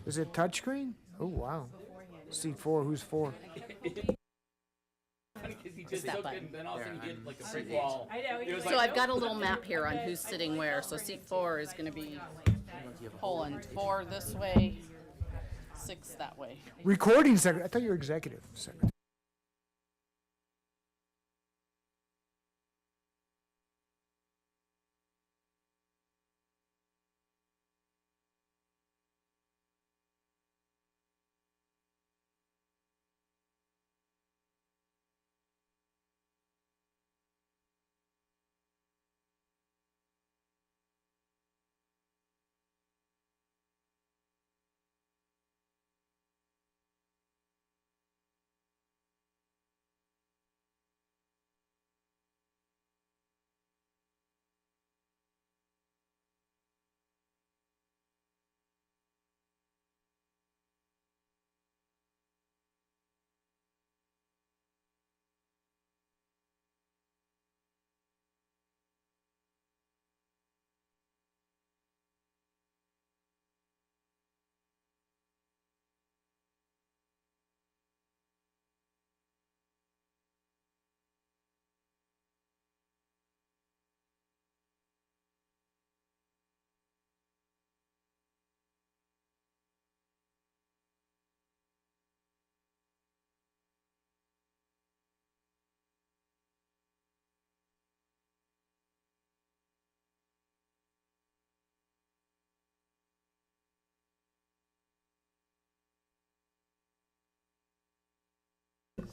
Is it touchscreen? Oh, wow. Seat 4, who's 4? It's that button. So I've got a little map here on who's sitting where. So seat 4 is going to be Poland. 4 this way, 6 that way. Recording secretary. I thought you were executive secretary.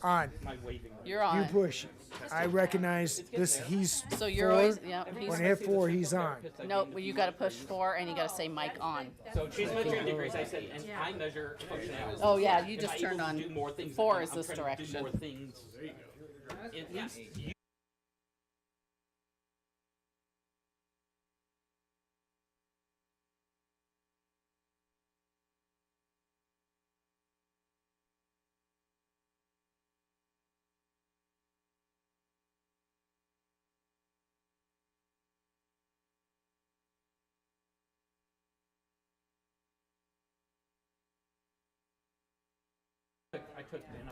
On. You're You on. push. I recognize this. He's So you're 4. always, yeah. When I hit 4, he's on. Nope, well, you got to push 4 and you got to say mic on. So change my training degrees. I said, and I measure functionality. Oh yeah, you Am just I turned able to on. do more things 4 than is I'm this trying to direction. Do more things. At least you.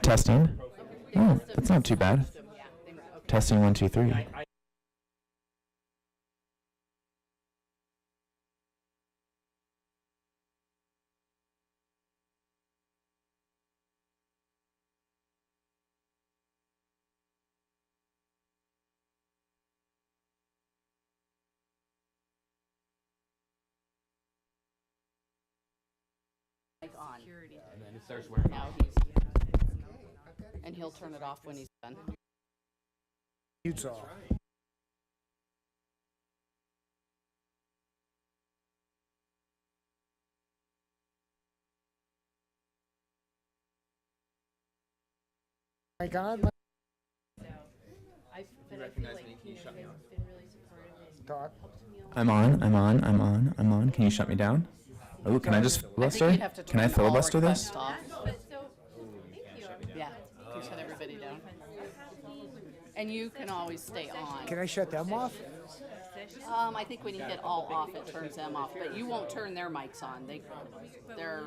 Testing. Oh, that's not too bad. Testing 1, 2, 3. Mic on. And then it starts wearing Now off. and he'll turn it off when he's done. Mute's off. Mic on. You recognize me? Can you shut me off? Talk. I'm on. I'm on. I'm on. I'm on. Can you shut me down? Oh, can I just I think filibuster? you'd have to Can I turn all filibuster this? requests off. Yeah, you shut everybody down. And you can always stay on. Can I shut them off? I think when you hit all off, it turns them off, but you won't turn their mics on. They're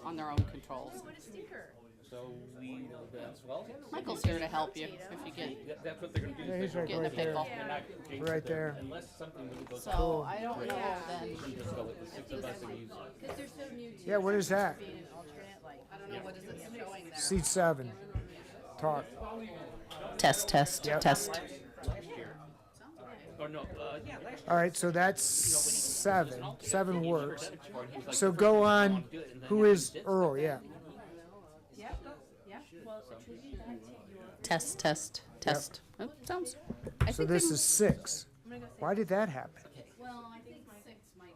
on their own controls. So we will dance well. Michael's here to help you if you That's what they're going to do. Yeah, he's right, get in a right there. pickle. They're not jinx Right it. there. Unless something really goes So I don't know then. just go with the 6 of us and use. Yeah, what is that? I don't know what is it showing there. Seat 7. Talk. Test, test, Yep. test. Or no, yeah, last year. All right, so that's 7. 7 works. So go on. Who is Earl? Yeah. Test, test, test. Oh, sounds. I So think this they- is 6. Why did that happen? Well, I think 6 might.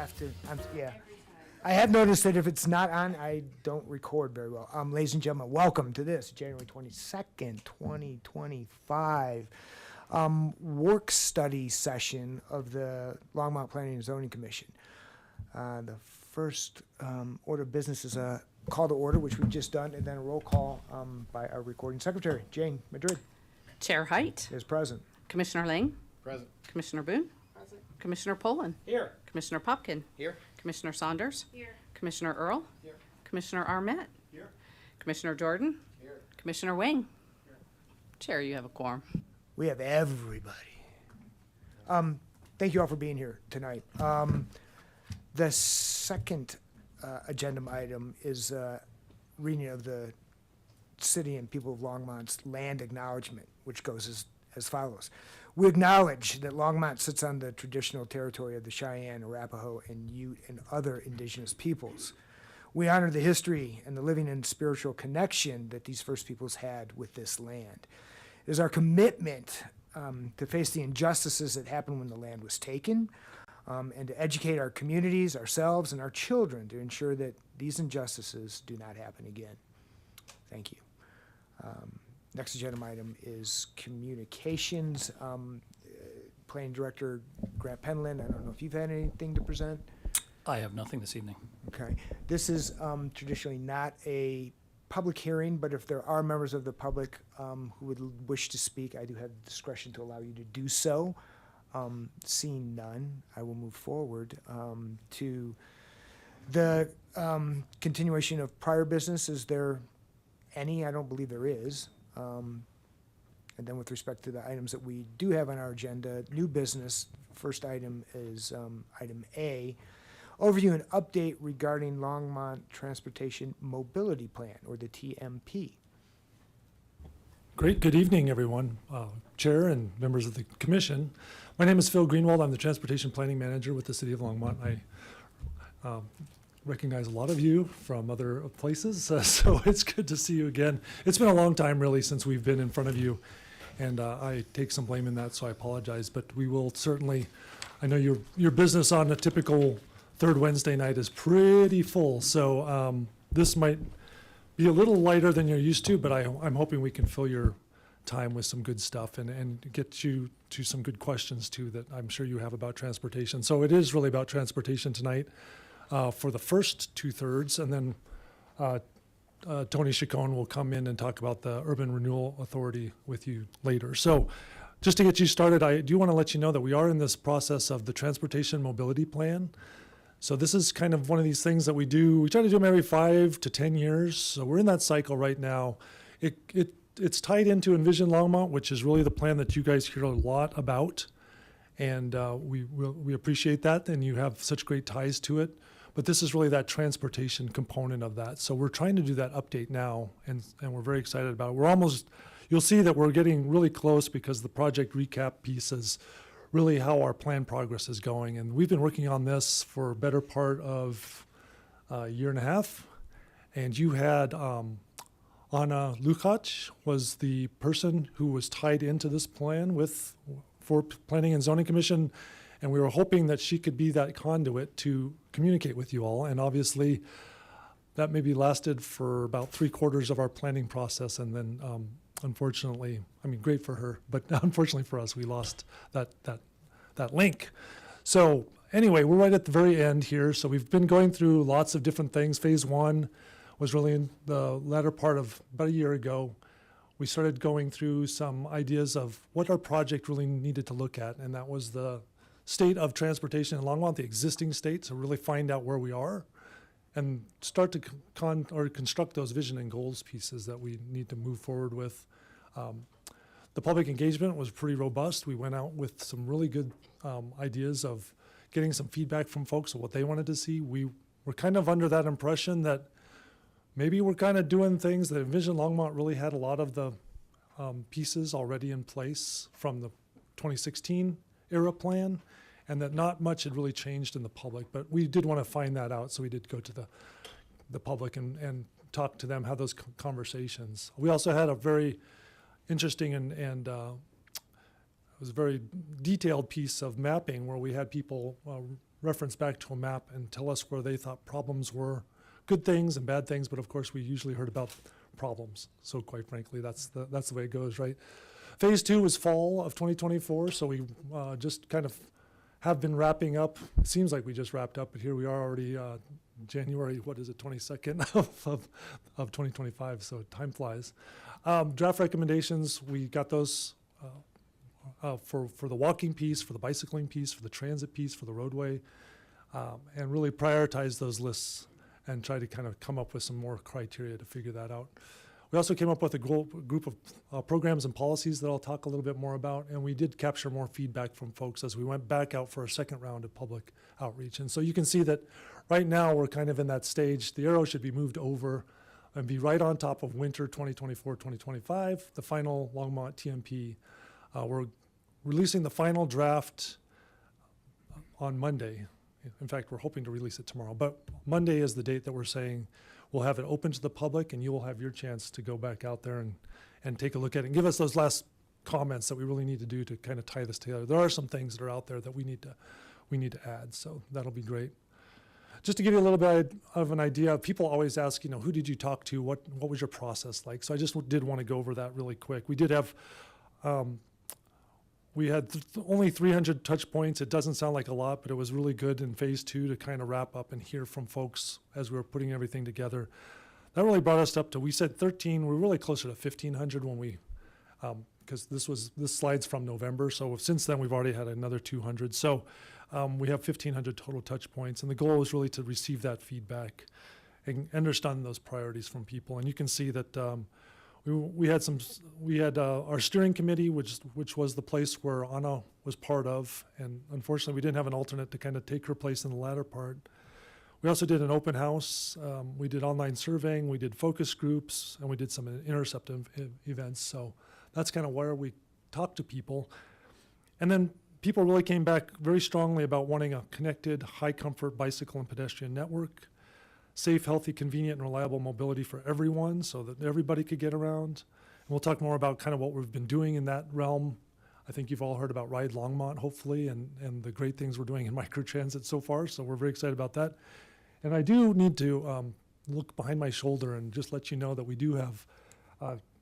have to, yeah. I have noticed that if it's not on, I don't record very well. Ladies and gentlemen, welcome to this January 22nd, 2025 work study session of the Longmont Planning and Zoning Commission. The first order of business is a call to order, which we've just done, and then a roll call by our recording secretary, Jane Madrid, Chair Height, is present. Commissioner Lang, Present. Commissioner Boone, Commissioner Poland, Here. Commissioner Popkin, Here. Commissioner Saunders, Commissioner Earl, Here. Commissioner Arnett, Here. Commissioner Jordan, Here. Commissioner Wing. Chair, you have a quorum. We have everybody. Thank you all for being here tonight. The second agenda item is reading of the city and people of Longmont's land acknowledgement, which goes as follows. We acknowledge that Longmont sits on the traditional territory of the Cheyenne, Arapaho, and Ute and other indigenous peoples. We honor the history and the living and spiritual connection that these first peoples had with this land. It is our commitment to face the injustices that happened when the land was taken, and to educate our communities, ourselves, and our children to ensure that these injustices do not happen again. Thank you. Next agenda item is communications. Planning Director Grant Penland, I don't know if you've had anything to present. I have nothing this evening. Okay. This is traditionally not a public hearing, but if there are members of the public who would wish to speak, I do have the discretion to allow you to do so. Seeing none, I will move forward to the continuation of prior business. Is there any? I don't believe there is. And then with respect to the items that we do have on our agenda, new business, first item is item A, overview and update regarding Longmont Transportation Mobility Plan, or the TMP. Great. Good evening, everyone. Chair and members of the commission. My name is Phil Greenwald. I'm the Transportation Planning Manager with the City of Longmont. I recognize a lot of you from other places, so it's good to see you again. It's been a long time, really, since we've been in front of you, and I take some blame in that, so I apologize. But we will certainly, I know your business on a typical third Wednesday night is pretty full, so this might be a little lighter than you're used to, but I'm hoping we can fill your time with some good stuff and get you to some good questions, too, that I'm sure you have about transportation. So it is really about transportation tonight. For the first 2/3, and then Tony Chacon will come in and talk about the Urban Renewal Authority with you later. So just to get you started, I do want to let you know that we are in this process of the Transportation Mobility Plan. So this is kind of one of these things that we do. We try to do them every 5 to 10 years. So we're in that cycle right now. It's tied into Envision Longmont, which is really the plan that you guys hear a lot about. And we appreciate that, and you have such great ties to it. But this is really that transportation component of that. So we're trying to do that update now, and we're very excited about it. We're almost, you'll see that we're getting really close because the project recap piece is really how our plan progress is going. And we've been working on this for a better part of a year and a half. And you had Anna Lukacs was the person who was tied into this plan for Planning and Zoning Commission, and we were hoping that she could be that conduit to communicate with you all. And obviously, that maybe lasted for about 3/4 of our planning process, and then unfortunately, I mean, great for her, but unfortunately for us, we lost that link. So anyway, we're right at the very end here. So we've been going through lots of different things. Phase 1 was really in the latter part of about a year ago. We started going through some ideas of what our project really needed to look at, and that was the state of transportation in Longmont, the existing state, to really find out where we are and start to construct those vision and goals pieces that we need to move forward with. The public engagement was pretty robust. We went out with some really good ideas of getting some feedback from folks of what they wanted to see. We were kind of under that impression that maybe we're kind of doing things that Envision Longmont really had a lot of the pieces already in place from the 2016 era plan, and that not much had really changed in the public. But we did want to find that out, so we did go to the public and talk to them, have those conversations. We also had a very interesting and it was a very detailed piece of mapping where we had people reference back to a map and tell us where they thought problems were, good things and bad things, but of course we usually heard about problems. So quite frankly, that's the way it goes, right? Phase 2 is fall of 2024, so we just kind of have been wrapping up. It seems like we just wrapped up, but here we are already January, 22nd of 2025, so time flies. Draft recommendations, we got those for the walking piece, for the bicycling piece, for the transit piece, for the roadway, and really prioritize those lists and try to kind of come up with some more criteria to figure that out. We also came up with a group of programs and policies that I'll talk a little bit more about, and we did capture more feedback from folks as we went back out for a second round of public outreach. And so you can see that right now we're kind of in that stage. The arrow should be moved over and be right on top of winter 2024-2025, the final Longmont TMP. We're releasing the final draft on Monday. In fact, we're hoping to release it tomorrow, but Monday is the date that we're saying we'll have it open to the public, and you will have your chance to go back out there and take a look at it and give us those last comments that we really need to do to kind of tie this together. There are some things that are out there that we need to add, so that'll be great. Just to give you a little bit of an idea, people always ask, who did you talk to? What was your process like? So I just did want to go over that really quick. We did have we had only 300 touch points. It doesn't sound like a lot, but it was really good in phase 2 to kind of wrap up and hear from folks as we were putting everything together. That really brought us up to, we said 13, we're really closer to 1,500 when we, because this slide's from November, so since then we've already had another 200. So we have 1,500 total touch points, and the goal is really to receive that feedback and understand those priorities from people. And you can see that we had our steering committee, which was the place where Anna was part of, and unfortunately we didn't have an alternate to kind of take her place in the latter part. We also did an open house, we did online surveying, we did focus groups, and we did some interceptive events. So that's kind of where we talked to people. And then people really came back very strongly about wanting a connected, high comfort bicycle and pedestrian network. Safe, healthy, convenient, and reliable mobility for everyone so that everybody could get around. And we'll talk more about kind of what we've been doing in that realm. I think you've all heard about Ride Longmont, hopefully, and the great things we're doing in microtransit so far, so we're very excited about that. And I do need to look behind my shoulder and just let you know that we do have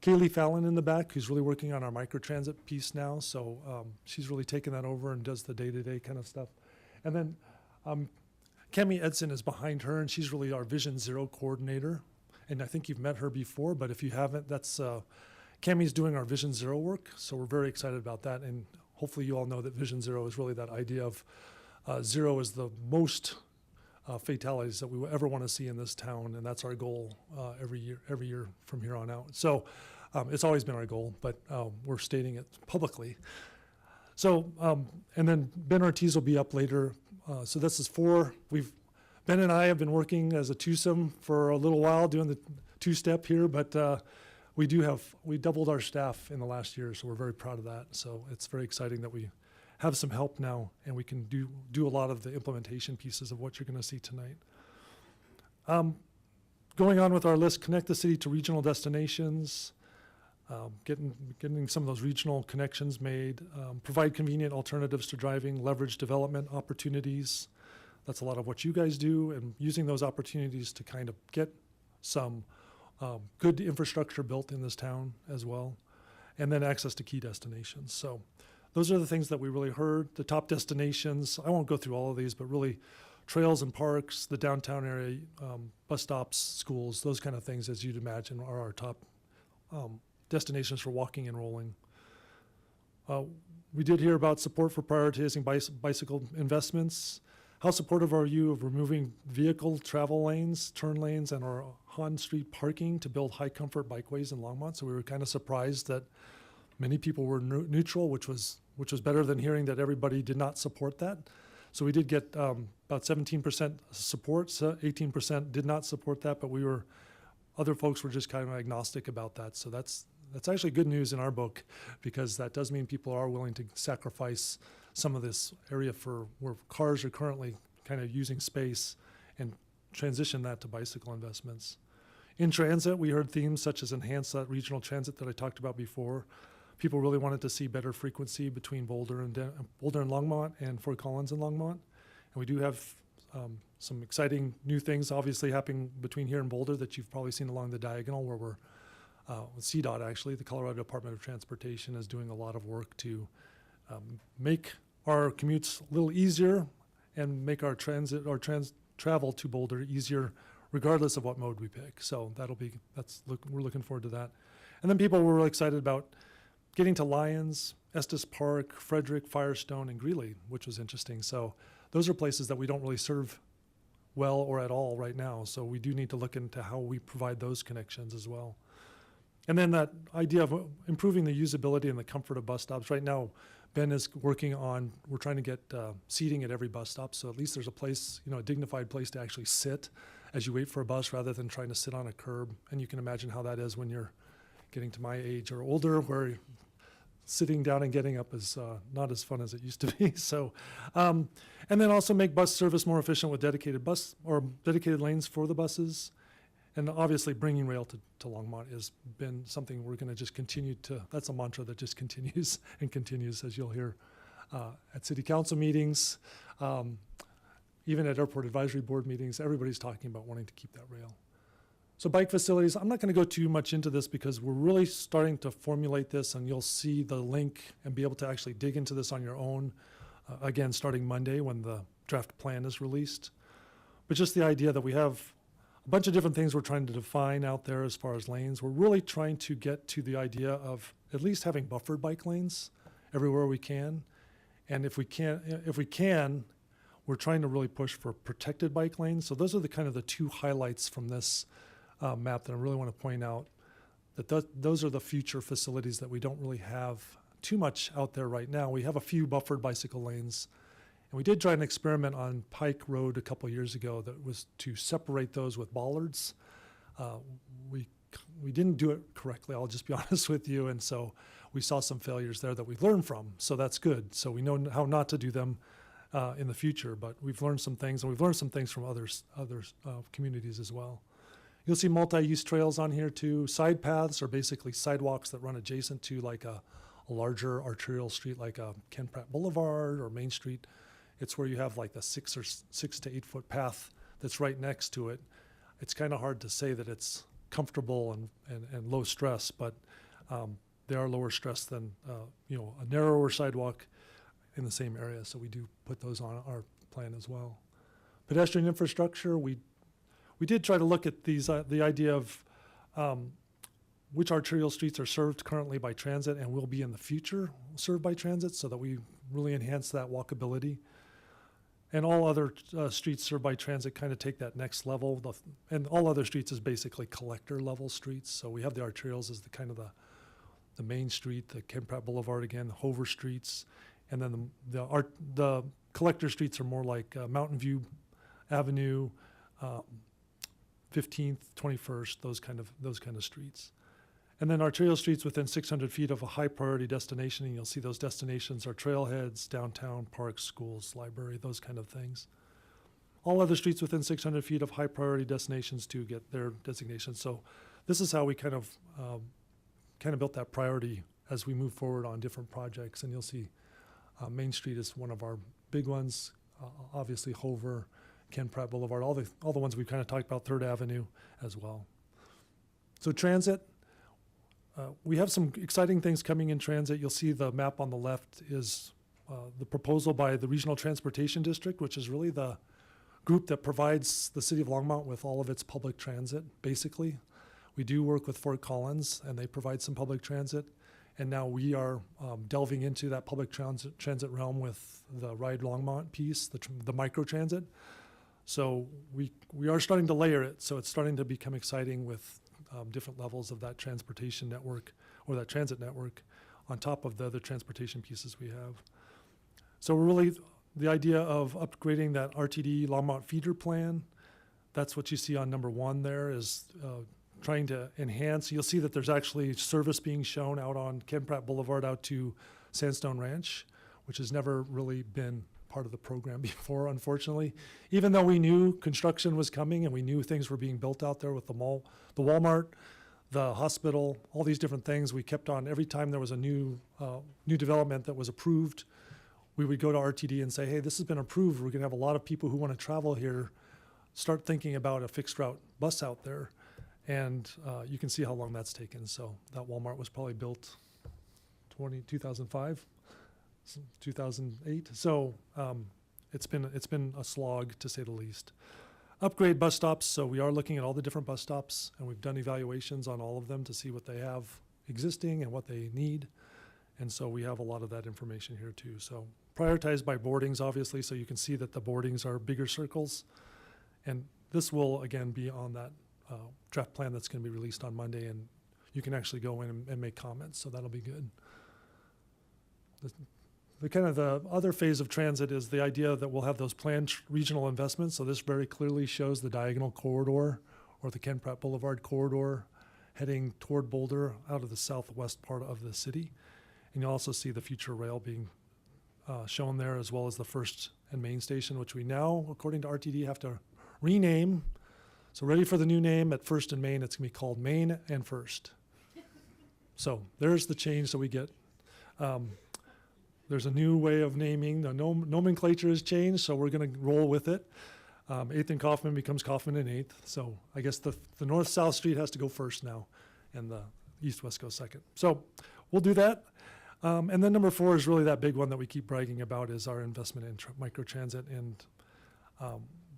Kaylee Fallon in the back, who's really working on our microtransit piece now, so she's really taken that over and does the day-to-day kind of stuff. And then Kemi Edson is behind her, and she's really our Vision Zero coordinator. And I think you've met her before, but if you haven't, that's Kemi's doing our Vision Zero work. So we're very excited about that. And hopefully you all know that Vision Zero is really that idea of zero is the most fatalities that we will ever want to see in this town. And that's our goal every year from here on out. So it's always been our goal, but we're stating it publicly. So, and then Ben Ortiz will be up later. So this is 4. Ben and I have been working as a twosome for a little while, doing the 2-step here, but we doubled our staff in the last year, so we're very proud of that. So it's very exciting that we have some help now, and we can do a lot of the implementation pieces of what you're going to see tonight. Going on with our list, connect the city to regional destinations. Getting some of those regional connections made, provide convenient alternatives to driving, leverage development opportunities. That's a lot of what you guys do, and using those opportunities to kind of get some good infrastructure built in this town as well, and then access to key destinations. So those are the things that we really heard. The top destinations, I won't go through all of these, but really trails and parks, the downtown area, bus stops, schools, those kind of things, as you'd imagine, are our top destinations for walking and rolling. We did hear about support for prioritizing bicycle investments. How supportive are you of removing vehicle travel lanes, turn lanes, and our Han Street parking to build high comfort bikeways in Longmont? So we were kind of surprised that many people were neutral, which was better than hearing that everybody did not support that. So we did get about 17% support, so 18% did not support that, but other folks were just kind of agnostic about that. So that's actually good news in our book, because that does mean people are willing to sacrifice some of this area for where cars are currently kind of using space and transition that to bicycle investments. In transit, we heard themes such as enhance that regional transit that I talked about before. People really wanted to see better frequency between Boulder and Longmont and Fort Collins and Longmont. And we do have some exciting new things obviously happening between here and Boulder that you've probably seen along the diagonal, where we're, with CDOT actually, the Colorado Department of Transportation is doing a lot of work to make our commutes a little easier and make our travel to Boulder easier regardless of what mode we pick. So we're looking forward to that. And then people were really excited about getting to Lyons, Estes Park, Frederick, Firestone, and Greeley, which was interesting. So those are places that we don't really serve well or at all right now. So we do need to look into how we provide those connections as well. And then that idea of improving the usability and the comfort of bus stops. Right now, Ben is working on, we're trying to get seating at every bus stop. So at least there's a place, a dignified place to actually sit as you wait for a bus rather than trying to sit on a curb. And you can imagine how that is when you're getting to my age or older, where sitting down and getting up is not as fun as it used to be. So, and then also make bus service more efficient with dedicated lanes for the buses. And obviously bringing rail to Longmont has been something we're going to just continue to, that's a mantra that just continues and continues, as you'll hear at city council meetings, even at airport advisory board meetings. Everybody's talking about wanting to keep that rail. So bike facilities, I'm not going to go too much into this because we're really starting to formulate this, and you'll see the link and be able to actually dig into this on your own, again, starting Monday when the draft plan is released. But just the idea that we have a bunch of different things we're trying to define out there as far as lanes. We're really trying to get to the idea of at least having buffered bike lanes everywhere we can. And if we can, we're trying to really push for protected bike lanes. So those are the two highlights from this map that I really want to point out, that those are the future facilities that we don't really have too much out there right now. We have a few buffered bicycle lanes. And we did try an experiment on Pike Road a couple of years ago that was to separate those with bollards. We didn't do it correctly, I'll just be honest with you, and so we saw some failures there that we learned from, so that's good. So we know how not to do them in the future, but we've learned some things, and we've learned some things from other communities as well. You'll see multi-use trails on here too. Side paths are basically sidewalks that run adjacent to like a larger arterial street like Ken Pratt Boulevard or Main Street. It's where you have like the 6 to 8 foot path that's right next to it. It's kind of hard to say that it's comfortable and low stress, but they are lower stress than a narrower sidewalk in the same area. So we do put those on our plan as well. Pedestrian infrastructure, we did try to look at the idea of which arterial streets are served currently by transit and will be in the future served by transit, so that we really enhance that walkability. And all other streets served by transit kind of take that next level. And all other streets is basically collector level streets. So we have the arterials as the main street, the Ken Pratt Boulevard again, the Hover streets, and then the collector streets are more like Mountain View Avenue, 15th, 21st, those kind of streets. And then arterial streets within 600 feet of a high priority destination, and you'll see those destinations are trailheads, downtown, parks, schools, library, those kind of things. All other streets within 600 feet of high priority destinations to get their designation. So this is how we kind of built that priority as we move forward on different projects. And you'll see Main Street is one of our big ones, obviously Hover, Ken Pratt Boulevard, all the ones we've kind of talked about, 3rd Avenue as well. So transit. We have some exciting things coming in transit. You'll see the map on the left is the proposal by the Regional Transportation District, which is really the group that provides the city of Longmont with all of its public transit, basically. We do work with Fort Collins, and they provide some public transit. And now we are delving into that public transit realm with the Ride Longmont piece, the micro transit. So we are starting to layer it, so it's starting to become exciting with different levels of that transportation network or that transit network on top of the other transportation pieces we have. So we're really, the idea of upgrading that RTD Longmont feeder plan, that's what you see on number 1 there, is trying to enhance. You'll see that there's actually service being shown out on Ken Pratt Boulevard out to Sandstone Ranch, which has never really been part of the program before, unfortunately. Even though we knew construction was coming and we knew things were being built out there with the mall, the Walmart, the hospital, all these different things, we kept on, every time there was a new development that was approved, we would go to RTD and say, hey, this has been approved. We're going to have a lot of people who want to travel here. Start thinking about a fixed route bus out there. And you can see how long that's taken. So that Walmart was probably built 2005, 2008. So it's been a slog, to say the least. Upgrade bus stops. So we are looking at all the different bus stops, and we've done evaluations on all of them to see what they have existing and what they need. And so we have a lot of that information here too. So prioritized by boardings, obviously, so you can see that the boardings are bigger circles. And this will, again, be on that draft plan that's going to be released on Monday, and you can actually go in and make comments, so that'll be good. The kind of the other phase of transit is the idea that we'll have those planned regional investments. So this very clearly shows the diagonal corridor, or the Ken Pratt Boulevard corridor, heading toward Boulder out of the southwest part of the city. And you'll also see the future rail being shown there, as well as the First and Main Station, which we now, according to RTD, have to rename. So ready for the new name at First and Main. It's going to be called Main and First. So there's the change that we get. There's a new way of naming. The nomenclature has changed, so we're going to roll with it. 8th and Kaufman becomes Kaufman and 8th. So I guess the north-south street has to go first now, and the east-west goes second. So we'll do that. And then number 4 is really that big one that we keep bragging about, is our investment in microtransit. And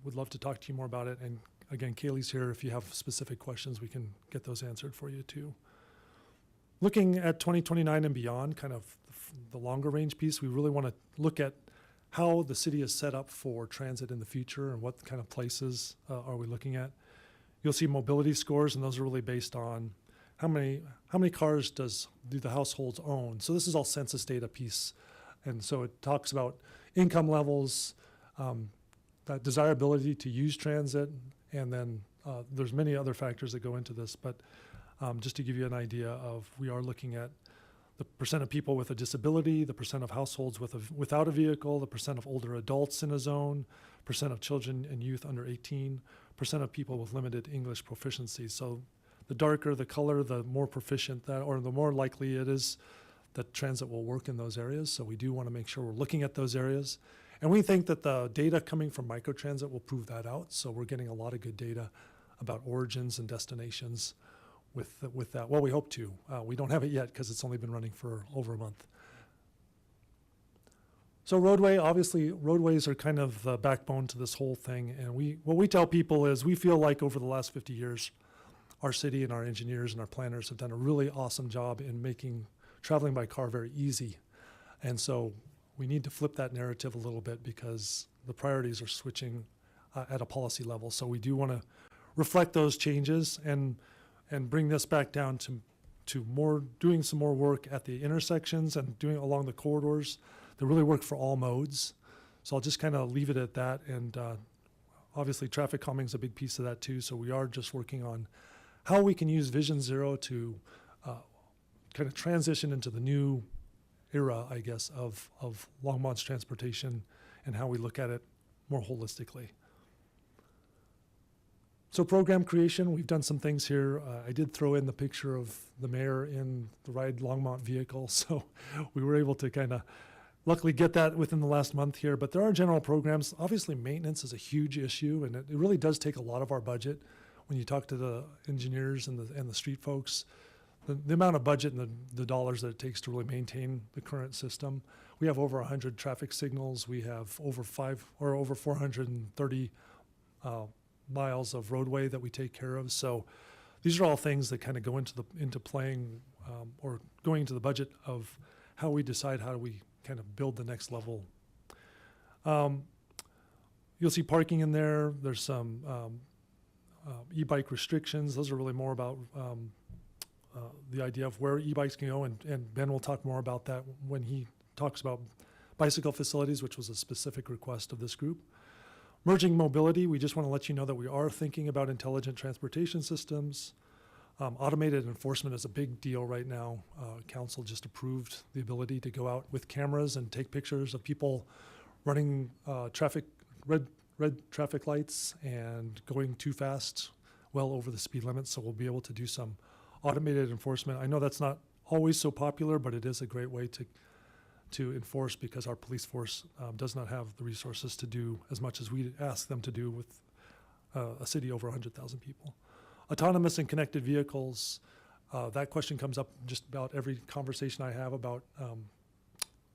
would love to talk to you more about it. And again, Kaylee's here. If you have specific questions, we can get those answered for you too. Looking at 2029 and beyond, kind of the longer range piece, we really want to look at how the city is set up for transit in the future and what kind of places are we looking at. You'll see mobility scores, and those are really based on how many cars do the households own. So this is all census data piece. And so it talks about income levels, that desirability to use transit, and then there's many other factors that go into this. But just to give you an idea of, we are looking at the percent of people with a disability, the percent of households without a vehicle, the percent of older adults in a zone, percent of children and youth under 18, percent of people with limited English proficiency. So the darker the color, the more proficient that, or the more likely it is that transit will work in those areas. So we do want to make sure we're looking at those areas. And we think that the data coming from microtransit will prove that out. So we're getting a lot of good data about origins and destinations with that. Well, we hope to. We don't have it yet because it's only been running for over a month. So obviously roadways are kind of the backbone to this whole thing. And what we tell people is, we feel like over the last 50 years, our city and our engineers and our planners have done a really awesome job in making traveling by car very easy. And so we need to flip that narrative a little bit, because the priorities are switching at a policy level. So we do want to reflect those changes and bring this back down to doing some more work at the intersections and doing along the corridors that really work for all modes. So I'll just kind of leave it at that. And obviously traffic calming is a big piece of that too. So we are just working on how we can use Vision Zero to kind of transition into the new era, I guess, of Longmont's transportation, and how we look at it more holistically. So program creation, we've done some things here. I did throw in the picture of the mayor in the Ride Longmont vehicle, so we were able to kind of luckily get that within the last month here. But there are general programs. Obviously, maintenance is a huge issue, and it really does take a lot of our budget. When you talk to the engineers and the street folks, the amount of budget and the dollars that it takes to really maintain the current system. We have over 100 traffic signals. We have over 430 miles of roadway that we take care of. So these are all things that kind of go into playing or going into the budget of how we decide how do we kind of build the next level. You'll see parking in there. There's some e-bike restrictions. Those are really more about the idea of where e-bikes can go, and Ben will talk more about that when he talks about bicycle facilities, which was a specific request of this group. Merging mobility, we just want to let you know that we are thinking about intelligent transportation systems. Automated enforcement is a big deal right now. Council just approved the ability to go out with cameras and take pictures of people running red traffic lights and going too fast, well over the speed limit. So we'll be able to do some automated enforcement. I know that's not always so popular, but it is a great way to to enforce because our police force does not have the resources to do as much as we ask them to do with a city over 100,000 people. Autonomous and connected vehicles, that question comes up just about every conversation I have about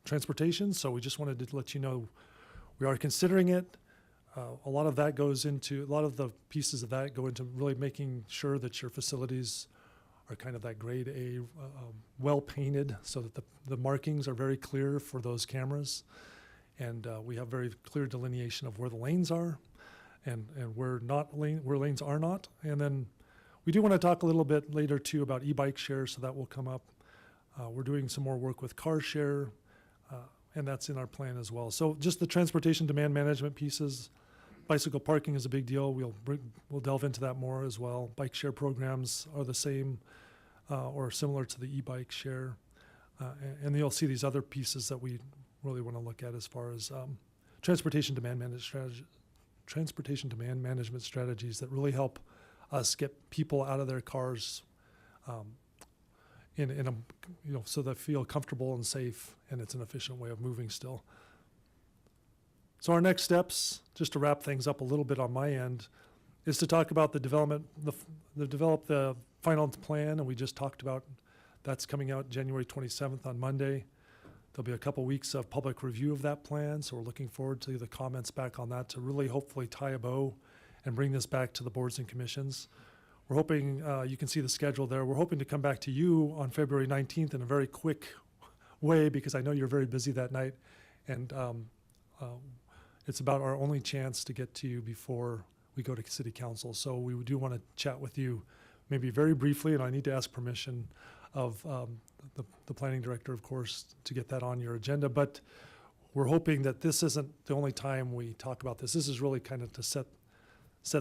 transportation. So we just wanted to let you know we are considering it. A lot of that goes into, a lot of the pieces of that go into really making sure that your facilities are kind of that grade A, well painted so that the markings are very clear for those cameras. And we have very clear delineation of where the lanes are and where lanes are not. And then we do want to talk a little bit later too about e-bike share, so that will come up. We're doing some more work with car share, and that's in our plan as well. So just the transportation demand management pieces. Bicycle parking is a big deal. We'll delve into that more as well. Bike share programs are the same or similar to the e-bike share. And you'll see these other pieces that we really want to look at as far as transportation demand management strategies that really help us get people out of their cars in a, so they feel comfortable and safe, and it's an efficient way of moving still. So our next steps, just to wrap things up a little bit on my end, is to talk about the develop the final plan, and we just talked about that's coming out January 27th on Monday. There'll be a couple weeks of public review of that plan, so we're looking forward to the comments back on that to really hopefully tie a bow and bring this back to the boards and commissions. We're hoping, you can see the schedule there, we're hoping to come back to you on February 19th in a very quick way, because I know you're very busy that night, and it's about our only chance to get to you before we go to city council. So we do want to chat with you maybe very briefly, and I need to ask permission of the planning director, of course, to get that on your agenda. But we're hoping that this isn't the only time we talk about this. This is really kind of to set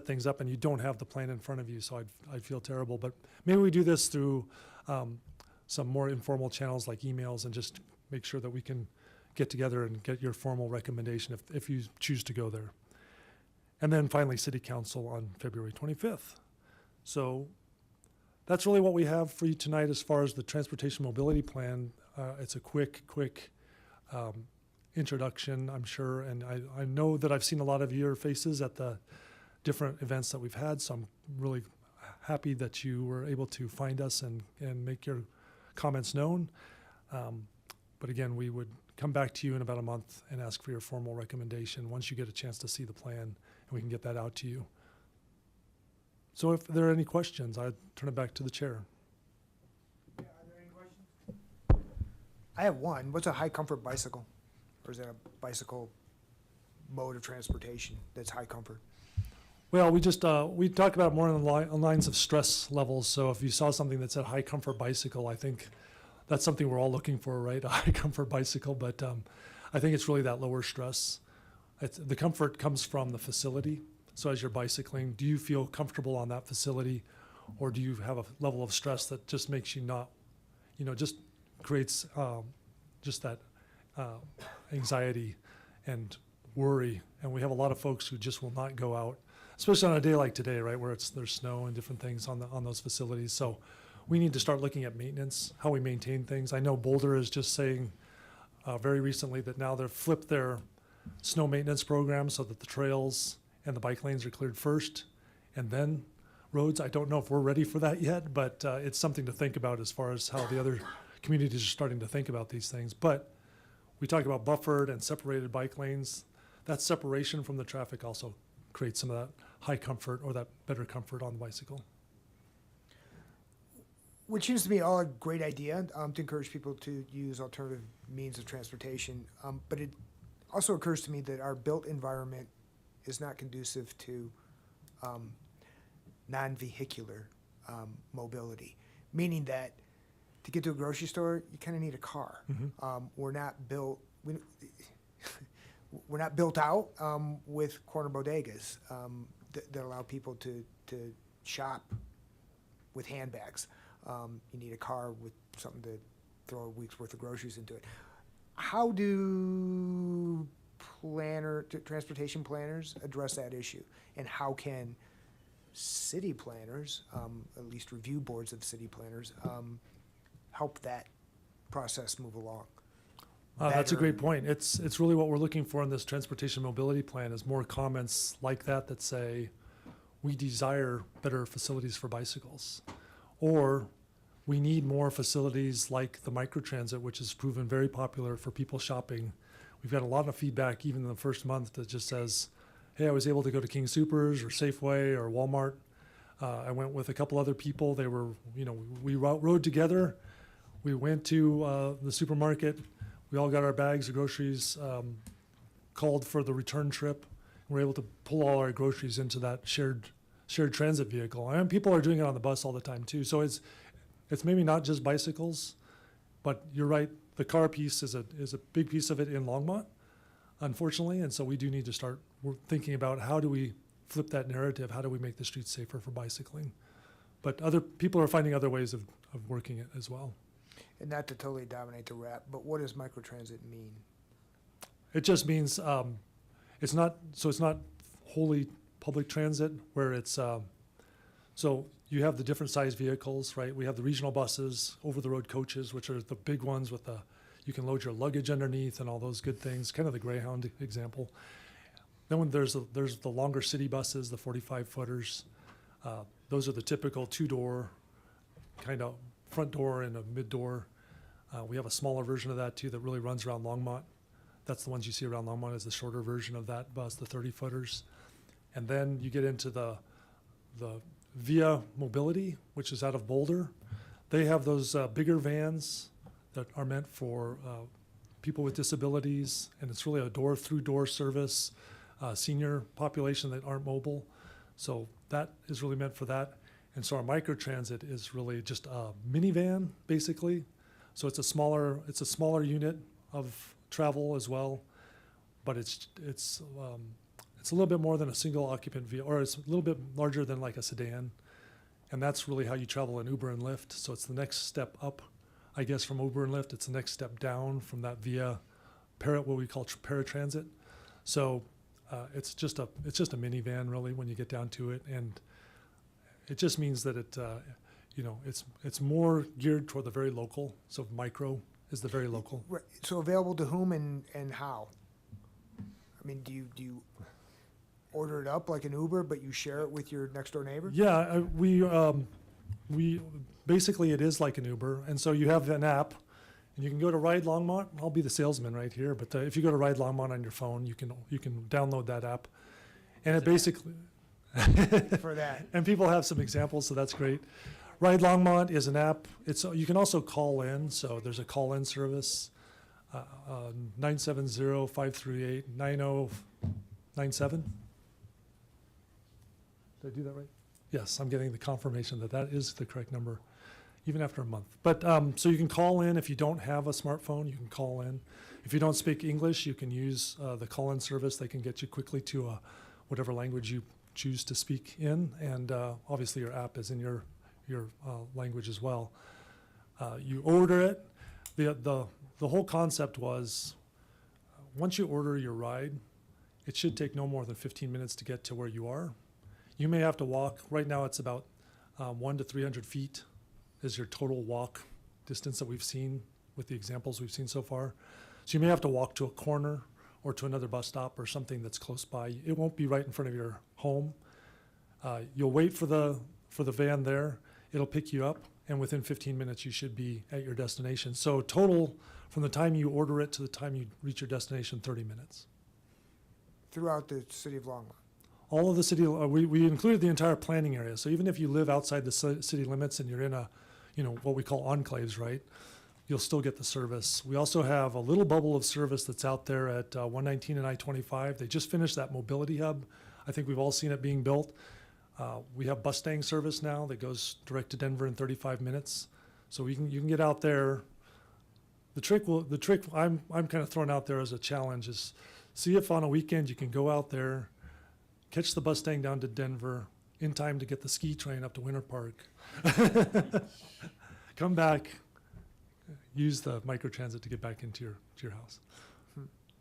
things up, and you don't have the plan in front of you, so I'd feel terrible. But maybe we do this through some more informal channels like emails, and just make sure that we can get together and get your formal recommendation if you choose to go there. And then finally, city council on February 25th. So that's really what we have for you tonight as far as the transportation mobility plan. It's a quick introduction, I'm sure, and I know that I've seen a lot of your faces at the different events that we've had, so I'm really happy that you were able to find us and make your comments known. But again, we would come back to you in about a month and ask for your formal recommendation once you get a chance to see the plan, and we can get that out to you. So if there are any questions, I'd turn it back to the chair. Yeah, are there any questions? I have one. What's a high comfort bicycle? Or is that a bicycle mode of transportation that's high comfort? Well, we just we talk about more on the lines of stress levels. So if you saw something that said high comfort bicycle, I think that's something we're all looking for, right? A high comfort bicycle, but I think it's really that lower stress. The comfort comes from the facility. So as you're bicycling, do you feel comfortable on that facility, or do you have a level of stress that just makes you not, just creates just that anxiety and worry? And we have a lot of folks who just will not go out, especially on a day like today, right, where there's snow and different things on those facilities. So we need to start looking at maintenance, how we maintain things. I know Boulder is just saying very recently that now they've flipped their snow maintenance program so that the trails and the bike lanes are cleared first, and then roads. I don't know if we're ready for that yet, but it's something to think about as far as how the other communities are starting to think about these things. But we talk about buffered and separated bike lanes. That separation from the traffic also creates some of that high comfort or that better comfort on the bicycle. Which seems to me all a great idea to encourage people to use alternative means of transportation. But it also occurs to me that our built environment is not conducive to non-vehicular mobility, meaning that to get to a grocery store, you kind of need a car. Mm-hmm. We're not built out with corner bodegas that allow people to shop with handbags. You need a car with something to throw a week's worth of groceries into it. How do transportation planners address that issue? And how can city planners, at least review boards of city planners, help that process move along? That's a better? great point. It's really what we're looking for in this transportation mobility plan is more comments like that say, we desire better facilities for bicycles. Or we need more facilities like the microtransit, which has proven very popular for people shopping. We've got a lot of feedback even in the first month that just says, hey, I was able to go to King Soopers or Safeway or Walmart. I went with a couple other people. They were, we rode together. We went to the supermarket. We all got our bags of groceries, called for the return trip. We were able to pull all our groceries into that shared transit vehicle. And people are doing it on the bus all the time too. So it's maybe not just bicycles, but you're right. The car piece is a big piece of it in Longmont, unfortunately. And so we do need to start thinking about how do we flip that narrative? How do we make the streets safer for bicycling? But other people are finding other ways of working it as well. And not to totally dominate the rap, but what does microtransit mean? It just means it's not wholly public transit where it's so you have the different size vehicles, right? We have the regional buses, over-the-road coaches, which are the big ones with you can load your luggage underneath and all those good things, kind of the Greyhound example. Then when there's the longer city buses, the 45-footers. Those are the typical two-door, kind of front door and a mid-door. We have a smaller version of that too that really runs around Longmont. That's the ones you see around Longmont is the shorter version of that bus, the 30-footers. And then you get into the Via Mobility, which is out of Boulder. They have those bigger vans that are meant for people with disabilities, and it's really a door-through-door service, senior population that aren't mobile. So that is really meant for that. And so our microtransit is really just a minivan, basically. So it's a smaller unit of travel as well, but it's a little bit more than a single occupant vehicle, or it's a little bit larger than like a sedan. And that's really how you travel in Uber and Lyft. So it's the next step up, I guess, from Uber and Lyft. It's the next step down from that via what we call paratransit. So it's just a minivan really when you get down to it, and it just means that it's more geared toward the very local. So micro is the very local. Right. So available to whom and how? I mean, do you order it up like an Uber, but you share it with your next door neighbor? Yeah, we basically it is like an Uber, and so you have an app, and you can go to Ride Longmont. I'll be the salesman right here, but if you go to Ride Longmont on your phone, you can download that app, and it basically For that. and people have some examples, so that's great. Ride Longmont is an app. You can also call in, so there's a call-in service, 970-538-9097. Did I do that right? Yes, I'm getting the confirmation that is the correct number, even after a month. But so you can call in if you don't have a smartphone. You can call in. If you don't speak English, you can use the call-in service. They can get you quickly to whatever language you choose to speak in, and obviously your app is in your language as well. You order it. The whole concept was once you order your ride, it should take no more than 15 minutes to get to where you are. You may have to walk. Right now it's about 100 to 300 feet is your total walk distance that we've seen with the examples we've seen so far. So you may have to walk to a corner or to another bus stop or something that's close by. It won't be right in front of your home. You'll wait for the van there. It'll pick you up, and within 15 minutes you should be at your destination. So total, from the time you order it to the time you reach your destination, 30 minutes. Throughout the city of Longmont. All of the city, we included the entire planning area. So even if you live outside the city limits and you're in what we call enclaves, right, you'll still get the service. We also have a little bubble of service that's out there at 119 and I-25. They just finished that mobility hub. I think we've all seen it being built. We have Bustang service now that goes direct to Denver in 35 minutes. So you can get out there. The trick I'm kind of throwing out there as a challenge is see if on a weekend you can go out there, catch the Bustang down to Denver in time to get the ski train up to Winter Park. Come back, use the microtransit to get back into your house.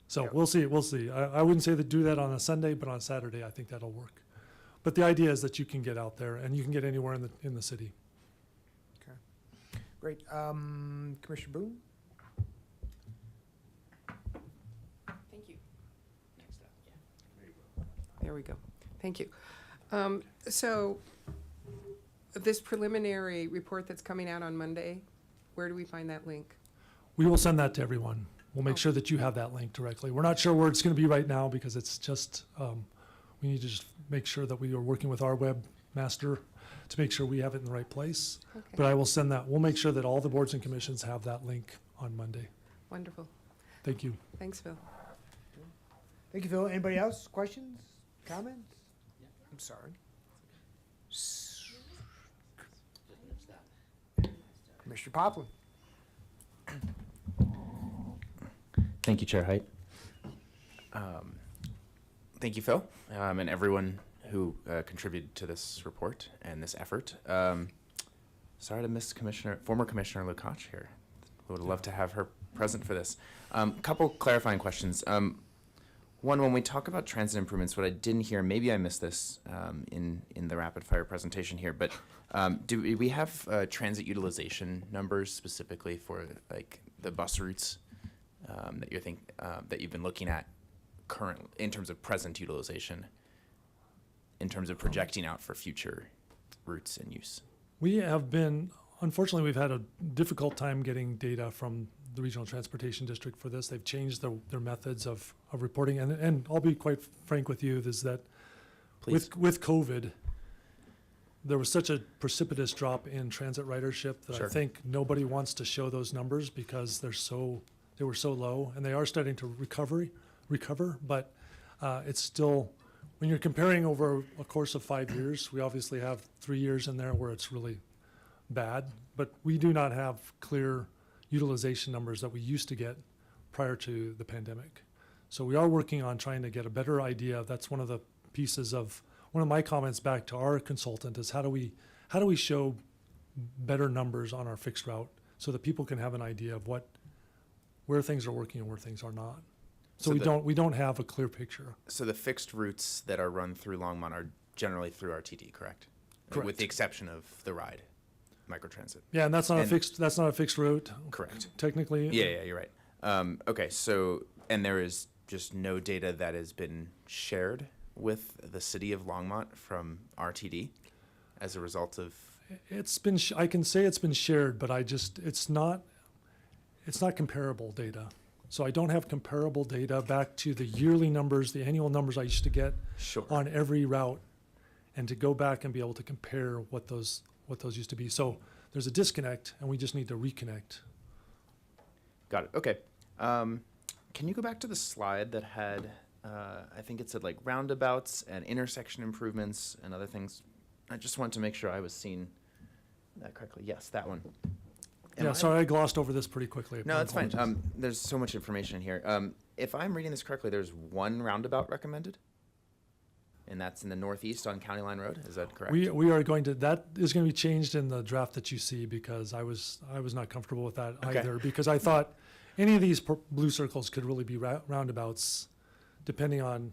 So Yeah. we'll see. I wouldn't say that do that on a Sunday, but on a Saturday, I think that'll work. But the idea is that you can get out there and you can get anywhere in the city. Great. Commissioner Boone? There we go. Thank you. So this preliminary report that's coming out on Monday, where do we find that link? We will send that to everyone. We'll make Oh. sure that you have that link directly. We're not sure where it's going to be right now because it's just, we need to just make sure that we are working with our webmaster to make sure we have it in the right place. But Okay, I will send that. We'll make sure that all the boards and commissions have that link on Monday. wonderful. Thank you. Thanks, Phil. Thank you, Phil. Anybody else? Questions? Comments? I'm sorry. Mr. Poplin. Thank you, Chair Height. Thank you, Phil, and everyone who contributed to this report and this effort. Sorry to miss former Commissioner Lukacs here. Would love to have her present for this. Couple clarifying questions. One, when we talk about transit improvements, what I didn't hear, maybe I missed this in the rapid fire presentation here, but do we have transit utilization numbers specifically for like the bus routes that that you've been looking at current in terms of present utilization, in terms of projecting out for future routes and use? We have been, unfortunately, we've had a difficult time getting data from the Regional Transportation District for this. They've changed their methods of reporting. And I'll be quite frank with you, is that Please. with COVID, there was such a precipitous drop in transit ridership that Sure. I think nobody wants to show those numbers because they were so low, and they are starting to recover, but it's still, when you're comparing over a course of 5 years, we obviously have 3 years in there where it's really bad, but we do not have clear utilization numbers that we used to get prior to the pandemic. So we are working on trying to get a better idea. That's one of the pieces of one of my comments back to our consultant is how do we show better numbers on our fixed route so that people can have an idea of where things are working and where things are not. So we don't have a clear picture. So the fixed routes that are run through Longmont are generally through RTD, correct? Correct. With the exception of the ride, microtransit. Yeah, and that's not And- a fixed route. Correct. Technically. Yeah, you're right. Okay, so, and there is just no data that has been shared with the city of Longmont from RTD as a result of, It's been, I can say it's been shared, but it's not comparable data. So I don't have comparable data back to the yearly numbers, the annual numbers I used to get sure. on every route, and to go back and be able to compare what those used to be. So there's a disconnect, and we just need to reconnect. Got it. Okay. Can you go back to the slide that had, I think it said like roundabouts and intersection improvements and other things? I just wanted to make sure I was seeing that correctly. Yes, that one. Am I- Sorry, I glossed over this pretty quickly. No, My that's fine. apologies. There's so much information here. If I'm reading this correctly, there's one roundabout recommended? And that's in the northeast on County Line Road, is that correct? We are going to, that is going to be changed in the draft that you see, because I was not comfortable with that Okay. either, because I thought any of these blue circles could really be roundabouts, depending on,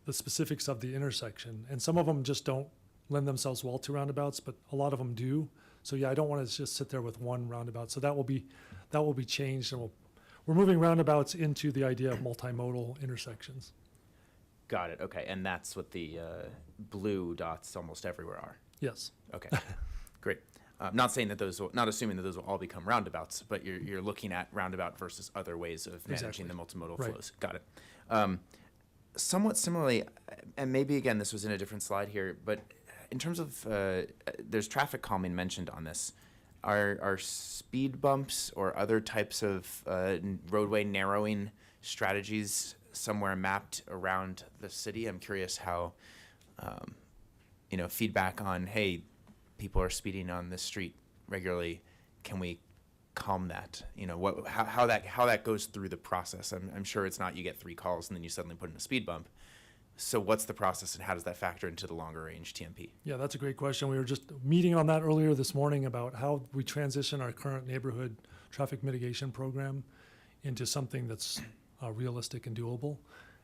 the specifics of the intersection. And some of them just don't lend themselves well to roundabouts, but a lot of them do. So yeah, I don't want to just sit there with one roundabout. So that will be changed, and we're moving roundabouts into the idea of multimodal intersections. Got it. Okay, and that's what the blue dots almost everywhere are. Yes. Okay, great. Not saying that not assuming that those will all become roundabouts, but you're looking at roundabout versus other ways of managing Exactly. the multimodal Right. flows. Got it. Somewhat similarly, and maybe again this was in a different slide here, but in terms of there's traffic calming mentioned on this. Are speed bumps or other types of roadway narrowing strategies somewhere mapped around the city? I'm curious how, feedback on, hey, people are speeding on this street regularly. Can we calm that? How that goes through the process. I'm sure it's not you get 3 calls and then you suddenly put in a speed bump. So what's the process and how does that factor into the longer range TMP? Yeah, that's a great question. We were just meeting on that earlier this morning about how we transition our current neighborhood traffic mitigation program into something that's realistic and doable,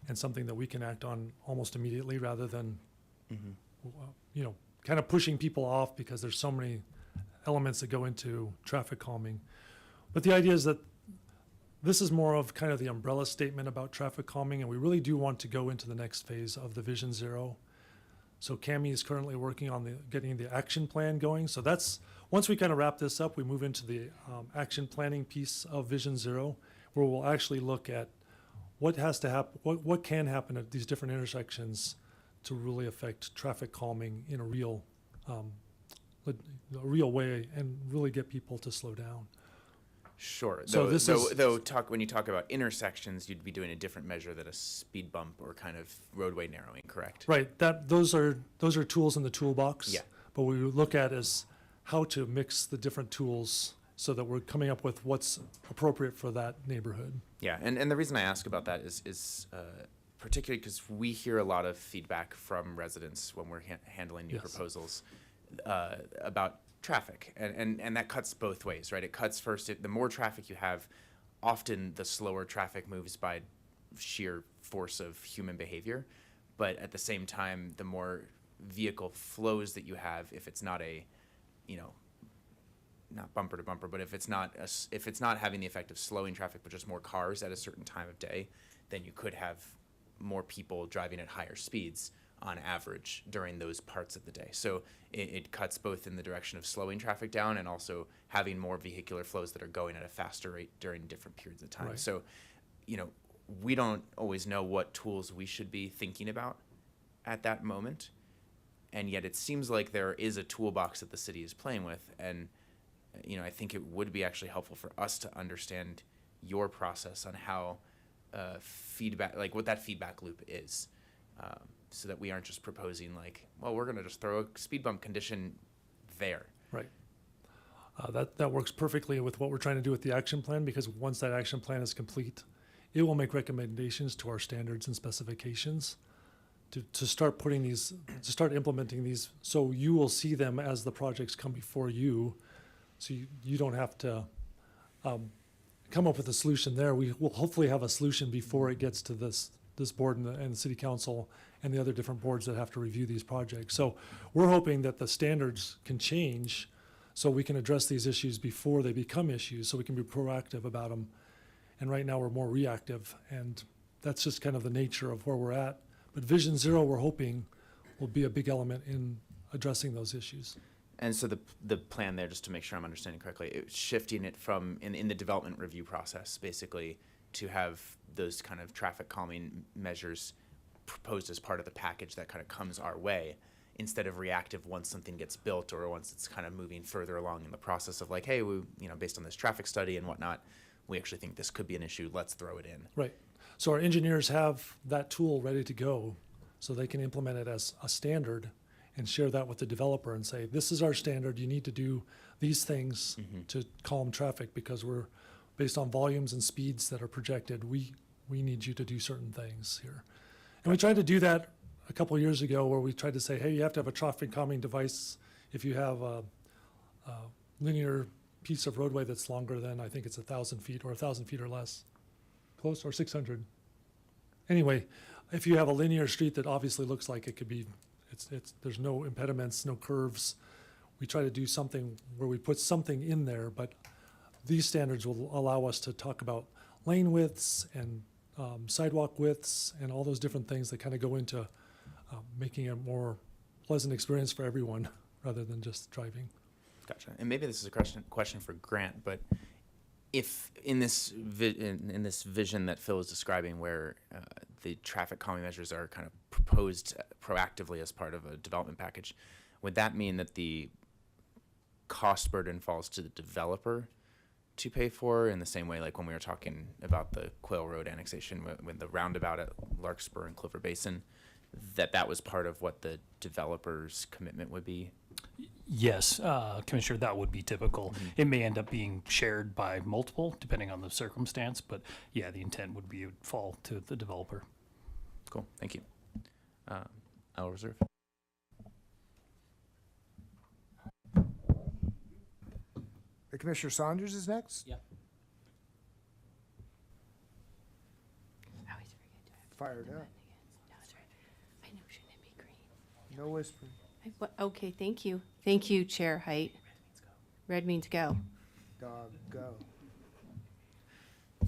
and something that we can act on almost immediately, rather than, kind of pushing people off, because there's so many elements that go into traffic calming. But the idea is that this is more of kind of the umbrella statement about traffic calming, and we really do want to go into the next phase of the Vision Zero. So Cami is currently working on getting the action plan going. So that's, once we kind of wrap this up, we move into the action planning piece of Vision Zero, where we'll actually look at what has to happen, what can happen at these different intersections to really affect traffic calming in a real way and really get people to slow down. Sure. So Though, this though, is- though when you talk about intersections, you'd be doing a different measure than a speed bump or kind of roadway narrowing, correct? Right, those are tools in the toolbox. Yeah. But what we look at is how to mix the different tools so that we're coming up with what's appropriate for that neighborhood. Yeah, and the reason I ask about that is particularly because we hear a lot of feedback from residents when we're handling new Yes. proposals about traffic, and that cuts both ways, right? It cuts first, the more traffic you have, often the slower traffic moves by sheer force of human behavior, but at the same time, the more vehicle flows that you have, if it's not a, not bumper to bumper, but if it's not having the effect of slowing traffic, but just more cars at a certain time of day, then you could have more people driving at higher speeds on average during those parts of the day. So it cuts both in the direction of slowing traffic down and also having more vehicular flows that are going at a faster rate during different periods of time. Right. So, we don't always know what tools we should be thinking about at that moment. And yet it seems like there is a toolbox that the city is playing with. And, I think it would be actually helpful for us to understand your process on how feedback, like what that feedback loop is. So that we aren't just proposing like, well, we're going to just throw a speed bump condition there. Right. That works perfectly with what we're trying to do with the action plan, because once that action plan is complete, it will make recommendations to our standards and specifications to start implementing these. So you will see them as the projects come before you. So you don't have to come up with a solution there. We will hopefully have a solution before it gets to this board and the city council and the other different boards that have to review these projects. So we're hoping that the standards can change so we can address these issues before they become issues, so we can be proactive about them. And right now we're more reactive, and that's just kind of the nature of where we're at. But Vision Zero, we're hoping, will be a big element in addressing those issues. And so the plan there, just to make sure I'm understanding correctly, it's shifting it from in the development review process, basically, to have those kind of traffic calming measures proposed as part of the package that kind of comes our way, instead of reactive once something gets built or once it's kind of moving further along in the process of like, hey, we, based on this traffic study and whatnot, we actually think this could be an issue. Let's throw it in. Right. So our engineers have that tool ready to go, so they can implement it as a standard and share that with the developer and say, this is our standard. You need to do these things to calm traffic, because we're based on volumes and speeds that are projected. We need you to do certain things here. And we tried to do that a couple of years ago, where we tried to say, hey, you have to have a traffic calming device if you have a linear piece of roadway that's longer than, I think it's 1,000 feet or 1,000 feet or less. Close, or 600. Anyway, if you have a linear street that obviously looks like it could be, there's no impediments, no curves, we try to do something where we put something in there, but these standards will allow us to talk about lane widths and sidewalk widths and all those different things that kind of go into making a more pleasant experience for everyone rather than just driving. Gotcha. And maybe this is a question for Grant, but if in this in this vision that Phil was describing, where the traffic calming measures are kind of proposed proactively as part of a development package, would that mean that the cost burden falls to the developer to pay for, in the same way like when we were talking about the Quail Road annexation, when the roundabout at Larkspur and Clover Basin, that was part of what the developer's commitment would be? Yes, Commissioner, that would be typical. It may end up being shared by multiple, depending on the circumstance, but yeah, the intent would be it would fall to the developer. Cool, thank you. I'll reserve. Commissioner Saunders is next. Yep. I always forget to have Fired the up. button again. No, that's right. I know, shouldn't it be green? No whispering. Okay, thank you. Thank you, Chair Height. Red means go. Dog, go.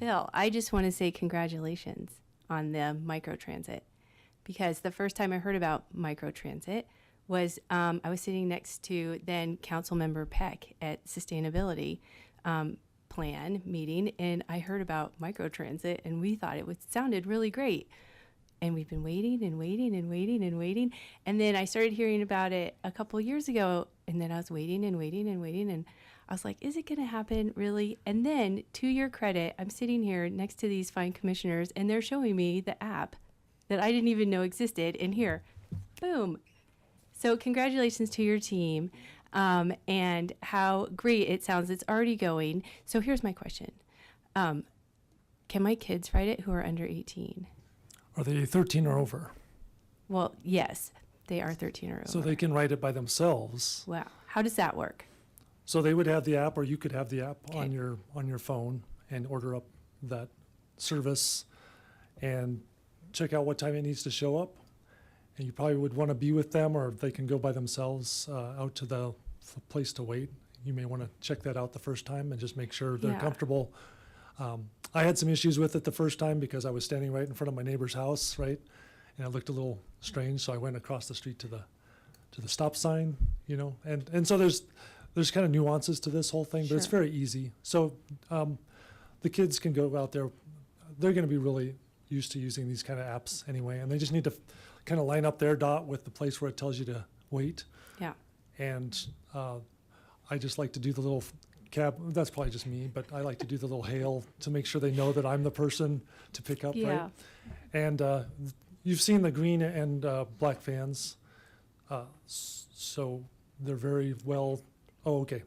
Phil, I just want to say congratulations on the microtransit, because the first time I heard about microtransit was I was sitting next to then Councilmember Peck at Sustainability Plan meeting, and I heard about microtransit, and we thought sounded really great. And we've been waiting and waiting and waiting and waiting. And then I started hearing about it a couple years ago, and then I was waiting and waiting and waiting, and I was like, is it going to happen, really? And then, to your credit, I'm sitting here next to these fine commissioners, and they're showing me the app that I didn't even know existed. And here, boom. So congratulations to your team, and how great it sounds. It's already going. So here's my question. Can my kids ride it who are under 18? Are they 13 or over? Well, yes, they are 13 or over. So they can write it by themselves. Wow. How does that work? So they would have the app, or you could have the app Okay. on your phone and order up that service and check out what time it needs to show up. And you probably would want to be with them, or they can go by themselves out to the place to wait. You may want to check that out the first time and just make sure they're Yeah. comfortable. I had some issues with it the first time because I was standing right in front of my neighbor's house, right? And it looked a little strange, so I went across the street to the stop sign, you know? And so there's kind of nuances to this whole thing, but it's Sure. very easy. So the kids can go out there. They're going to be really used to using these kind of apps anyway, and they just need to kind of line up their dot with the place where it tells you to wait. Yeah. And I just like to do the little cab. That's probably just me, but I like to do the little hail to make sure they know that I'm the person to pick up, Yeah. right? And you've seen the green and black vans, so they're very well. Oh, okay.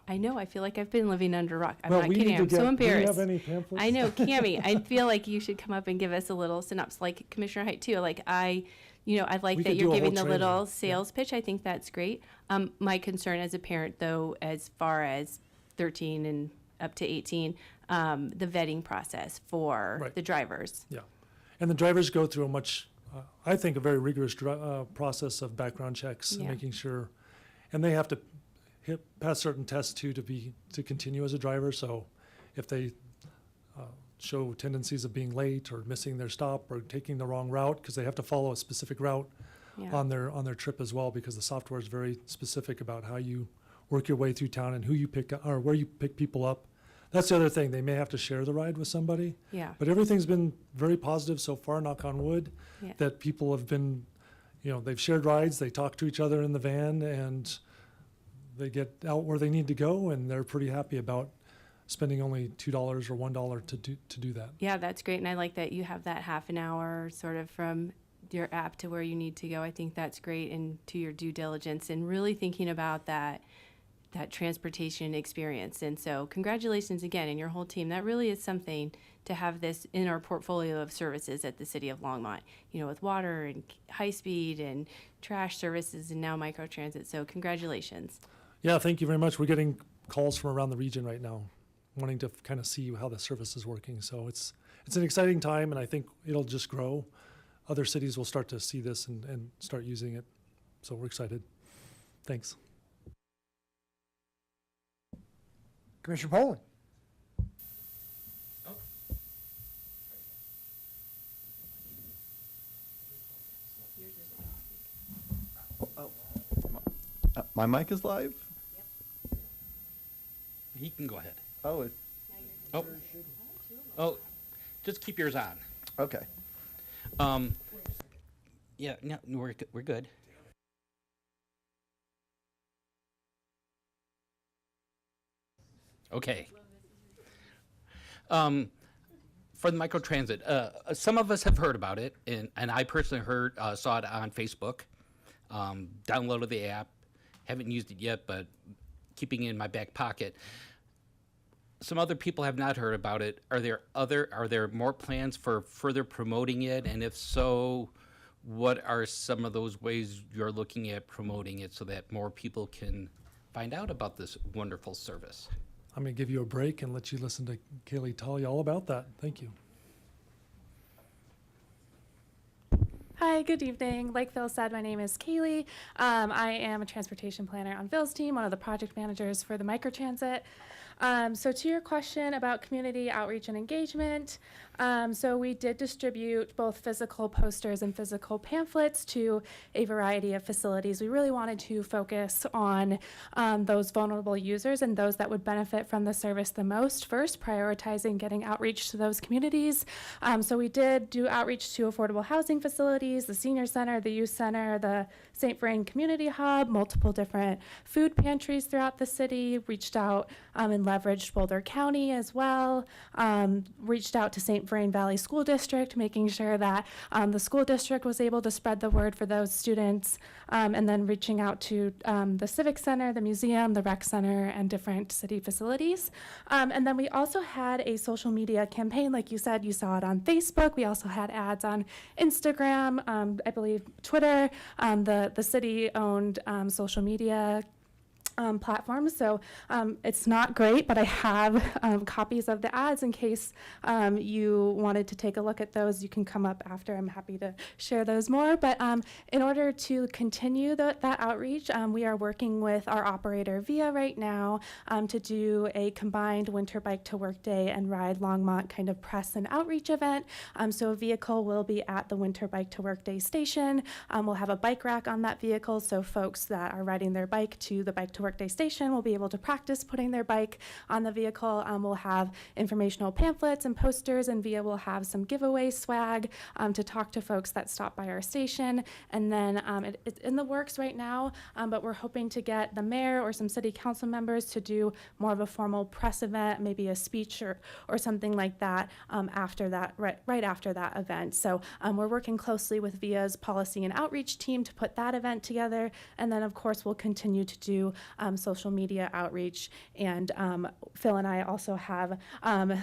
I know. I feel like I've been living under a rock. I'm Well, not we kidding. need to I'm so get. Do you embarrassed. have any pamphlets? I know, Cammie. I feel like you should come up and give us a little synopsis, like Commissioner Height too. Like I like We that could you're do a giving whole the little training. sales pitch. I think that's great. My concern as a parent, though, as far as 13 and up to 18, the vetting process for Right. the drivers. Yeah, and the drivers go through a much, I think, a very rigorous process of background checks and Yeah. making sure, and they have to pass certain tests too to continue as a driver. So if they show tendencies of being late or missing their stop or taking the wrong route, because they have to follow a specific route Yeah. on their trip as well, because the software is very specific about how you work your way through town and who you pick or where you pick people up. That's the other thing. They may have to share the ride with somebody. Yeah. But everything's been very positive so far, knock on wood, Yeah. that people have been, they've shared rides, they talk to each other in the van, and they get out where they need to go, and they're pretty happy about spending only $2 or $1 to do that. Yeah, that's great. And I like that you have that half an hour sort of from your app to where you need to go. I think that's great, and to your due diligence and really thinking about that transportation experience. And so congratulations again, and your whole team. That really is something to have this in our portfolio of services at the city of Longmont, with water and high speed and trash services and now microtransit. So congratulations. Yeah, thank you very much. We're getting calls from around the region right now, wanting to kind of see how the service is working. So it's an exciting time, and I think it'll just grow. Other cities will start to see this and start using it. So we're excited. Thanks. Commissioner Poland. My mic is live? He can go ahead. Oh, Oh, just keep yours on. okay. Yeah, no, we're good. Okay. For the microtransit, some of us have heard about it, and I personally saw it on Facebook. Downloaded the app, haven't used it yet, but keeping it in my back pocket. Some other people have not heard about it. Are there more plans for further promoting it? And if so, what are some of those ways you're looking at promoting it so that more people can find out about this wonderful service? I'm going to give you a break and let you listen to Kaylee tell you all about that. Thank you. Hi, good evening. Like Phil said, my name is Kaylee. I am a transportation planner on Phil's team, one of the project managers for the microtransit. So to your question about community outreach and engagement, so we did distribute both physical posters and physical pamphlets to a variety of facilities. We really wanted to focus on those vulnerable users and those that would benefit from the service the most first, prioritizing getting outreach to those communities. So we did do outreach to affordable housing facilities, the senior center, the youth center, the St. Vrain Community Hub, multiple different food pantries throughout the city, reached out and leveraged Boulder County as well, reached out to St. Vrain Valley School District, making sure that the school district was able to spread the word for those students, and then reaching out to the Civic Center, the museum, the rec center, and different city facilities. And then we also had a social media campaign, like you said, you saw it on Facebook. We also had ads on Instagram, I believe Twitter, the city-owned social media platforms. So it's not great, but I have copies of the ads in case you wanted to take a look at those. You can come up after. I'm happy to share those more. But in order to continue that outreach, we are working with our operator VIA right now to do a combined Winter Bike to Work Day and Ride Longmont kind of press and outreach event. So a vehicle will be at the Winter Bike to Work Day station. We'll have a bike rack on that vehicle, so folks that are riding their bike to the Bike to Workday station will be able to practice putting their bike on the vehicle. We'll have informational pamphlets and posters, and VIA will have some giveaway swag to talk to folks that stop by our station. And then it's in the works right now, but we're hoping to get the mayor or some city council members to do more of a formal press event, maybe a speech or something like that after that, right after that event. So we're working closely with VIA's policy and outreach team to put that event together. And then of course we'll continue to do social media outreach. And Phil and I also have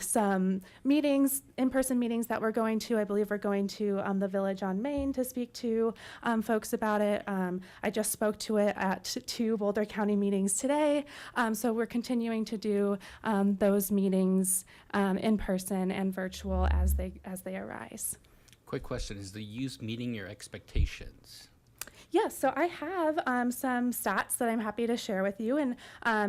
some meetings, in-person meetings that we're going to. I believe we're going to the Village on Main to speak to folks about it. I just spoke to it at 2 Boulder County meetings today. So we're continuing to do those meetings in person and virtual as they arise. Quick question, is the use meeting your expectations? Yes, so I have some stats that I'm happy to share with you. And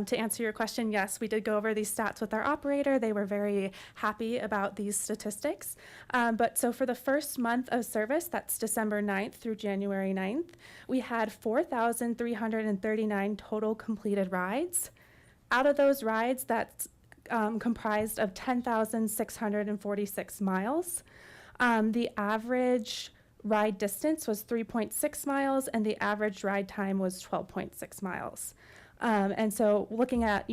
to answer your question, yes, we did go over these stats with our operator. They were very happy about these statistics. But so for the first month of service, that's December 9th through January 9th, we had 4,339 total completed rides. Out of those rides, that's comprised of 10,646 miles. The average ride distance was 3.6 miles, and the average ride time was 12.6 miles. And so looking at,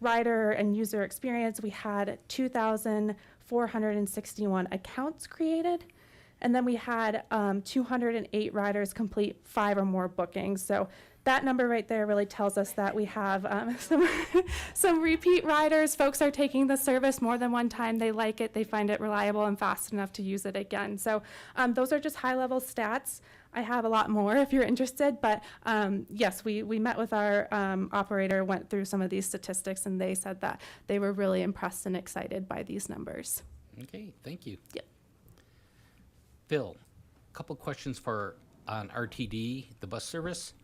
rider and user experience, we had 2,461 accounts created. And then we had 208 riders complete 5 or more bookings. So that number right there really tells us that we have some repeat riders. Folks are taking the service more than one time. They like it. They find it reliable and fast enough to use it again. So those are just high-level stats. I have a lot more if you're interested, but yes, we met with our operator, went through some of these statistics, and they said that they were really impressed and excited by these numbers. Okay, thank you. Yep. Phil, a couple questions on RTD, the bus service.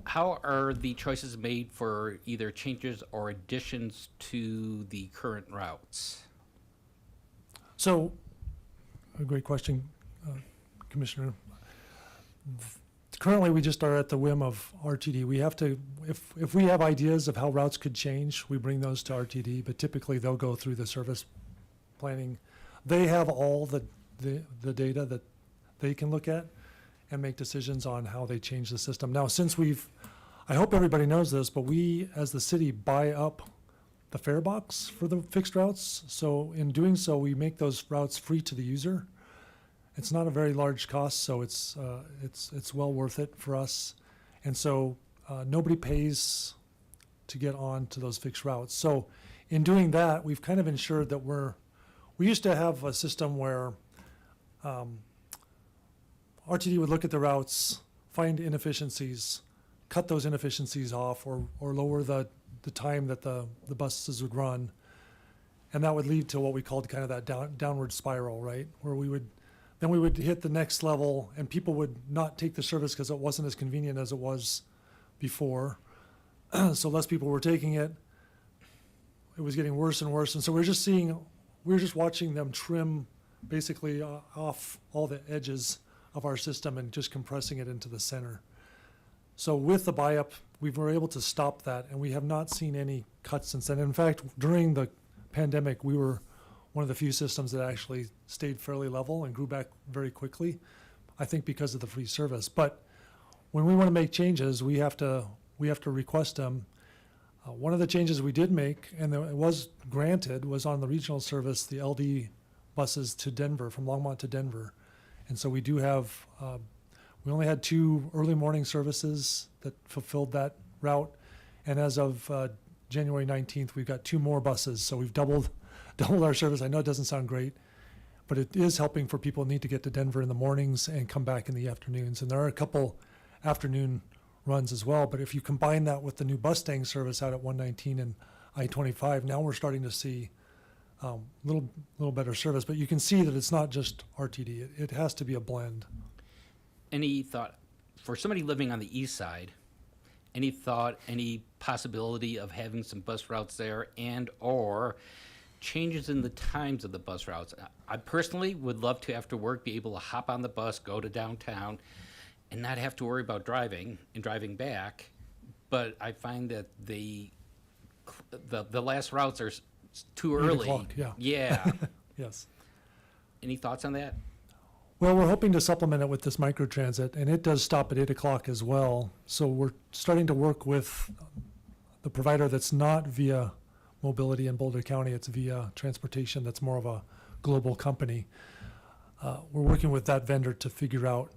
How are the choices made for either changes or additions to the current routes? So, a great question, Commissioner. Currently, we just are at the whim of RTD. We have to, if we have ideas of how routes could change, we bring those to RTD, but typically they'll go through the service planning. They have all the data that they can look at and make decisions on how they change the system. Now, since I hope everybody knows this, but we, as the city, buy up the fare box for the fixed routes. So in doing so, we make those routes free to the user. It's not a very large cost, so it's well worth it for us. And so nobody pays to get on to those fixed routes. So in doing that, we've kind of ensured that we used to have a system where RTD would look at the routes, find inefficiencies, cut those inefficiencies off, or lower the time that the buses would run. And that would lead to what we called kind of that downward spiral, right? Where we would hit the next level, and people would not take the service because it wasn't as convenient as it was before. So less people were taking it. it was getting worse and worse. And so we're just watching them trim basically off all the edges of our system and just compressing it into the center. So with the buy-up, we were able to stop that, and we have not seen any cuts since then. In fact, during the pandemic, we were one of the few systems that actually stayed fairly level and grew back very quickly, I think because of the free service. But when we want to make changes, we have to request them. One of the changes we did make, and it was granted, was on the regional service, the LD buses to Denver, from Longmont to Denver. And so we do have, we only had 2 early morning services that fulfilled that route. And as of January 19th, we've got 2 more buses. So we've doubled our service. I know it doesn't sound great, but it is helping for people who need to get to Denver in the mornings and come back in the afternoons. And there are a couple afternoon runs as well. But if you combine that with the new Mustang service out at 119 and I-25, now we're starting to see little better service. But you can see that it's not just RTD. It has to be a blend. Any thought, for somebody living on the east side, any thought, any possibility of having some bus routes there and or changes in the times of the bus routes? I personally would love to, after work, be able to hop on the bus, go to downtown, and not have to worry about driving and driving back. But I find that the last routes are too 8 early. o'clock, yeah. Yeah. Yes. Any thoughts on that? Well, we're hoping to supplement it with this microtransit, and it does stop at 8 o'clock as well. So we're starting to work with the provider that's not via mobility in Boulder County. It's via transportation that's more of a global company. We're working with that vendor to figure out,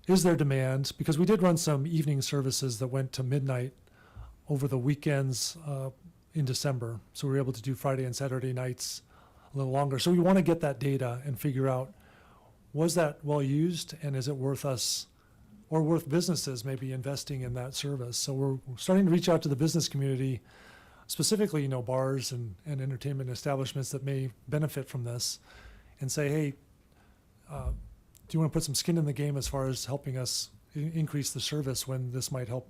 is there demand? Because we did run some evening services that went to midnight over the weekends in December. So we were able to do Friday and Saturday nights a little longer. So we want to get that data and figure out, was that well used, and is it worth us or worth businesses maybe investing in that service? So we're starting to reach out to the business community, specifically, bars and entertainment establishments that may benefit from this, and say, hey, do you want to put some skin in the game as far as helping us increase the service when this might help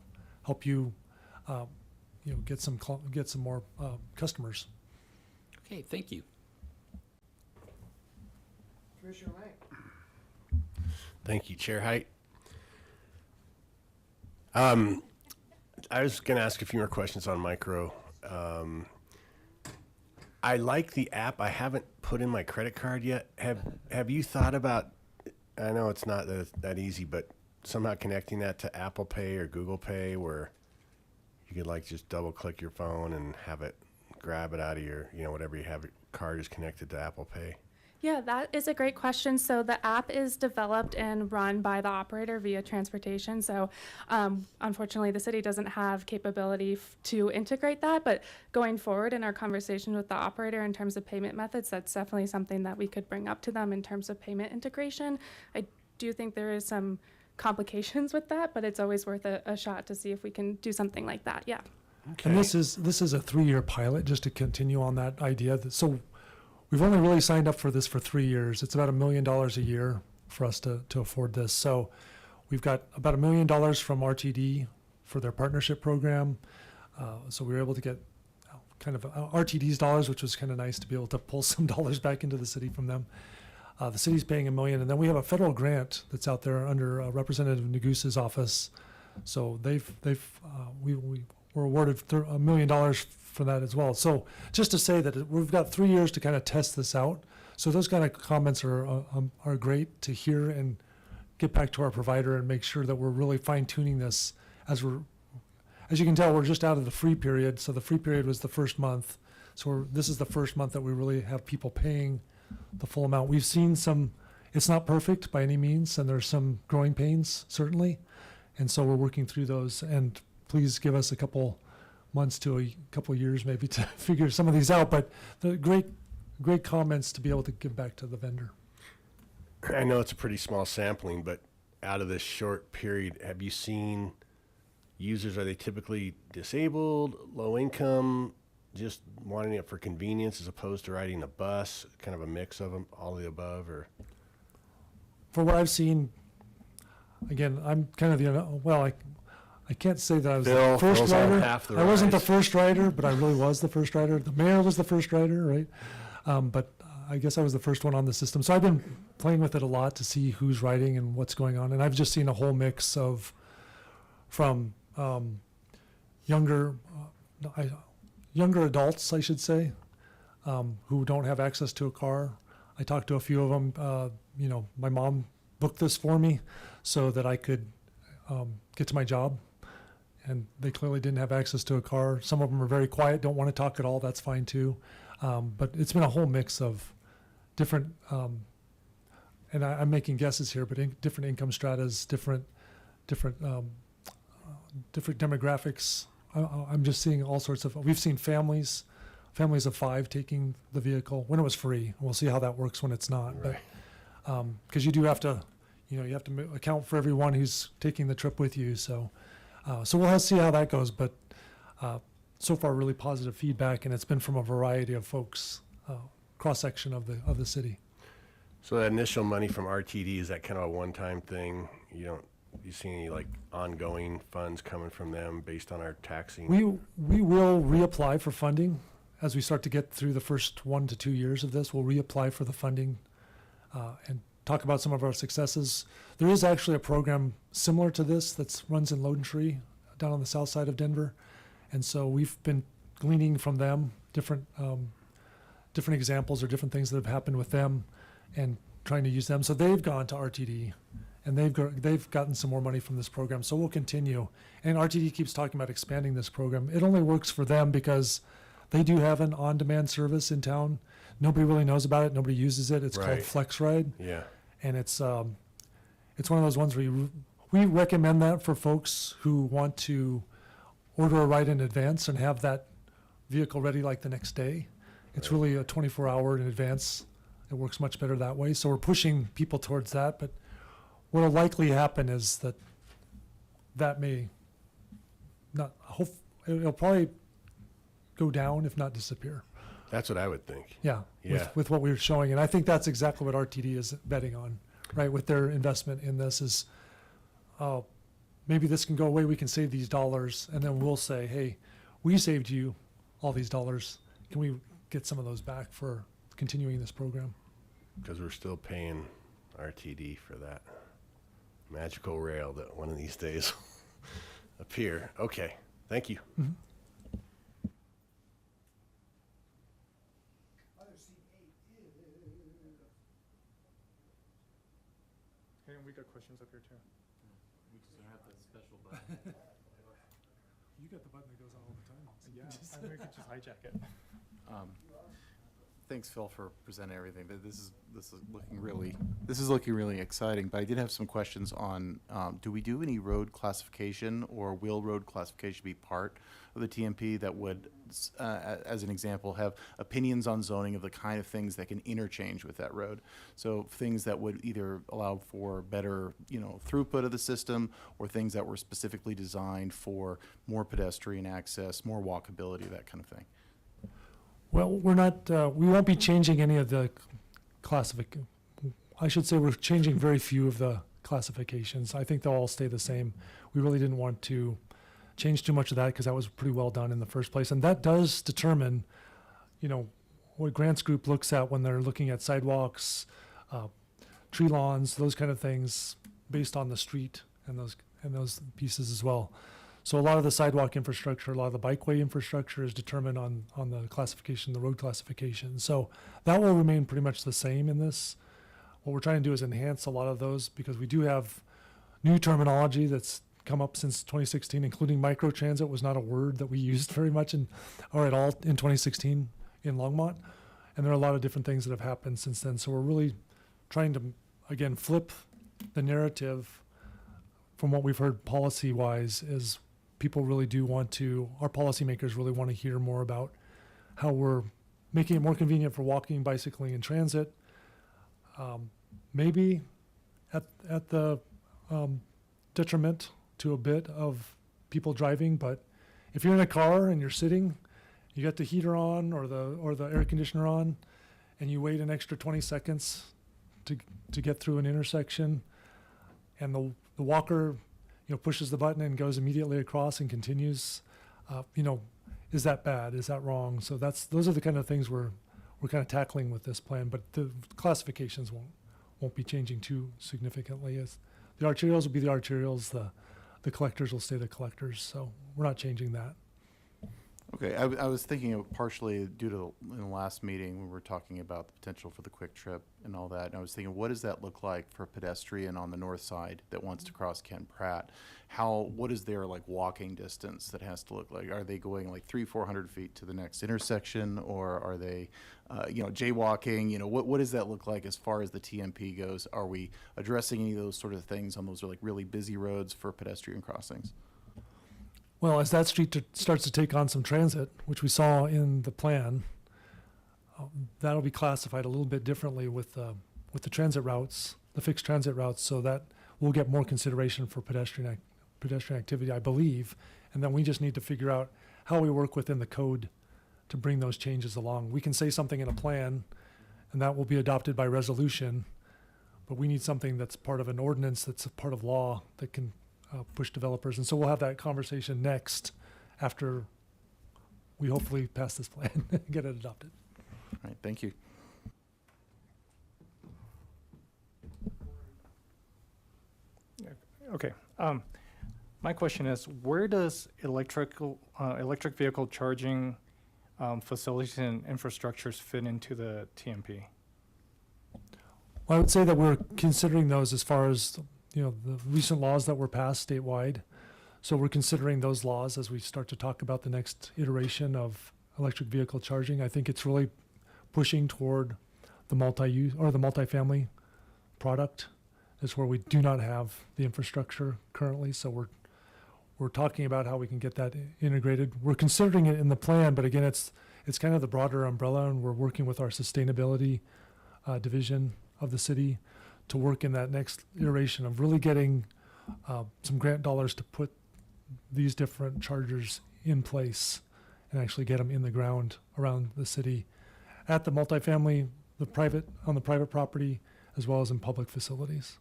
you, get some more customers. Okay, thank you. Commissioner Lang. Thank you, Chair Height. I was going to ask a few more questions on micro. I like the app. I haven't put in my credit card yet. Have you thought about, I know it's not that easy, but somehow connecting that to Apple Pay or Google Pay, where you could just double click your phone and have it grab it out of your, whatever you have, your card is connected to Apple Pay? Yeah, that is a great question. So the app is developed and run by the operator via transportation. So unfortunately, the city doesn't have capability to integrate that. But going forward in our conversation with the operator in terms of payment methods, that's definitely something that we could bring up to them in terms of payment integration. I do think there is some complications with that, but it's always worth a shot to see if we can do something like that. Yeah. Okay. And this is a 3-year pilot, just to continue on that idea. So we've only really signed up for this for 3 years. It's about $1 million a year for us to afford this. So we've got about $1 million from RTD for their partnership program. So we were able to get kind of RTD's dollars, which was kind of nice to be able to pull some dollars back into the city from them. The city's paying $1 million, and then we have a federal grant that's out there under Representative Negus's office. So we were awarded $1 million for that as well. So just to say that we've got 3 years to kind of test this out. So those kind of comments are great to hear and get back to our provider and make sure that we're really fine tuning this as you can tell, we're just out of the free period. So the free period was the first month. So this is the first month that we really have people paying the full amount. We've seen it's not perfect by any means, and there's some growing pains certainly. And so we're working through those, and please give us a couple months to a couple years maybe to figure some of these out, but the great comments to be able to give back to the vendor. I know it's a pretty small sampling, but out of this short period, have you seen users, are they typically disabled, low income, just wanting it for convenience as opposed to riding a bus, kind of a mix of them, all of the above? Or for what I've seen, again, I'm kind of I can't say that I was Phil, the first Phil's on rider. half the I wasn't the rise. first rider, but I really was the first rider. The mayor was the first rider, right? But I guess I was the first one on the system. So I've been playing with it a lot to see who's riding and what's going on. And I've just seen a whole mix of from younger adults, I should say, who don't have access to a car. I talked to a few of them. My mom booked this for me so that I could get to my job. And they clearly didn't have access to a car. Some of them are very quiet, don't want to talk at all. That's fine too. But it's been a whole mix of different, and I'm making guesses here, but different income stratas, different demographics. I'm just seeing all sorts of. We've seen families of 5 taking the vehicle when it was free. We'll see how that works when it's not. Right. But because you do have to, you have to account for everyone who's taking the trip with you. So we'll have to see how that goes. But so far, really positive feedback, and it's been from a variety of folks, cross section of the city. So that initial money from RTD, is that kind of a one-time thing? You see any like ongoing funds coming from them based on our taxing? We will reapply for funding as we start to get through the first 1 to 2 years of this. We'll reapply for the funding and talk about some of our successes. There is actually a program similar to this that runs in Loden Tree down on the south side of Denver. And so we've been gleaning from them different examples or different things that have happened with them and trying to use them. So they've gone to RTD and they've gotten some more money from this program. So we'll continue. And RTD keeps talking about expanding this program. It only works for them because they do have an on-demand service in town. Nobody really knows about it. Nobody uses it. It's called Right. FlexRide. Yeah. And it's one of those ones where we recommend that for folks who want to order a ride in advance and have that vehicle ready like the next day. It's really a 24-hour in advance. It works much better that way. So we're pushing people towards that. But what will likely happen is that may not, it'll probably go down, if not disappear. That's what I would think. Yeah, Yeah. with what we were showing. And I think that's exactly what RTD is betting on, right? With their investment in this is, maybe this can go away, we can save these dollars, and then we'll say, hey, we saved you all these dollars. Can we get some of those back for continuing this program? Because we're still paying RTD for that magical rail that one of these days will appear. Okay, thank you. Mm-hmm. We got questions up here too. We just have the special button. You got the button that goes on all the time. Yeah, we could just hijack it. Thanks, Phil, for presenting everything. This is looking really exciting. But I did have some questions on: do we do any road classification, or will road classification be part of the TMP that would, as an example, have opinions on zoning of the kind of things that can interchange with that road? So things that would either allow for better, throughput of the system, or things that were specifically designed for more pedestrian access, more walkability, that kind of thing. Well, we're not, we won't be changing any of the I should say we're changing very few of the classifications. I think they'll all stay the same. We really didn't want to change too much of that because that was pretty well done in the first place. And that does determine, what Grant's group looks at when they're looking at sidewalks, tree lawns, those kind of things based on the street and those pieces as well. So a lot of the sidewalk infrastructure, a lot of the bikeway infrastructure is determined on the classification, the road classification. So that will remain pretty much the same in this. What we're trying to do is enhance a lot of those because we do have new terminology that's come up since 2016, including microtransit was not a word that we used very much or at all in 2016 in Longmont. And there are a lot of different things that have happened since then. So we're really trying to, again, flip the narrative from what we've heard policy-wise is people really do want to, our policymakers really want to hear more about how we're making it more convenient for walking, bicycling, and transit. Maybe at the detriment to a bit of people driving, but if you're in a car and you're sitting, you got the heater on or the air conditioner on, and you wait an extra 20 seconds to get through an intersection, and the walker, pushes the button and goes immediately across and continues, is that bad? Is that wrong? So those are the kind of things we're kind of tackling with this plan, but the classifications won't be changing too significantly. As the arterials will be the arterials, the collectors will stay the collectors. So we're not changing that. Okay, I was thinking of partially due to in the last meeting, we were talking about the potential for the quick trip and all that. And I was thinking, what does that look like for a pedestrian on the north side that wants to cross Ken Pratt? What is their like walking distance that has to look like? Are they going like 300-400 feet to the next intersection, or are they, jaywalking? What does that look like as far as the TMP goes? Are we addressing any of those sort of things on those like really busy roads for pedestrian crossings? Well, as that street starts to take on some transit, which we saw in the plan, that'll be classified a little bit differently with the transit routes, the fixed transit routes, so that we'll get more consideration for pedestrian activity, I believe. And then we just need to figure out how we work within the code to bring those changes along. We can say something in a plan, and that will be adopted by resolution, but we need something that's part of an ordinance, that's a part of law that can push developers. And so we'll have that conversation next after we hopefully pass this plan and get it adopted. All right, thank you. Okay. My question is, where does electric vehicle charging facilities and infrastructures fit into the TMP? Well, I would say that we're considering those as far as the recent laws that were passed statewide. So we're considering those laws as we start to talk about the next iteration of electric vehicle charging. I think it's really pushing toward the multi-use or the multifamily product. That's where we do not have the infrastructure currently. So we're talking about how we can get that integrated. We're considering it in the plan, but again, it's kind of the broader umbrella, and we're working with our sustainability division of the city to work in that next iteration of really getting some grant dollars to put these different chargers in place and actually get them in the ground around the city at the multifamily, on the private property, as well as in public facilities.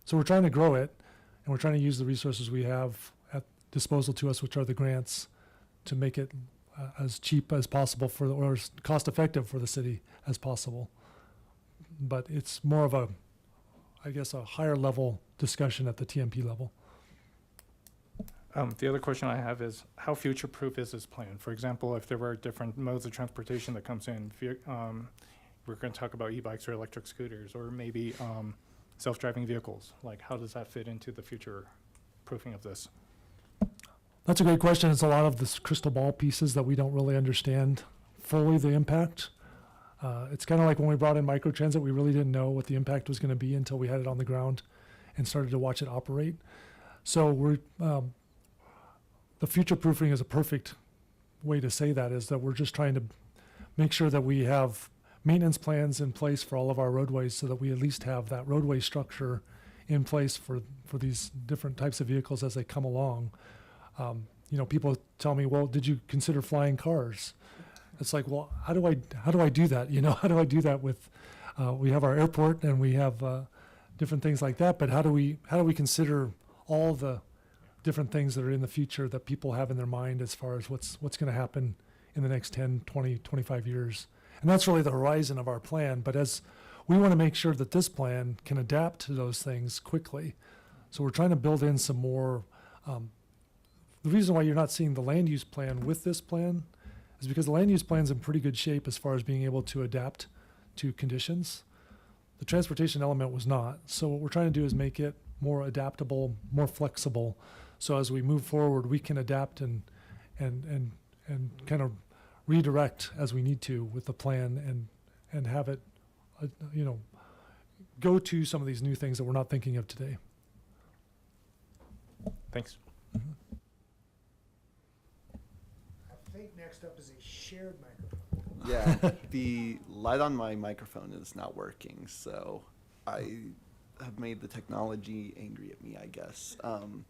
So we're trying to grow it, and we're trying to use the resources we have at disposal to us, which are the grants, to make it as cheap as possible or as cost effective for the city as possible. But it's more of a higher level discussion at the TMP level. The other question I have is, how future-proof is this plan? For example, if there were different modes of transportation that comes in, we're going to talk about e-bikes or electric scooters, or maybe self-driving vehicles. Like, how does that fit into the future proofing of this? That's a great question. It's a lot of this crystal ball pieces that we don't really understand fully the impact. It's kind of like when we brought in microtransit, we really didn't know what the impact was going to be until we had it on the ground and started to watch it operate. So the future proofing is a perfect way to say that, is that we're just trying to make sure that we have maintenance plans in place for all of our roadways, so that we at least have that roadway structure in place for these different types of vehicles as they come along. People tell me, well, did you consider flying cars? It's like, well, how do I do that? How do I do that with, we have our airport and we have different things like that, but how do we consider all the different things that are in the future that people have in their mind as far as what's going to happen in the next 10, 20, 25 years? And that's really the horizon of our plan. But as we want to make sure that this plan can adapt to those things quickly. So we're trying to build in some more, the reason why you're not seeing the land use plan with this plan is because the land use plan's in pretty good shape as far as being able to adapt to conditions. The transportation element was not. So what we're trying to do is make it more adaptable, more flexible. So as we move forward, we can adapt and kind of redirect as we need to with the plan and have it, go to some of these new things that we're not thinking of today. Thanks. I think next up is a shared microphone. Yeah, the light on my microphone is not working, so I have made the technology angry at me, I guess. I'm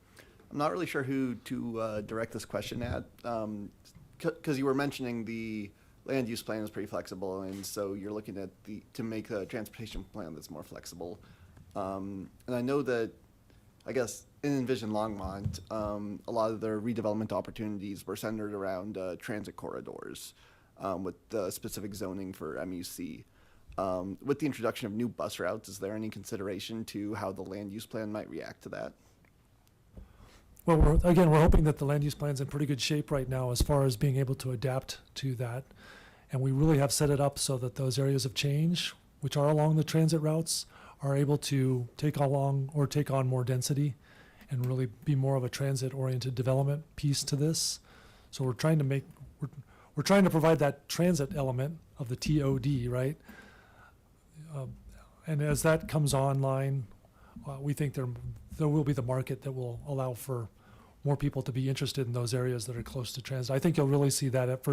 not really sure who to direct this question at, because you were mentioning the land use plan is pretty flexible, and so you're looking at to make a transportation plan that's more flexible. And I know that, I guess, in Envision Longmont, a lot of their redevelopment opportunities were centered around transit corridors with the specific zoning for MUC. With the introduction of new bus routes, is there any consideration to how the land use plan might react to that? Well, we're hoping that the land use plan's in pretty good shape right now as far as being able to adapt to that. And we really have set it up so that those areas of change, which are along the transit routes, are able to take on more density and really be more of a transit-oriented development piece to this. So we're trying to provide that transit element of the TOD, right? And as that comes online, we think there will be the market that will allow for more people to be interested in those areas that are close to transit. I think you'll really see that at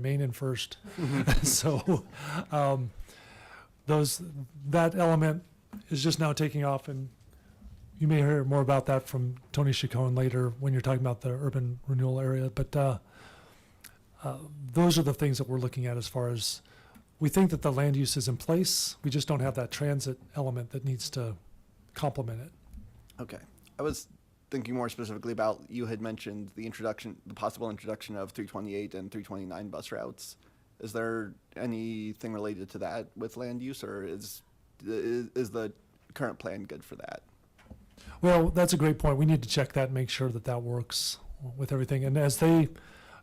Main and First. So that element is just now taking off, and you may hear more about that from Tony Chacon later when you're talking about the urban renewal area. But those are the things that we're looking at as far as we think that the land use is in place. We just don't have that transit element that needs to complement it. Okay. I was thinking more specifically about, you had mentioned the possible introduction of 328 and 329 bus routes. Is there anything related to that with land use, or is the current plan good for that? Well, that's a great point. We need to check that and make sure that that works with everything. And as they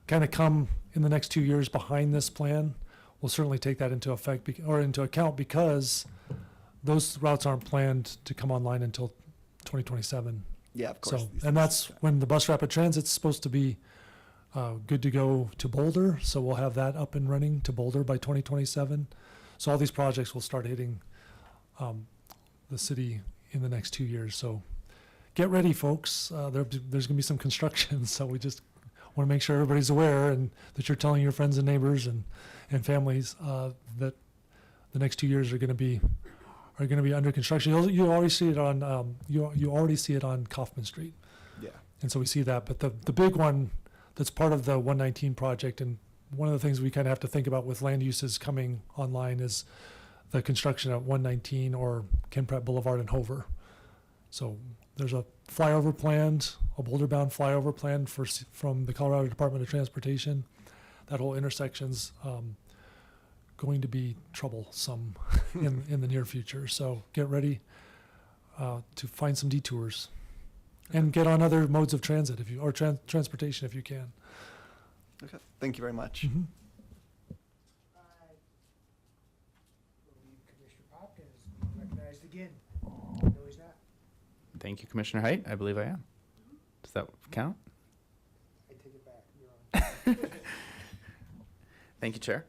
kind of come in the next 2 years behind this plan, we'll certainly take that into account because those routes aren't planned to come online until 2027. Yeah, of course. So, and that's when the bus rapid transit's supposed to be good to go to Boulder. So we'll have that up and running to Boulder by 2027. So all these projects will start hitting the city in the next 2 years. So get ready, folks. There's going to be some construction. So we just want to make sure everybody's aware and that you're telling your friends and neighbors and families that the next 2 years are going to be under construction. You already see it on you already see it on Kaufman Street. Yeah. And so we see that, but the big one that's part of the 119 project, and one of the things we kind of have to think about with land uses coming online is the construction at 119 or Ken Pratt Boulevard in Hover. So there's a flyover planned, a Boulder-bound flyover planned from the Colorado Department of Transportation. That whole intersection's going to be troublesome in the near future. So get ready to find some detours and get on other modes of transit or transportation if you can. Okay. Thank you very much. Mm-hmm. Commissioner Popkins recognized again. No, he's not. Thank you, Commissioner Height. I believe I am. Does that count? I take it back. You're on. Thank you, Chair.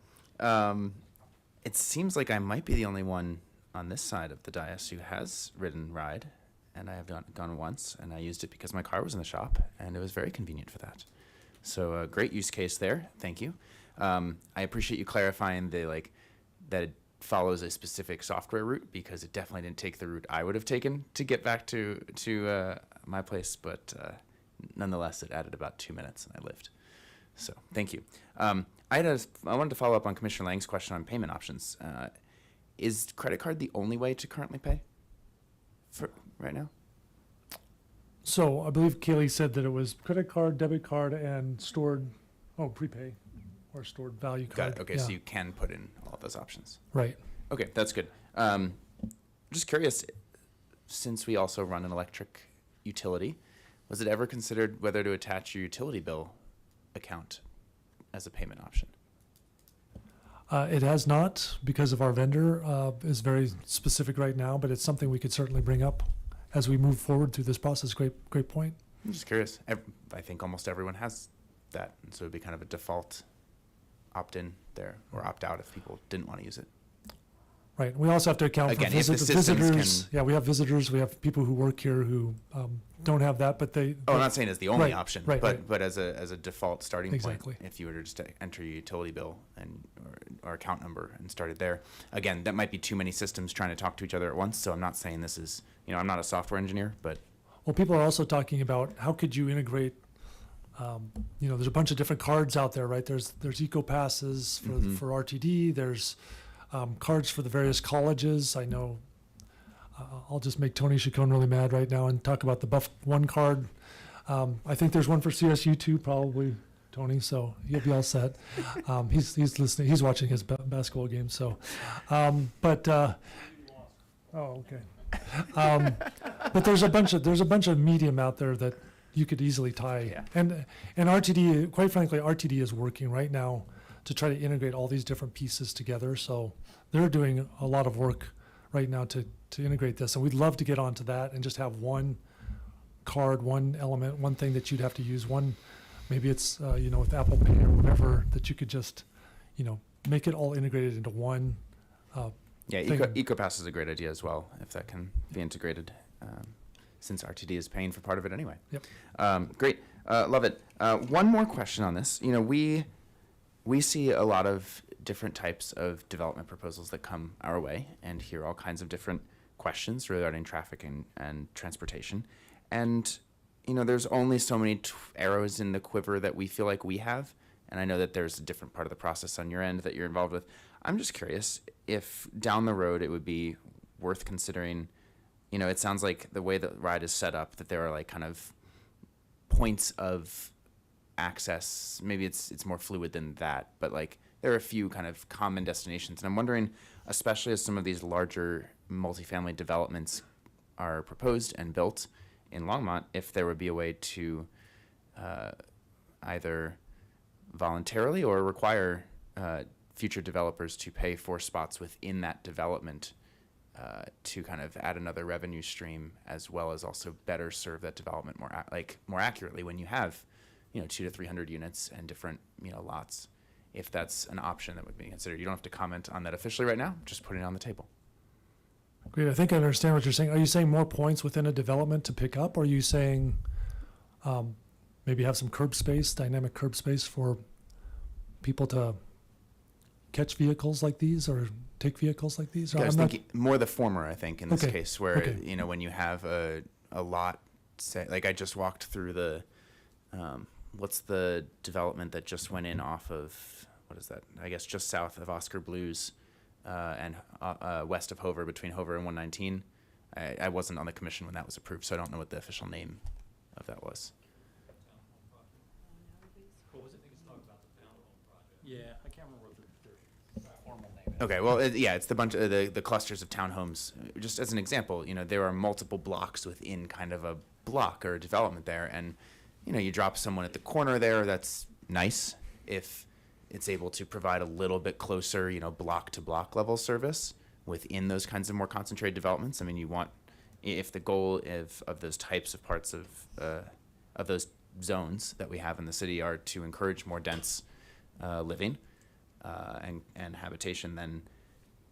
It seems like I might be the only one on this side of the dais who has ridden Ride, and I have gone once, and I used it because my car was in the shop, and it was very convenient for that. So a great use case there. Thank you. I appreciate you clarifying that it follows a specific software route, because it definitely didn't take the route I would have taken to get back to my place, but nonetheless, it added about 2 minutes, and I lived. So thank you. I wanted to follow up on Commissioner Lang's question on payment options. Is credit card the only way to currently pay for right now? So I believe Kaylee said that it was credit card, debit card, and prepay or stored value card. Got it. Okay, Yeah. so you can put in all those options. Right. Okay, that's good. Just curious, since we also run an electric utility, was it ever considered whether to attach your utility bill account as a payment option? It has not, because of our vendor is very specific right now, but it's something we could certainly bring up as we move forward through this process. Great point. I'm just curious. I think almost everyone has that, and so it'd be kind of a default opt-in there or opt-out if people didn't want to use it. Right. We also have to account Again, for if the systems visitors. can- Yeah, we have visitors. We have people who work here who don't have that, but they. Oh, I'm not saying it's the only Right, option, right, but right. but as a default starting Exactly. point, if you were to just enter your utility bill or account number and started there, again, that might be too many systems trying to talk to each other at once. So I'm not saying this is, I'm not a software engineer, but Well, people are also talking about how could you integrate. There's a bunch of different cards out there, right? There's EcoPasses for RTD. There's cards for the various colleges. I know I'll just make Tony Chacon really mad right now and talk about the Buff One card. I think there's one for CSU too, probably, Tony, so you'll be all set. He's listening, he's watching his basketball game, so, oh, okay. But there's a bunch of medium out there that you could easily tie. Yeah. And RTD, quite frankly, RTD is working right now to try to integrate all these different pieces together. So they're doing a lot of work right now to integrate this. And we'd love to get onto that and just have one card, one element, one thing that you'd have to use. One, maybe it's, with Apple Pay or whatever, that you could just, make it all integrated into one. Yeah, thing. EcoPass is a great idea as well, if that can be integrated, since RTD is paying for part of it anyway. Yep. Great, love it. One more question on this. We see a lot of different types of development proposals that come our way and hear all kinds of different questions regarding traffic and transportation. And, there's only so many arrows in the quiver that we feel like we have. And I know that there's a different part of the process on your end that you're involved with. I'm just curious if down the road it would be worth considering, it sounds like the way the ride is set up, that there are like kind of points of access. Maybe it's more fluid than that, but like there are a few kind of common destinations. And I'm wondering, especially as some of these larger multifamily developments are proposed and built in Longmont, if there would be a way to either voluntarily or require future developers to pay for spots within that development to kind of add another revenue stream, as well as also better serve that development more accurately when you have 200 to 300 units and different lots. If that's an option that would be considered, you don't have to comment on that officially right now. Just putting it on the table. Great. I think I understand what you're saying. Are you saying more points within a development to pick up? Or are you saying maybe have some curb space, dynamic curb space for people to catch vehicles like these or take vehicles like these? Yeah, I was thinking more the former, I think, in this Okay. case, where, Okay. when you have a lot, say, like I just walked through the, what's the development that just went in off of, what is that? I guess just south of Oscar Blues and west of Hover, between Hover and 119. I wasn't on the commission when that was approved, so I don't know what the official name of that was. Yeah, I can't remember what the formal name is. Okay, well, it's the bunch of the clusters of townhomes. Just as an example, there are multiple blocks within kind of a block or a development there, and you drop someone at the corner there. That's nice if it's able to provide a little bit closer, block to block level service within those kinds of more concentrated developments. I mean, you want, if the goal of those types of parts of those zones that we have in the city are to encourage more dense living and habitation, then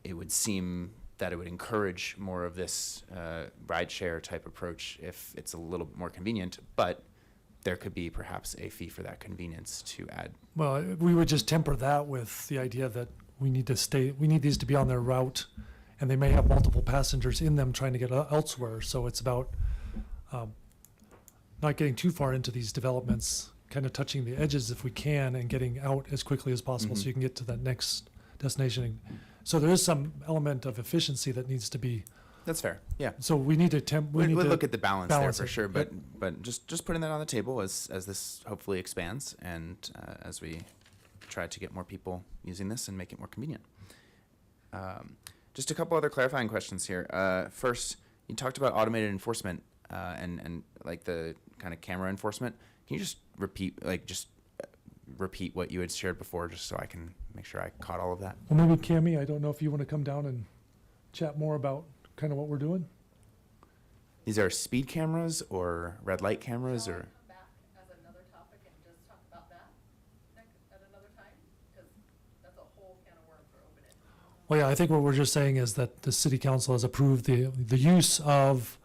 it would seem that it would encourage more of this rideshare type approach if it's a little bit more convenient, but there could be perhaps a fee for that convenience to add. Well, we would just temper that with the idea that we need these to be on their route, and they may have multiple passengers in them trying to get elsewhere. So it's about not getting too far into these developments, kind of touching the edges if we can, and getting out as quickly as possible so you can get to that next destination. So there is some element of efficiency that needs to be. That's fair. Yeah. So we need to We'll look at the balance there for it. sure, but just putting that on the table as this hopefully expands and as we try to get more people using this and make it more convenient. Just a couple other clarifying questions here. First, you talked about automated enforcement and like the kind of camera enforcement. Can you just repeat what you had shared before, just so I can make sure I caught all of that? Well, maybe Cammie, I don't know if you want to come down and chat more about kind of what we're doing. These are speed cameras or red light cameras or? Back as another topic and just talk about that at another time, because that's a whole can of worms we're opening. Well, yeah, I think what we're just saying is that the city council has approved the use of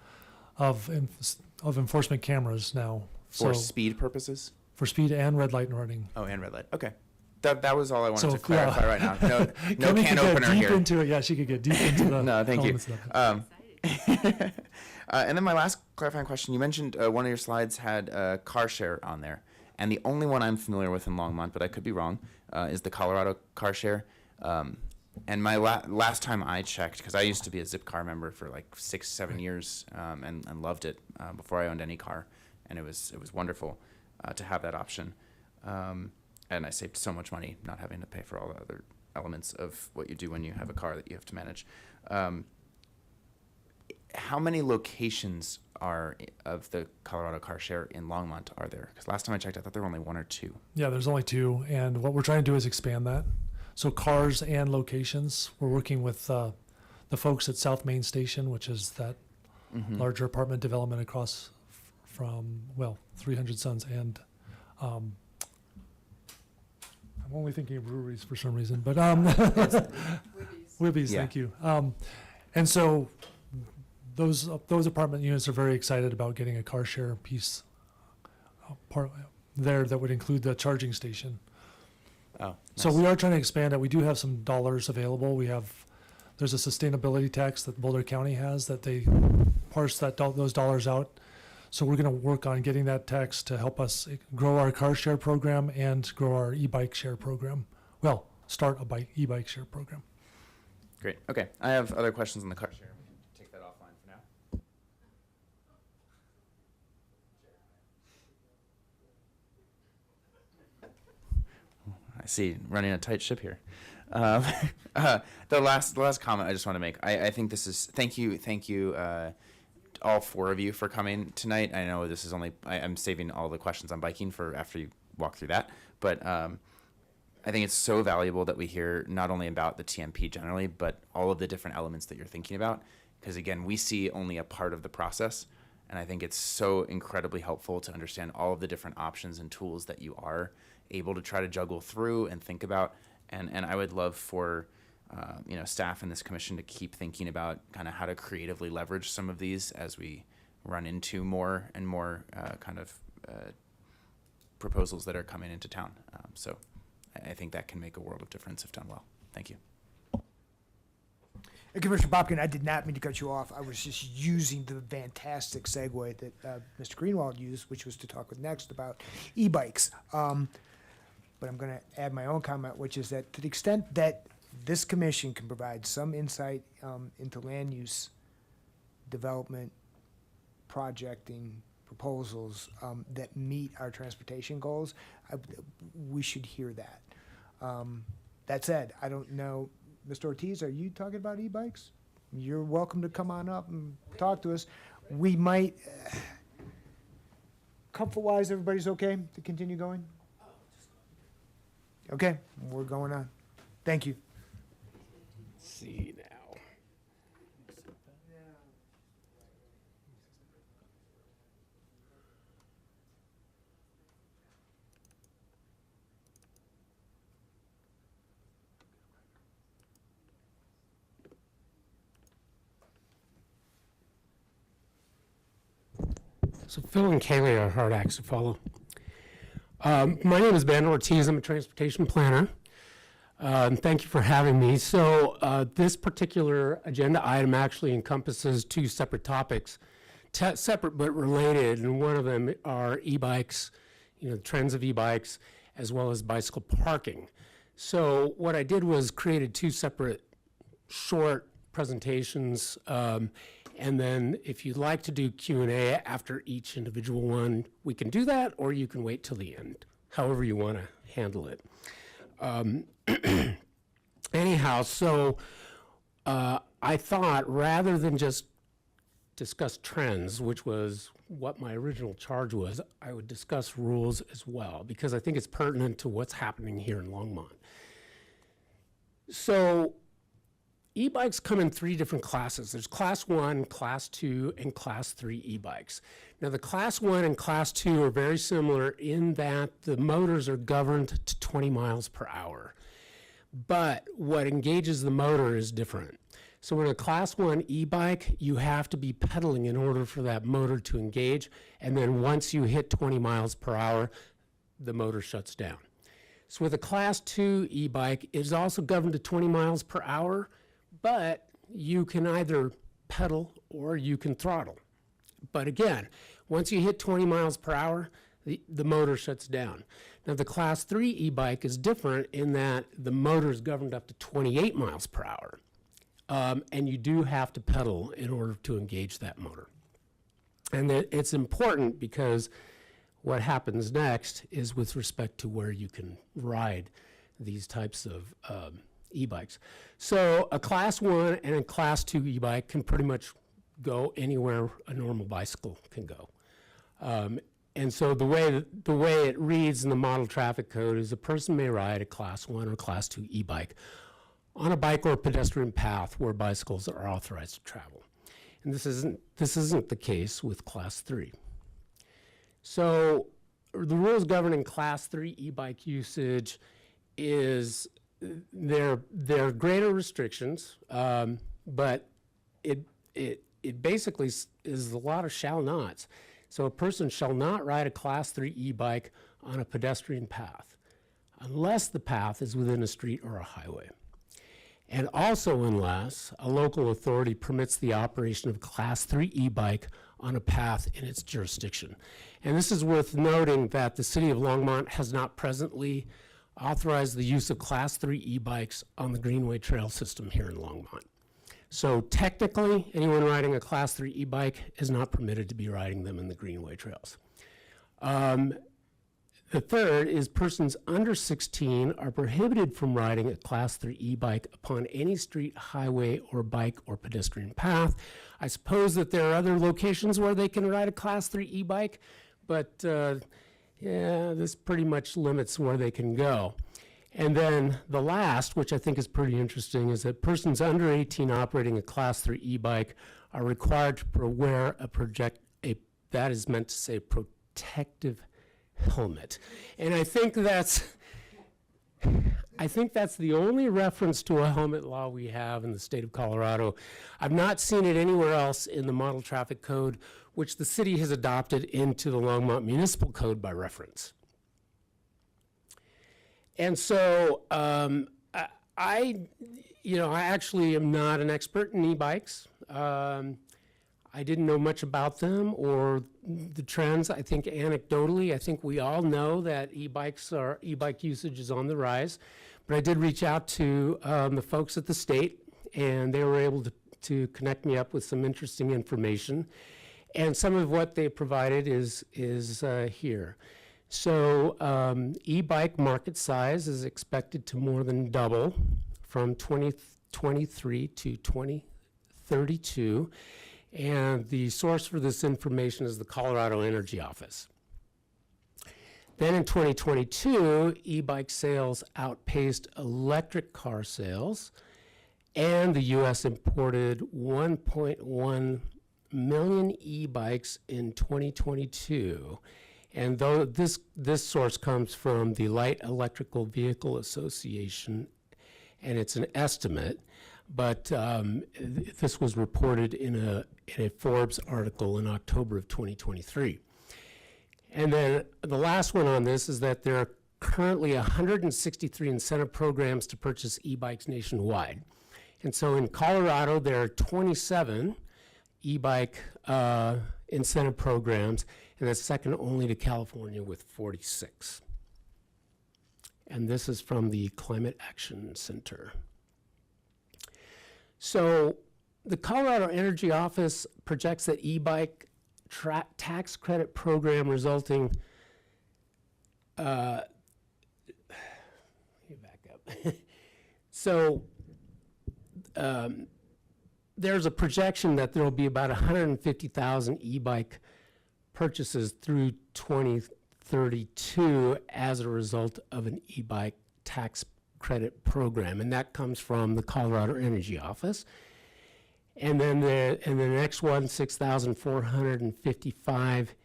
enforcement cameras now. For speed purposes? For speed and red light running. Oh, and red light. Okay. That was all I wanted So, to clarify right now. No Cammie can could opener get deep here. into it. Yeah, she could get deep into the. No, thank you. elements of it. And then my last clarifying question, you mentioned one of your slides had car share on there. And the only one I'm familiar with in Longmont, but I could be wrong, is the Colorado car share. And my last time I checked, because I used to be a Zipcar member for like 6-7 years, and loved it before I owned any car, and it was wonderful to have that option. And I saved so much money not having to pay for all the other elements of what you do when you have a car that you have to manage. How many locations of the Colorado Car Share in Longmont are there? Because last time I checked, I thought there were only 1 or 2. Yeah, there's only 2, and what we're trying to do is expand that. So cars and locations. We're working with the folks at South Main Station, which is that larger apartment development across from 300 Sons and I'm only thinking of breweries for some reason, but Wibby's, Yeah. thank you. And so those apartment units are very excited about getting a car share piece part there that would include the charging station. Oh, So nice. we are trying to expand it. We do have some dollars available. There's a sustainability tax that Boulder County has that they parse those dollars out. So we're going to work on getting that tax to help us grow our car share program and grow our e-bike share program. Well, start a e-bike share program. Great. Okay. I have other questions on the car share. We can take that offline for now. I see, running a tight ship here. The last comment I just want to make. I think this is thank you, all 4 of you for coming tonight. I know this is only I'm saving all the questions on biking for after you walk through that, but I think it's so valuable that we hear not only about the TMP generally, but all of the different elements that you're thinking about. Because again, we see only a part of the process, and I think it's so incredibly helpful to understand all of the different options and tools that you are able to try to juggle through and think about. And I would love for staff in this commission to keep thinking about kind of how to creatively leverage some of these as we run into more and more proposals that are coming into town. So I think that can make a world of difference if done well. Thank you. And Commissioner Popkin, I did not mean to cut you off. I was just using the fantastic segue that Mr. Greenwald used, which was to talk with Next about e-bikes. But I'm going to add my own comment, which is that to the extent that this commission can provide some insight into land use development, projecting, proposals that meet our transportation goals, we should hear that. That said, I don't know, Mr. Ortiz, are you talking about e-bikes? You're welcome to come on up and talk to us. We might, comfort-wise, everybody's okay to continue going? Okay, we're going on. Thank you. Let's see now. So Phil and Kaylee are hard acts to follow. My name is Ben Ortiz. I'm a transportation planner. Thank you for having me. So this particular agenda item actually encompasses 2 separate topics, separate but related, and one of them are e-bikes, the trends of e-bikes, as well as bicycle parking. So what I did was created 2 separate short presentations, and then if you'd like to do Q&A after each individual one, we can do that, or you can wait till the end, however you want to handle it. Anyhow, so I thought rather than just discuss trends, which was what my original charge was, I would discuss rules as well, because I think it's pertinent to what's happening here in Longmont. So e-bikes come in 3 different classes. There's class 1, class 2, and class 3 e-bikes. Now the class 1 and class 2 are very similar in that the motors are governed to 20 miles per hour. But what engages the motor is different. So in a class 1 e-bike, you have to be pedaling in order for that motor to engage. And then once you hit 20 miles per hour, the motor shuts down. So with a class 2 e-bike, it is also governed to 20 miles per hour, but you can either pedal or you can throttle. But again, once you hit 20 miles per hour, the motor shuts down. Now, the Class 3 e-bike is different in that the motor is governed up to 28 miles per hour. And you do have to pedal in order to engage that motor. And it's important because what happens next is with respect to where you can ride these types of e-bikes. So a Class 1 and a Class 2 e-bike can pretty much go anywhere a normal bicycle can go. And so the way it reads in the model traffic code is a person may ride a Class 1 or Class 2 e-bike on a bike or pedestrian path where bicycles are authorized to travel. And this isn't the case with Class 3. So the rules governing Class 3 e-bike usage is there are greater restrictions, but it basically is a lot of shall nots. So a person shall not ride a Class 3 e-bike on a pedestrian path unless the path is within a street or a highway. And also unless a local authority permits the operation of a Class 3 e-bike on a path in its jurisdiction. And this is worth noting that the City of Longmont has not presently authorized the use of Class 3 e-bikes on the Greenway Trail system here in Longmont. So technically, anyone riding a Class 3 e-bike is not permitted to be riding them in the Greenway trails. The third is persons under 16 are prohibited from riding a Class 3 e-bike upon any street, highway, or bike or pedestrian path. I suppose that there are other locations where they can ride a Class 3 e-bike, but yeah, this pretty much limits where they can go. And then the last, which I think is pretty interesting, is that persons under 18 operating a Class 3 e-bike are required to wear that is meant to say protective helmet. And I think that's the only reference to a helmet law we have in the state of Colorado. I've not seen it anywhere else in the Model Traffic Code, which the city has adopted into the Longmont Municipal Code by reference. And so I actually am not an expert in e-bikes. I didn't know much about them or the trends. I think anecdotally, I think we all know that e-bike usage is on the rise. But I did reach out to the folks at the state, and they were able to connect me up with some interesting information. And some of what they provided is here. So e-bike market size is expected to more than double from 2023 to 2032. And the source for this information is the Colorado Energy Office. Then in 2022, e-bike sales outpaced electric car sales, and the U.S. imported 1.1 million e-bikes in 2022. And though this source comes from the Light Electrical Vehicle Association, and it's an estimate, but this was reported in a Forbes article in October of 2023. And then the last one on this is that there are currently 163 incentive programs to purchase e-bikes nationwide. And so in Colorado, there are 27 e-bike incentive programs, and that's second only to California with 46. And this is from the Climate Action Center. So the Colorado Energy Office projects that e-bike tax credit program resulting, let me back up. So there's a projection that there will be about 150,000 e-bike purchases through 2032 as a result of an e-bike tax credit program, and that comes from the Colorado Energy Office. And then the next one, 6,455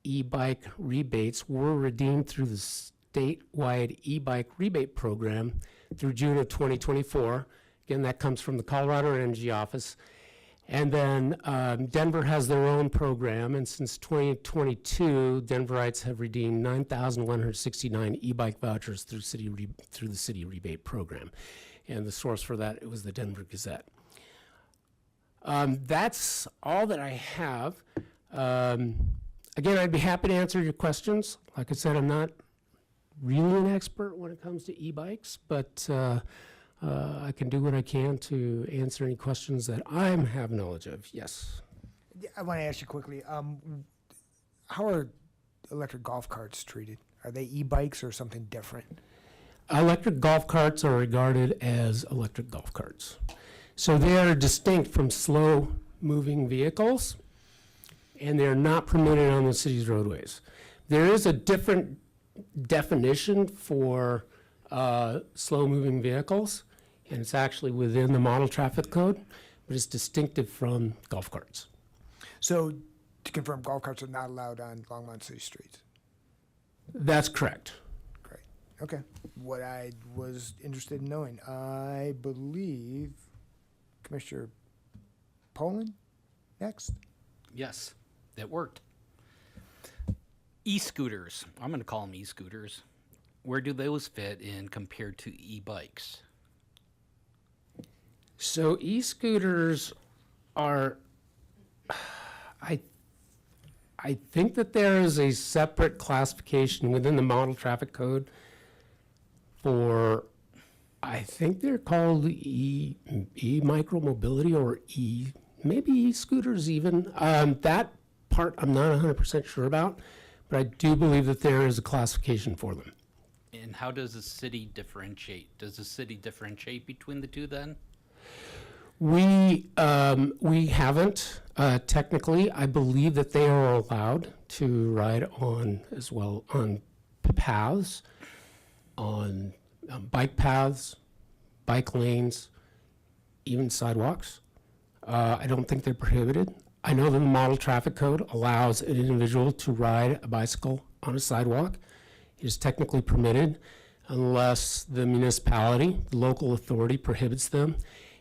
e-bike rebates were redeemed through the statewide e-bike rebate program through June of 2024. Again, that comes from the Colorado Energy Office. And then Denver has their own program, and since 2022, Denverites have redeemed 9,169 e-bike vouchers through the city rebate program. And the source for that, it was the Denver Gazette. That's all that I have. again, I'd be happy to answer your questions. Like I said, I'm not really an expert when it comes to e-bikes, but I can do what I can to answer any questions that I have knowledge of. Yes. Yeah, I want to ask you quickly, how are electric golf carts treated? Are they e-bikes or something different? Electric golf carts are regarded as electric golf carts. So they are distinct from slow-moving vehicles, and they're not permitted on the city's roadways. There is a different definition for slow-moving vehicles, and it's actually within the model traffic code, but it's distinctive from golf carts. So, to confirm, golf carts are not allowed on Longmont City streets? That's correct. Great. Okay. What I was interested in knowing, I believe Commissioner Poland next. Yes, that worked. E-scooters, I'm going to call them e-scooters. Where do those fit in compared to e-bikes? So e-scooters are, I think that there is a separate classification within the model traffic code for, I think they're called e-micro mobility or maybe e-scooters even. That part I'm not 100% sure about, but I do believe that there is a classification for them. And how does the city differentiate? Does the city differentiate between the two then? We haven't technically. I believe that they are allowed to ride on as well on paths, on bike paths, bike lanes, even sidewalks. I don't think they're prohibited. I know that the model traffic code allows an individual to ride a bicycle on a sidewalk. It is technically permitted unless the municipality, the local authority prohibits them.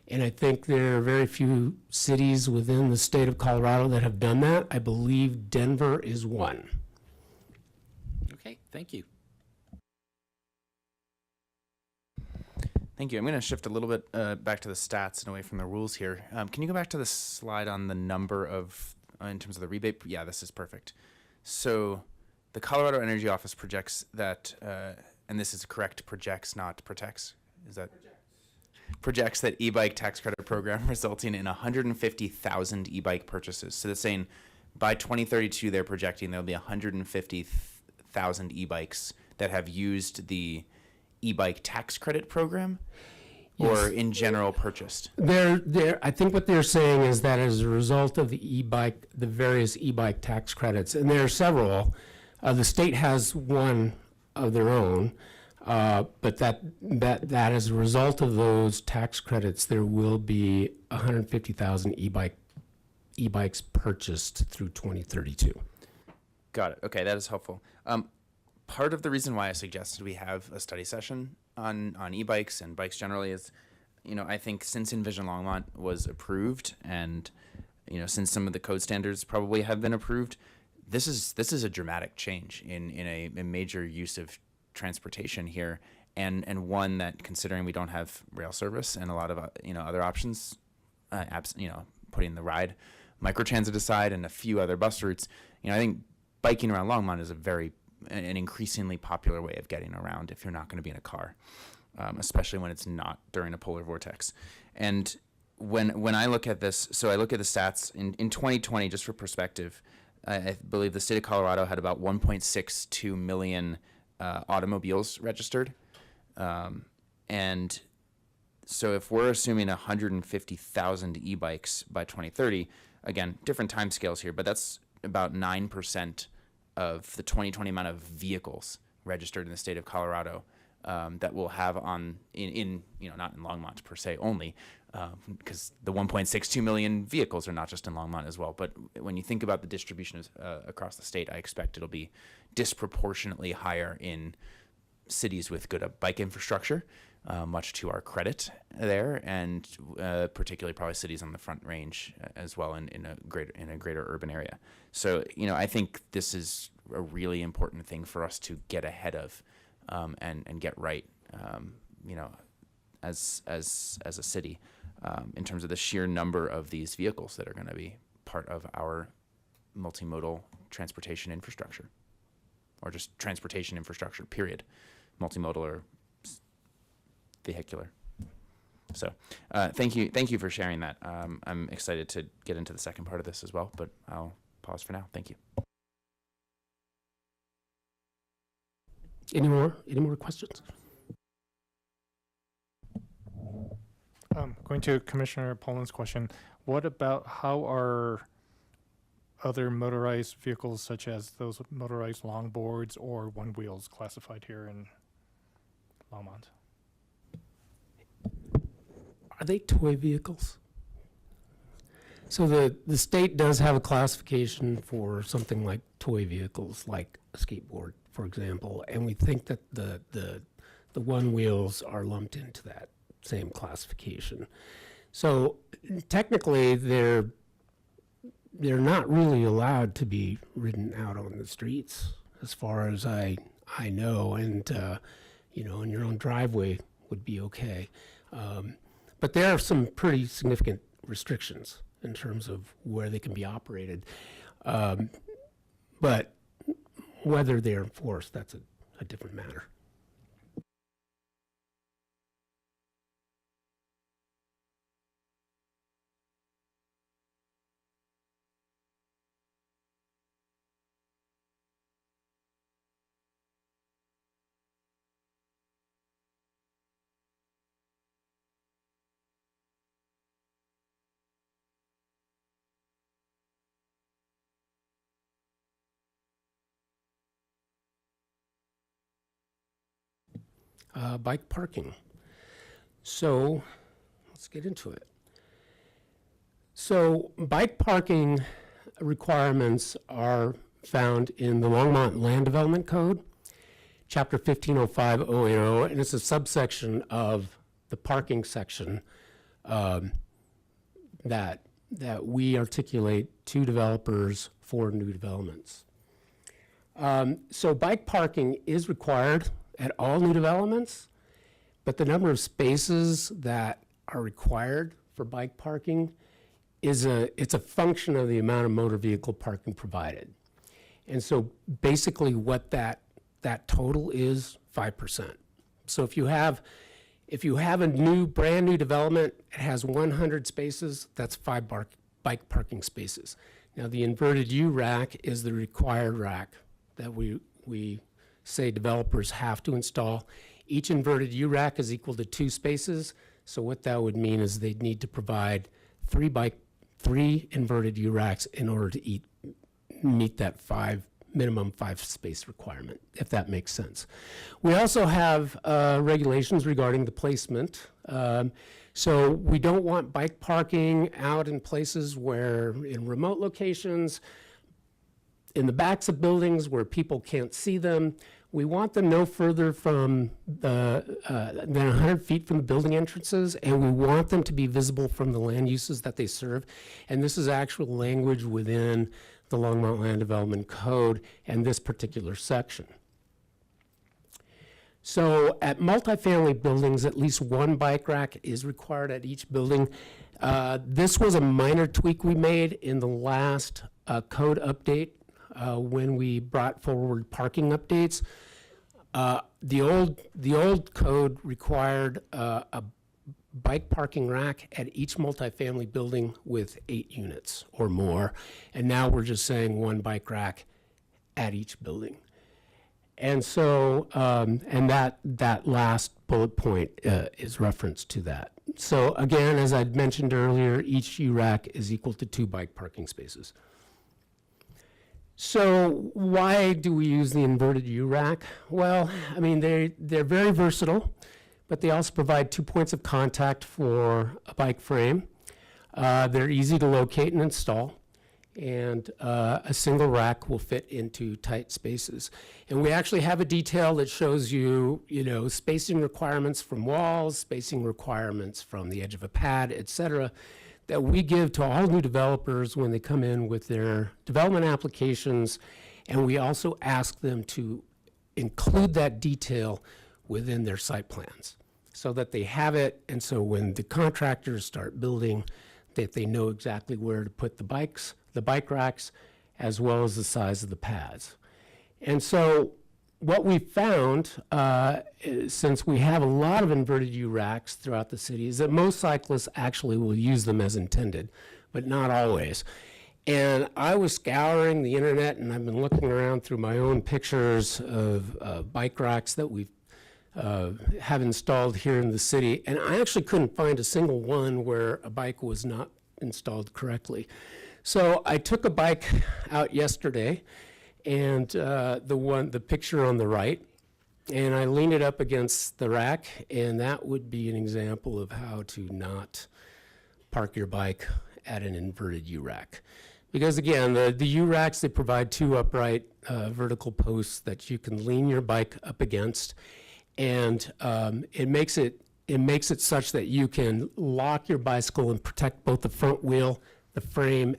And I think there are very few cities within the state of Colorado that have done that. I believe Denver is one. Okay, thank you. Thank you. I'm going to shift a little bit back to the stats and away from the rules here. Can you go back to the slide on the number of, in terms of the rebate? Yeah, this is perfect. So the Colorado Energy Office projects that, and this is correct, projects, not protects. Is that? Projects that e-bike tax credit program resulting in 150,000 e-bike purchases. So they're saying by 2032, they're projecting there'll be 150,000 e-bikes that have used the e-bike tax credit program, or in general purchased. I think what they're saying is that as a result of the e-bike, the various e-bike tax credits, and there are several, the state has one of their own, but that as a result of those tax credits, there will be 150,000 e-bikes purchased through 2032. Got it. Okay, that is helpful. Part of the reason why I suggested we have a study session on e-bikes and bikes generally is, I think since Envision Longmont was approved and, since some of the code standards probably have been approved, this is a dramatic change in a major use of transportation here, and one that, considering we don't have rail service and a lot of other options, putting the ride microtransit aside and a few other bus routes, I think biking around Longmont is an increasingly popular way of getting around if you're not going to be in a car, especially when it's not during a polar vortex. And when I look at this, so I look at the stats in 2020, just for perspective, I believe the state of Colorado had about 1.62 million automobiles registered. And so if we're assuming 150,000 e-bikes by 2030, again, different timescales here, but that's about 9% of the 2020 amount of vehicles registered in the state of Colorado that we'll have not in Longmont per se only, because the 1.62 million vehicles are not just in Longmont as well. But when you think about the distribution across the state, I expect it'll be disproportionately higher in cities with good bike infrastructure, much to our credit there, and particularly probably cities on the Front Range as well in a greater urban area. So I think this is a really important thing for us to get ahead of and get right. As a city, in terms of the sheer number of these vehicles that are going to be part of our multimodal transportation infrastructure, or just transportation infrastructure, period, multimodal or vehicular. So thank you for sharing that. I'm excited to get into the second part of this as well, but I'll pause for now. Thank you. Any more questions? Going to Commissioner Pollan's question, what about how are other motorized vehicles such as those motorized longboards or one wheels classified here in Longmont? Are they toy vehicles? So the state does have a classification for something like toy vehicles, like a skateboard, for example, and we think that the one wheels are lumped into that same classification. So technically, they're not really allowed to be ridden out on the streets, as far as I know, and in your own driveway would be okay. But there are some pretty significant restrictions in terms of where they can be operated. But whether they're enforced, that's a different matter. Bike parking. So let's get into it. So bike parking requirements are found in the Longmont Land Development Code, Chapter 1505.080, and it's a subsection of the parking section that we articulate to developers for new developments. So bike parking is required at all new developments, but the number of spaces that are required for bike parking it's a function of the amount of motor vehicle parking provided. And so basically what that total is 5%. So if you have a brand new development, it has 100 spaces, that's 5 bike parking spaces. Now the inverted U rack is the required rack that we say developers have to install. Each inverted U rack is equal to 2 spaces. So what that would mean is they'd need to provide 3 inverted U racks in order to meet that minimum 5 space requirement, if that makes sense. We also have regulations regarding the placement. So we don't want bike parking out in places in remote locations, in the backs of buildings where people can't see them. We want them no further from than 100 feet from the building entrances, and we want them to be visible from the land uses that they serve. And this is actual language within the Longmont Land Development Code and this particular section. So at multifamily buildings, at least 1 bike rack is required at each building. This was a minor tweak we made in the last code update when we brought forward parking updates. The old code required a bike parking rack at each multifamily building with 8 units or more, and now we're just saying 1 bike rack at each building. And so, and that last bullet point is reference to that. So again, as I'd mentioned earlier, each U rack is equal to 2 bike parking spaces. So why do we use the inverted U rack? Well, I mean, they're very versatile, but they also provide 2 points of contact for a bike frame. They're easy to locate and install, and a single rack will fit into tight spaces. And we actually have a detail that shows you, spacing requirements from walls, spacing requirements from the edge of a pad, et cetera, that we give to all new developers when they come in with their development applications, and we also ask them to include that detail within their site plans so that they have it, and so when the contractors start building, that they know exactly where to put the bike racks, as well as the size of the pads. And so what we found, since we have a lot of inverted U racks throughout the city, is that most cyclists actually will use them as intended, but not always. And I was scouring the internet, and I've been looking around through my own pictures of bike racks that we have installed here in the city, and I actually couldn't find a single one where a bike was not installed correctly. So I took a bike out yesterday, and the picture on the right, and I leaned it up against the rack, and that would be an example of how to not park your bike at an inverted U-rack. Because again, the U-racks, they provide two upright vertical posts that you can lean your bike up against, and it makes it such that you can lock your bicycle and protect both the front wheel, the frame,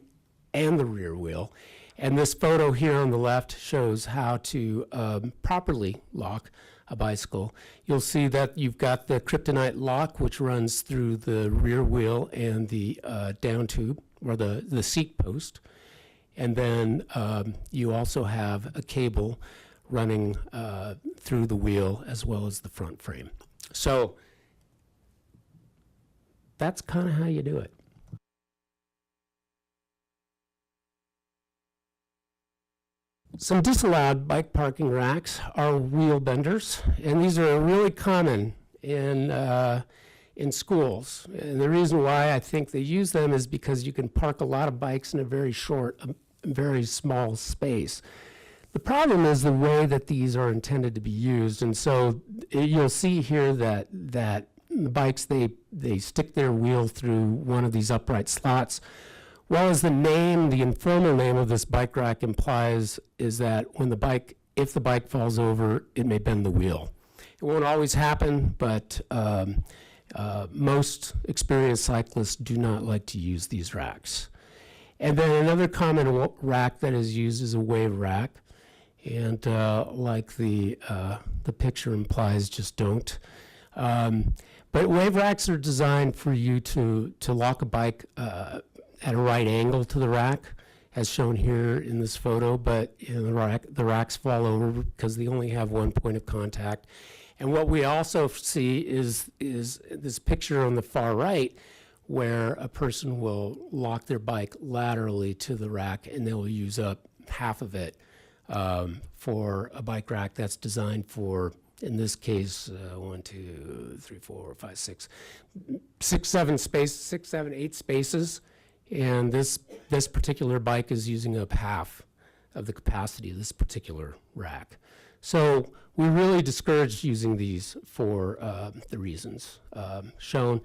and the rear wheel. And this photo here on the left shows how to properly lock a bicycle. You'll see that you've got the kryptonite lock, which runs through the rear wheel and the down tube, or the seat post. And then you also have a cable running through the wheel as well as the front frame. So that's kind of how you do it. Some disallowed bike parking racks are wheel benders, and these are really common in schools. And the reason why I think they use them is because you can park a lot of bikes in a very short, very small space. The problem is the way that these are intended to be used, and so you'll see here that the bikes, they stick their wheel through one of these upright slots. Well, as the informal name of this bike rack implies, is that if the bike falls over, it may bend the wheel. It won't always happen, but most experienced cyclists do not like to use these racks. And then another common rack that is used is a wave rack. And like the picture implies, just don't. But wave racks are designed for you to lock a bike at a right angle to the rack, as shown here in this photo, but the racks fall over because they only have one point of contact. And what we also see is this picture on the far right, where a person will lock their bike laterally to the rack, and they'll use up half of it for a bike rack that's designed for, in this case, 8 spaces. And this particular bike is using up half of the capacity of this particular rack. So we really discourage using these for the reasons shown.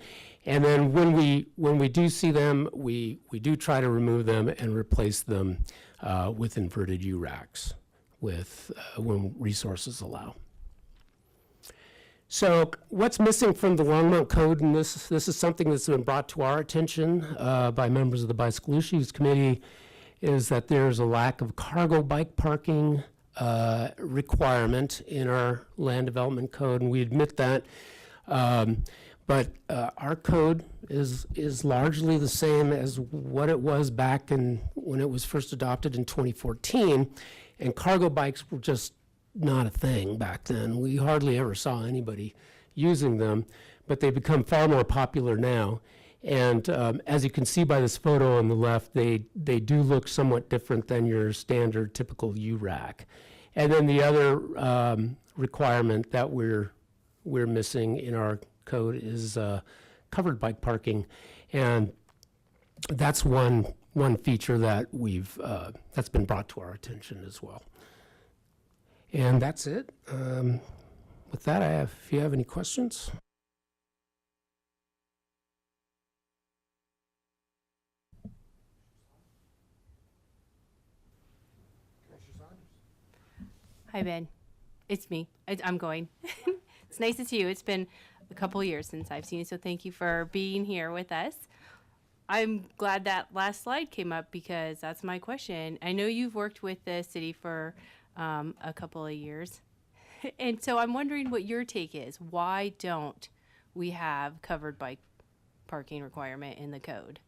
And then when we do see them, we do try to remove them and replace them with inverted U racks when resources allow. So what's missing from the Longmont Code, and this is something that's been brought to our attention by members of the Bicycle Issues Committee, is that there's a lack of cargo bike parking requirement in our land development code, and we admit that. But our code is largely the same as what it was back when it was first adopted in 2014, and cargo bikes were just not a thing back then. We hardly ever saw anybody using them, but they've become far more popular now. And as you can see by this photo on the left, they do look somewhat different than your standard typical U-rack. And then the other requirement that we're missing in our code is covered bike parking, and that's one feature that that's been brought to our attention as well. And that's it. With that, if you have any questions. Hi, Ben. It's me. I'm going. It's nice to see you. It's been a couple years since I've seen you, so thank you for being here with us. I'm glad that last slide came up because that's my question. I know you've worked with the city for a couple of years, and so I'm wondering what your take is. Why don't we have covered bike parking requirement in the code?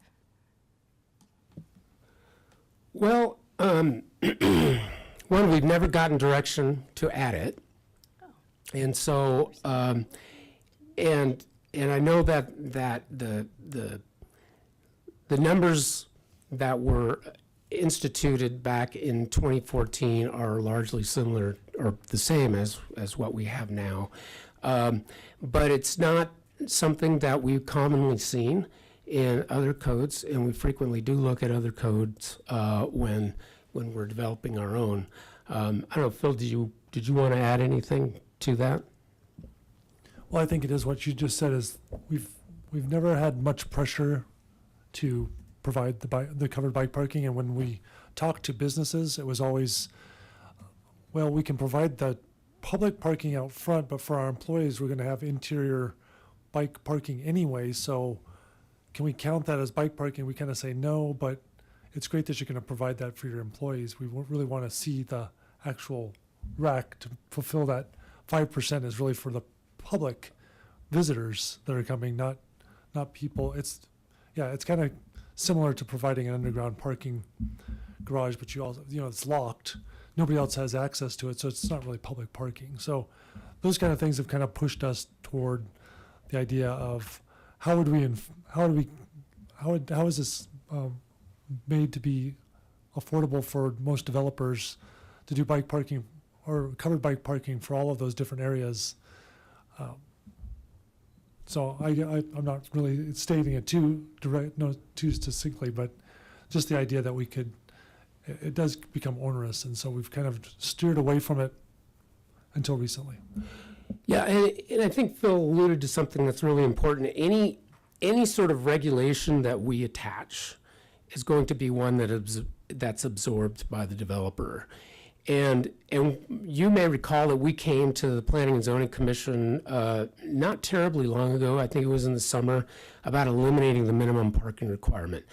Well, one, we've never gotten direction to add it. And so, and I know that the numbers that were instituted back in 2014 are largely similar or the same as what we have now. But it's not something that we've commonly seen in other codes, and we frequently do look at other codes when we're developing our own. I don't know, Phil, did you want to add anything to that? Well, I think it is what you just said is we've never had much pressure to provide the covered bike parking, and when we talked to businesses, it was always, well, we can provide the public parking out front, but for our employees, we're going to have interior bike parking anyway, so can we count that as bike parking? We kind of say no, but it's great that you're going to provide that for your employees. We really want to see the actual rack to fulfill that 5% is really for the public visitors that are coming, not people. It's kind of similar to providing an underground parking garage, but you also, it's locked. Nobody else has access to it, so it's not really public parking. So those kind of things have kind of pushed us toward the idea of how is this made to be affordable for most developers to do bike parking or covered bike parking for all of those different areas. So I'm not really stating it too succinctly, but just the idea that we could, it does become onerous, and so we've kind of steered away from it until recently. Yeah, and I think Phil alluded to something that's really important. Any sort of regulation that we attach is going to be one that's absorbed by the developer. And you may recall that we came to the Planning and Zoning Commission not terribly long ago, I think it was in the summer, about eliminating the minimum parking requirement,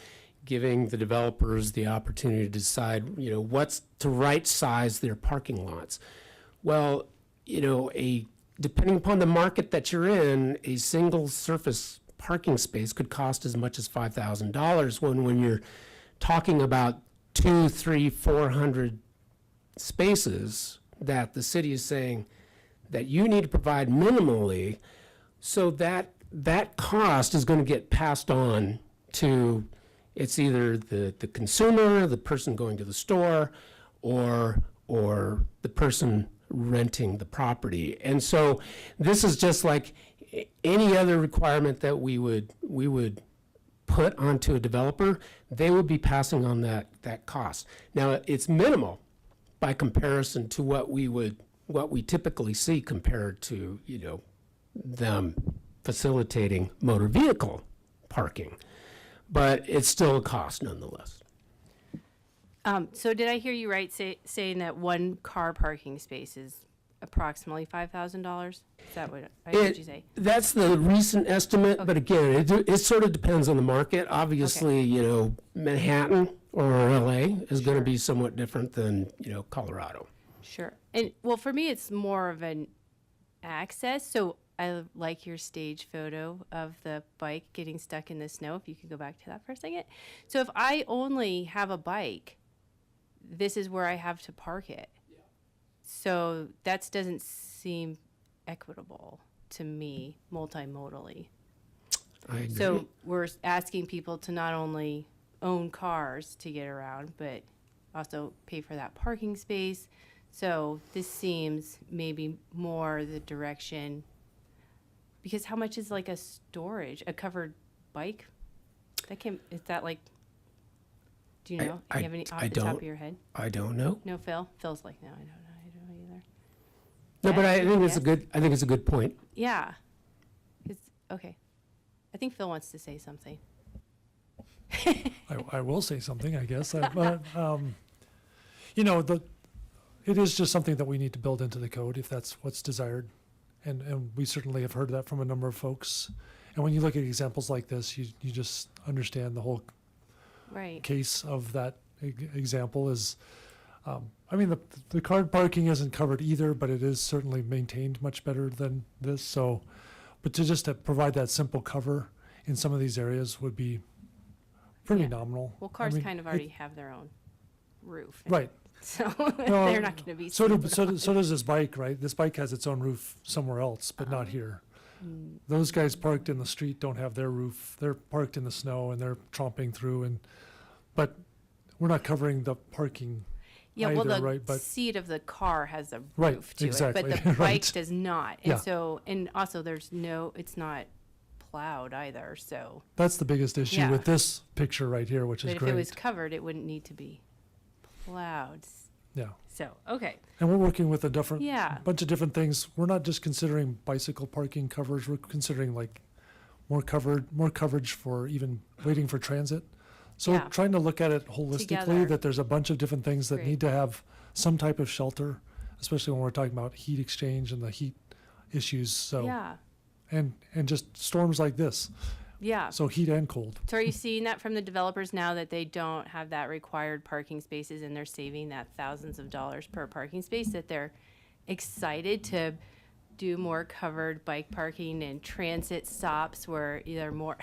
giving the developers the opportunity to decide, what's to right size their parking lots. Well, depending upon the market that you're in, a single surface parking space could cost as much as $5,000 when you're talking about 200, 300, 400 spaces that the city is saying that you need to provide minimally, so that cost is going to get passed on to, it's either the consumer, the person going to the store, or the person renting the property. And so this is just like any other requirement that we would put onto a developer. They would be passing on that cost. Now, it's minimal by comparison to what we typically see compared to, them facilitating motor vehicle parking. But it's still a cost nonetheless. So did I hear you right saying that one car parking space is approximately $5,000? Is that what I heard you say? That's the recent estimate, but again, it sort of depends on the market. Obviously, Manhattan or LA is going to be somewhat different than, Colorado. Sure. And well, for me, it's more of an access. So I like your stage photo of the bike getting stuck in the snow. If you could go back to that for a second. So if I only have a bike, this is where I have to park it. Yeah. So that doesn't seem equitable to me multimodally. I agree. So we're asking people to not only own cars to get around, but also pay for that parking space. So this seems maybe more the direction, because how much is like a covered bike? Is that like, do you know? Do you have any off the top of your head? I don't know. No, Phil? Phil's like, no, I don't know either. No, but I think Yes? it's a good point. Yeah. Okay. I think Phil wants to say something. I will say something, I guess. But, it is just something that we need to build into the code if that's what's desired. And we certainly have heard that from a number of folks. And when you look at examples like this, you just understand the whole Right. case of that example is, the card parking isn't covered either, but it is certainly maintained much better than this. So, but to provide that simple cover in some of these areas would be pretty nominal. Well, cars kind of already have their own. roof. Right. So Well, they're not going to be. So, seeing so does this bike, right? This bike has its own roof somewhere else, but not here. Those guys parked in the street don't have their roof. They're parked in the snow and they're tromping through but we're not covering the parking Yeah, either, well, the right? But seat of the car has a Right, roof to exactly, it, but the bike right. does not. And Yeah. so, and also it's not plowed either, so. that's the biggest issue Yeah. with this picture right here, which is But if great. it was covered, it wouldn't need to be plowed. Yeah. So, okay. And we're working with a different Yeah. bunch of different things. We're not just considering bicycle parking coverage. We're considering like more coverage for even waiting for transit. So Yeah. we're trying to look at it holistically, Together. that there's a bunch of different things that Great. need to have some type of shelter, especially when we're talking about heat exchange and the heat issues. So Yeah, and just storms like this. yeah. So heat and cold. So are you seeing that from the developers now that they don't have that required parking spaces and they're saving that thousands of dollars per parking space, that they're excited to do more covered bike parking and transit stops where either more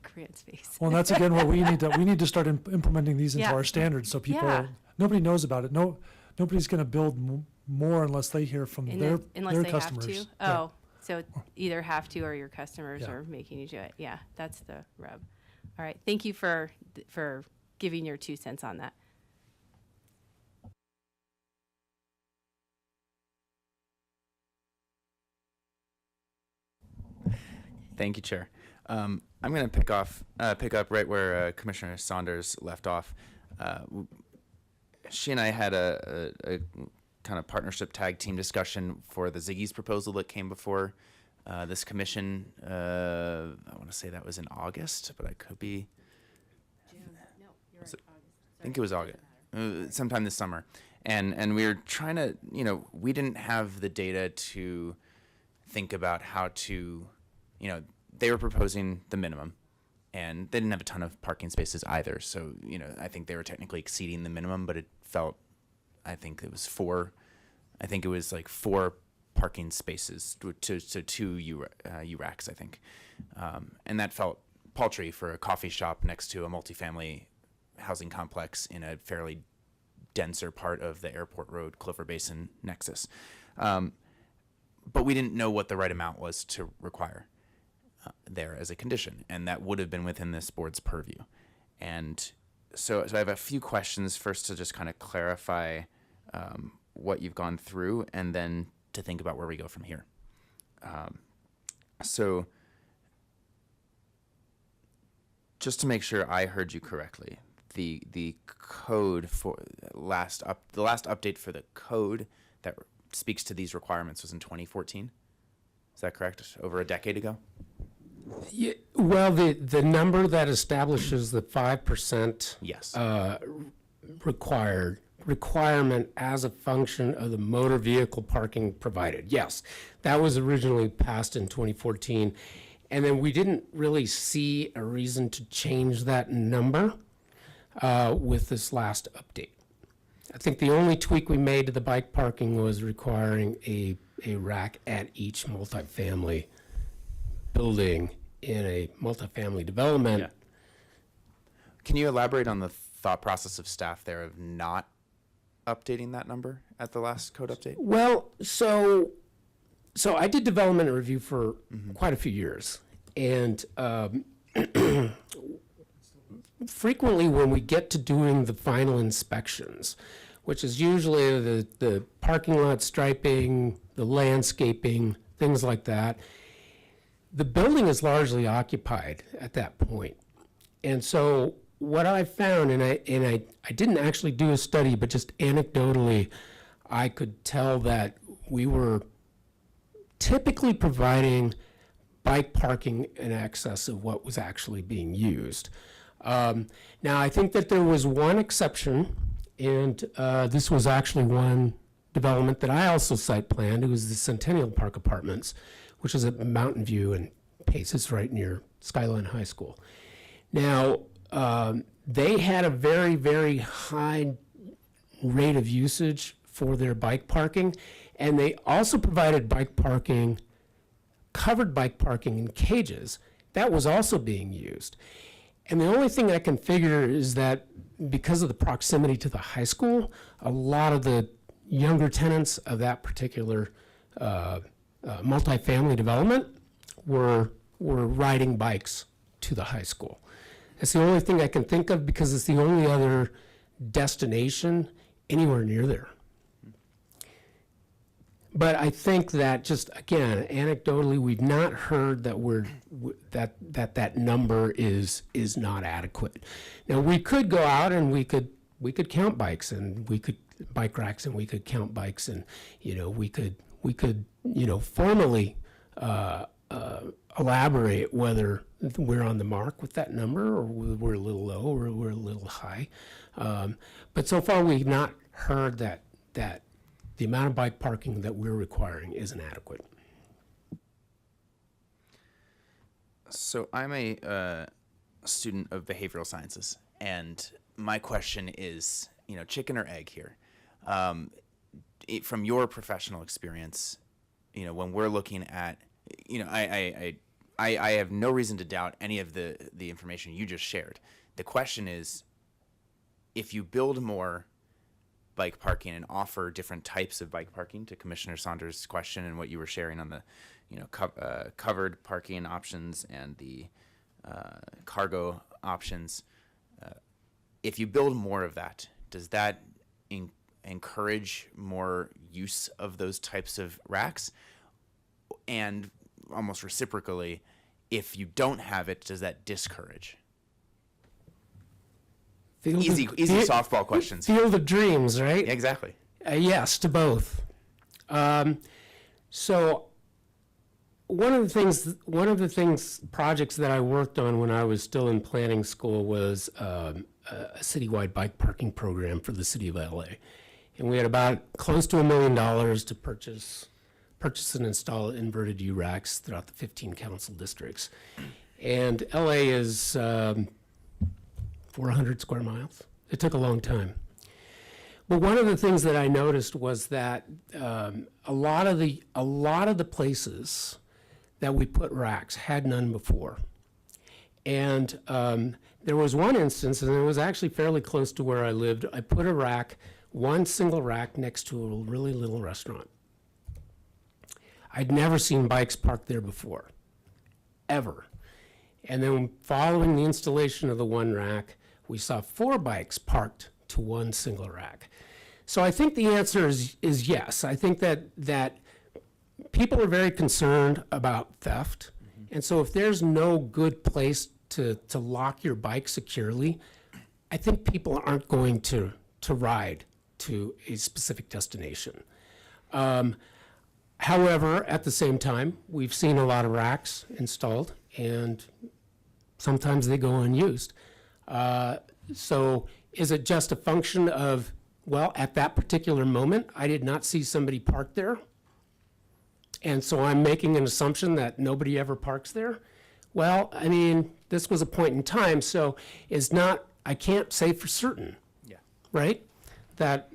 grant space? Well, and that's again what we need to start implementing these into Yeah. our standards so people, Yeah. nobody knows about it. Nobody's going to build more unless they hear from And their then- unless their they customers. have to? Yeah. Oh, so either have to or your customers Yeah. are making you do it. Yeah, that's the rub. All right, thank you for giving your 2 cents on that. Thank you, Chair. I'm going to pick up right where Commissioner Saunders left off. She and I had a kind of partnership tag team discussion for the Ziggy's proposal that came before this commission. I want to say that was in August, but I could be. I think it was August, sometime this summer. And we were trying to, we didn't have the data to think about how to, they were proposing the minimum and they didn't have a ton of parking spaces either. So, I think they were technically exceeding the minimum, but it felt, I think it was like 4 parking spaces to 2 URACs, I think. And that felt paltry for a coffee shop next to a multifamily housing complex in a fairly denser part of the Airport Road, Clifford Basin nexus. But we didn't know what the right amount was to require there as a condition, and that would have been within this board's purview. And so I have a few questions first to just kind of clarify what you've gone through, and then to think about where we go from here. So just to make sure I heard you correctly, the code for the last update for the code that speaks to these requirements was in 2014. Is that correct? Over a decade ago? Yeah, well, the number that establishes the 5% Yes. requirement as a function of the motor vehicle parking provided. Yes, that was originally passed in 2014. And then we didn't really see a reason to change that number with this last update. I think the only tweak we made to the bike parking was requiring a rack at each multifamily building in a multifamily development. Yeah. Can you elaborate on the thought process of staff there of not updating that number at the last code update? Well, so I did development and review for quite a few years, and frequently when we get to doing the final inspections, which is usually the parking lot striping, the landscaping, things like that, the building is largely occupied at that point. And so what I found, and I didn't actually do a study, but just anecdotally, I could tell that we were typically providing bike parking in excess of what was actually being used. Now, I think that there was one exception, and this was actually one development that I also site planned. It was the Centennial Park Apartments, which is at Mountain View and Paces right near Skyline High School. Now, they had a very, very high rate of usage for their bike parking, and they also provided bike parking, covered bike parking in cages. That was also being used. And the only thing I can figure is that because of the proximity to the high school, a lot of the younger tenants of that particular multifamily development were riding bikes to the high school. It's the only thing I can think of because it's the only other destination anywhere near there. But I think that just, again, anecdotally, we've not heard that that number is not adequate. Now, we could go out and we could count bikes, and we could bike racks, and we could count bikes, and we could formally elaborate whether we're on the mark with that number, or we're a little low, or we're a little high. But so far, we've not heard that the amount of bike parking that we're requiring isn't adequate. So I'm a student of behavioral sciences, and my question is, chicken or egg here. From your professional experience, when we're looking at, I have no reason to doubt any of the information you just shared. The question is, if you build more bike parking and offer different types of bike parking, to Commissioner Saunders' question and what you were sharing on the, covered parking options and the cargo options, if you build more of that, does that encourage more use of those types of racks? And almost reciprocally, if you don't have it, does that discourage? Easy softball questions. Field of dreams, right? Exactly. Yes, to both. So one of the projects that I worked on when I was still in planning school was a citywide bike parking program for the city of LA. And we had about close to $1 million to purchase and install inverted U racks throughout the 15 council districts. And LA is 400 square miles. It took a long time. But one of the things that I noticed was that a lot of the places that we put racks had none before. And there was one instance, and it was actually fairly close to where I lived. I put a rack, one single rack, next to a really little restaurant. I'd never seen bikes parked there before, ever. And then following the installation of the one rack, we saw 4 bikes parked to one single rack. So I think the answer is yes. I think that people are very concerned about theft. And so if there's no good place to lock your bike securely, I think people aren't going to ride to a specific destination. However, at the same time, we've seen a lot of racks installed, and sometimes they go unused. So is it just a function of, well, at that particular moment, I did not see somebody park there, and so I'm making an assumption that nobody ever parks there? Well, I mean, this was a point in time, so I can't say for certain, right, that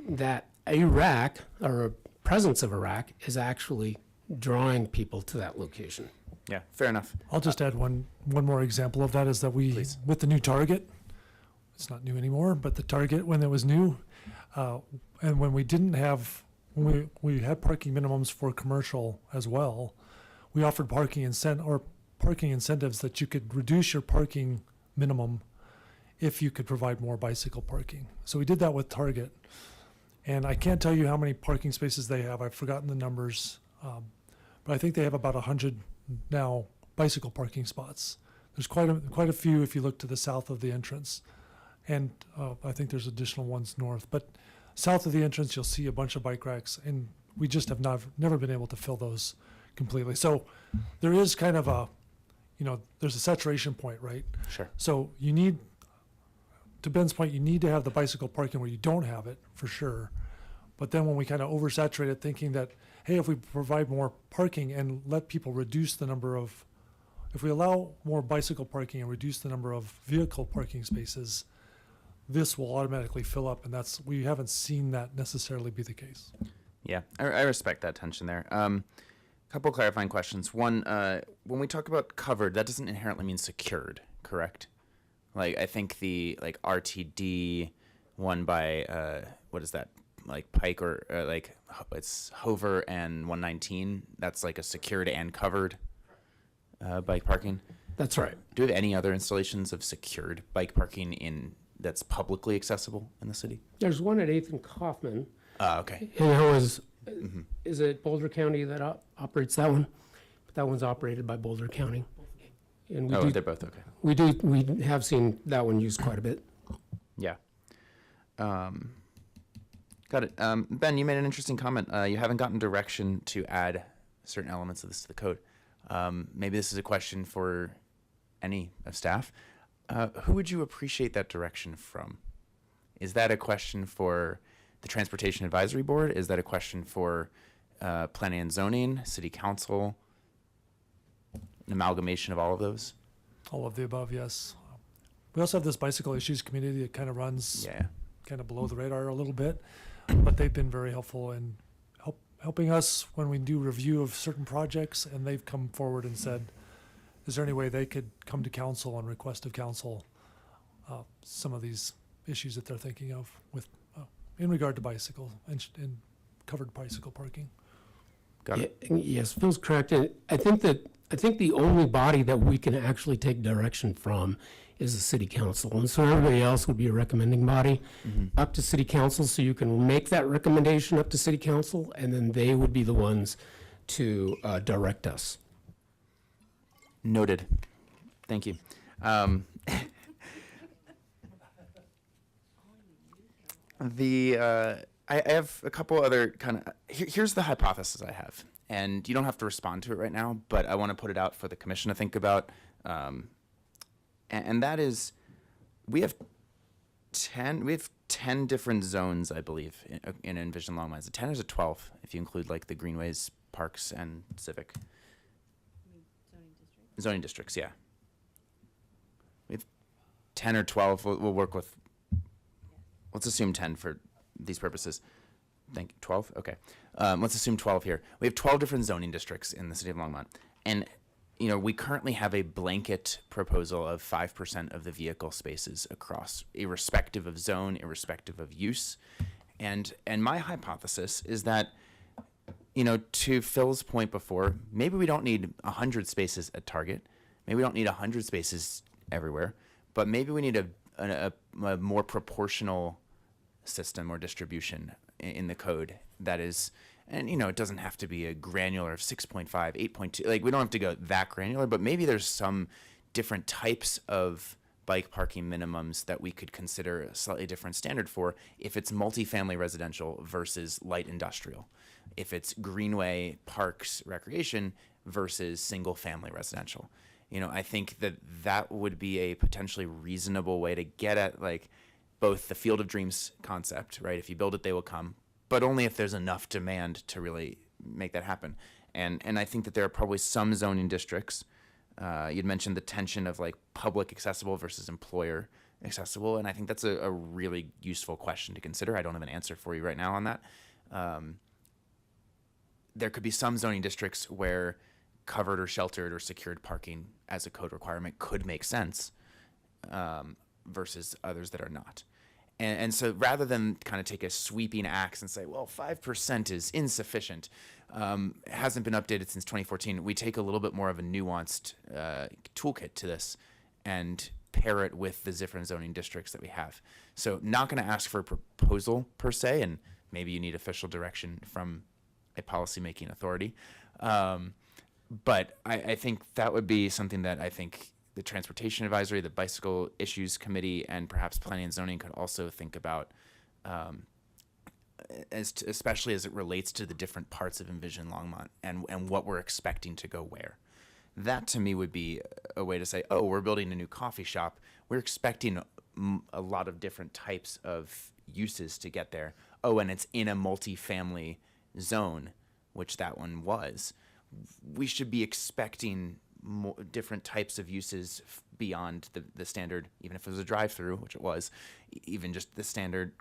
a rack or a presence of a rack is actually drawing people to that location. Yeah, fair enough. I'll just add one more example of that is that with the new Target, it's not new anymore, but the Target when it was new, and when we didn't have, when we had parking minimums for commercial as well, we offered parking incentives that you could reduce your parking minimum if you could provide more bicycle parking. So we did that with Target. And I can't tell you how many parking spaces they have. I've forgotten the numbers. But I think they have about 100 now bicycle parking spots. There's quite a few if you look to the south of the entrance. And I think there's additional ones north. But south of the entrance, you'll see a bunch of bike racks. And we just have never been able to fill those completely. So there is kind of there's a saturation point, right? Sure. So you need, to Ben's point, you need to have the bicycle parking where you don't have it, for sure. But then when we kind of oversaturate it, thinking that, hey, if we provide more parking and let people reduce the number of, if we allow more bicycle parking and reduce the number of vehicle parking spaces, this will automatically fill up, and we haven't seen that necessarily be the case. Yeah, I respect that tension there. Couple clarifying questions. One, when we talk about covered, that doesn't inherently mean secured, correct? Like, I think the RTD one by, what is that? Like Pike or it's Hover and 119. That's like a secured and covered bike parking. That's right. Do we have any other installations of secured bike parking that's publicly accessible in the city? There's one at 8th and Kaufman. Okay. And that was, is it Boulder County that operates that one? But that one's operated by Boulder County. And They're both okay. We have seen that one used quite a bit. Yeah. Got it. Ben, you made an interesting comment. You haven't gotten direction to add certain elements of this to the code. Maybe this is a question for any of staff. Who would you appreciate that direction from? Is that a question for the Transportation Advisory Board? Is that a question for Planning and Zoning, City Council? An amalgamation of all of those? All of the above, yes. We also have this bicycle issues committee that kind of runs kind of below the radar a little bit, but they've been very helpful in helping us when we do review of certain projects, and they've come forward and said, is there any way they could come to council and request of council some of these issues that they're thinking of with in regard to bicycle and covered bicycle parking? Got it. Yes, Phil's correct. And I think the only body that we can actually take direction from is the city council. And so everybody else would be a recommending body up to city council. So you can make that recommendation up to city council, and then they would be the ones to direct us. Noted. Thank you. I have a couple other kind of, here's the hypothesis I have, and you don't have to respond to it right now, but I want to put it out for the commission to think about. And that is, we have 10 different zones, I believe, in Envision Longmines. 10 is a 12 if you include like the greenways, parks, and civic. Zoning districts, yeah. We have 10 or 12. We'll work with, let's assume 10 for these purposes. Thank you. 12? Okay. Let's assume 12 here. We have 12 different zoning districts in the city of Longmont. And, you know, we currently have a blanket proposal of 5% of the vehicle spaces across, irrespective of zone, irrespective of use. And my hypothesis is that, you know, to Phil's point before, maybe we don't need 100 spaces at Target. Maybe we don't need 100 spaces everywhere, but maybe we need a more proportional system or distribution in the code that is, and, you know, it doesn't have to be a granular of 6.5, 8.2, like we don't have to go that granular, but maybe there's some different types of bike parking minimums that we could consider a slightly different standard for if it's multifamily residential versus light industrial. If it's greenway, parks, recreation versus single family residential. You know, I think that would be a potentially reasonable way to get at like both the Field of Dreams concept, right? If you build it, they will come, but only if there's enough demand to really make that happen. And I think that there are probably some zoning districts. You'd mentioned the tension of like public accessible versus employer accessible, and I think that's a really useful question to consider. I don't have an answer for you right now on that. There could be some zoning districts where covered or sheltered or secured parking as a code requirement could make sense versus others that are not. And so rather than kind of take a sweeping axe and say, well, 5% is insufficient, it hasn't been updated since 2014, we take a little bit more of a nuanced toolkit to this and pair it with the different zoning districts that we have. So not going to ask for a proposal per se, and maybe you need official direction from a policymaking authority. But I think that would be something that I think the Transportation Advisory, the Bicycle Issues Committee, and perhaps Planning and Zoning could also think about, especially as it relates to the different parts of Envision Longmont and what we're expecting to go where. That to me would be a way to say, oh, we're building a new coffee shop. We're expecting a lot of different types of uses to get there. Oh, and it's in a multifamily zone, which that one was. We should be expecting different types of uses beyond the standard, even if it was a drive-through, which it was, even just the standard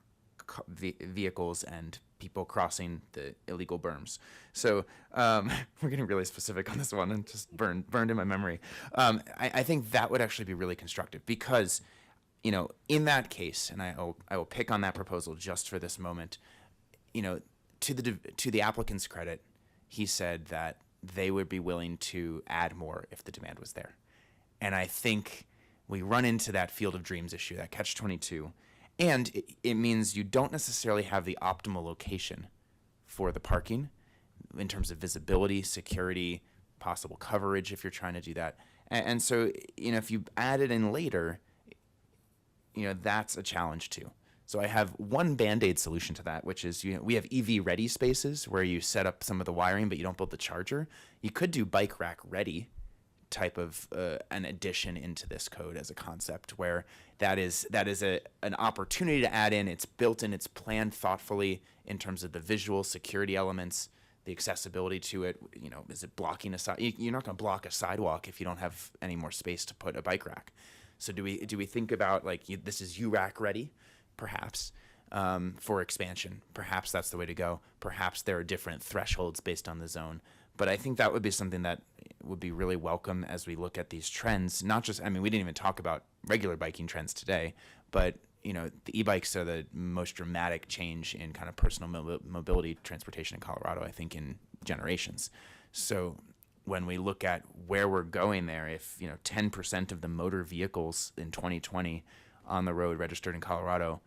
vehicles and people crossing the illegal berms. So we're getting really specific on this one and just burned in my memory. I think that would actually be really constructive because, you know, in that case, and I will pick on that proposal just for this moment, you know, to the applicant's credit, he said that they would be willing to add more if the demand was there. And I think we run into that field of dreams issue, that catch-22, and it means you don't necessarily have the optimal location for the parking in terms of visibility, security, possible coverage if you're trying to do that. And so, you know, if you add it in later, you know, that's a challenge too. So I have one Band-Aid solution to that, which is, you know, we have EV ready spaces where you set up some of the wiring, but you don't build the charger. You could do bike rack ready type of an addition into this code as a concept, where that is an opportunity to add in. It's built in, it's planned thoughtfully in terms of the visual security elements, the accessibility to it. You know, is it blocking a side? You're not going to block a sidewalk if you don't have any more space to put a bike rack. So do we think about, like, this is URAC ready, perhaps, for expansion? Perhaps that's the way to go. Perhaps there are different thresholds based on the zone. But I think that would be something that would be really welcome as we look at these trends. Not just, I mean, we didn't even talk about regular biking trends today, but, you know, the e-bikes are the most dramatic change in kind of personal mobility transportation in Colorado, I think, in generations. So when we look at where we're going there, if, you know, 10% of the motor vehicles in 2020 on the road registered in Colorado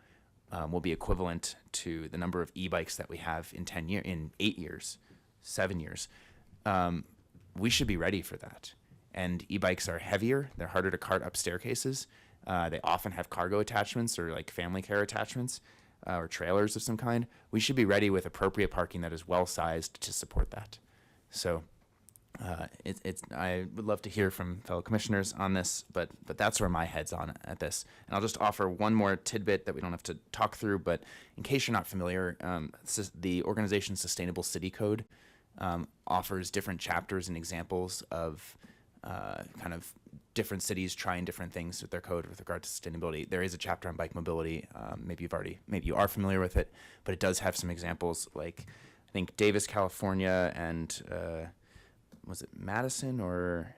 will be equivalent to the number of e-bikes that we have in 8 years, 7 years, we should be ready for that. And e-bikes are heavier, they're harder to cart up staircases. They often have cargo attachments or like family care attachments or trailers of some kind. We should be ready with appropriate parking that is well sized to support that. So I would love to hear from fellow commissioners on this, but that's where my head's on at this. And I'll just offer one more tidbit that we don't have to talk through, but in case you're not familiar, the organization's Sustainable City Code offers different chapters and examples of kind of different cities trying different things with their code with regard to sustainability. There is a chapter on bike mobility. Maybe you are familiar with it, but it does have some examples, like I think Davis, California, and was it Madison or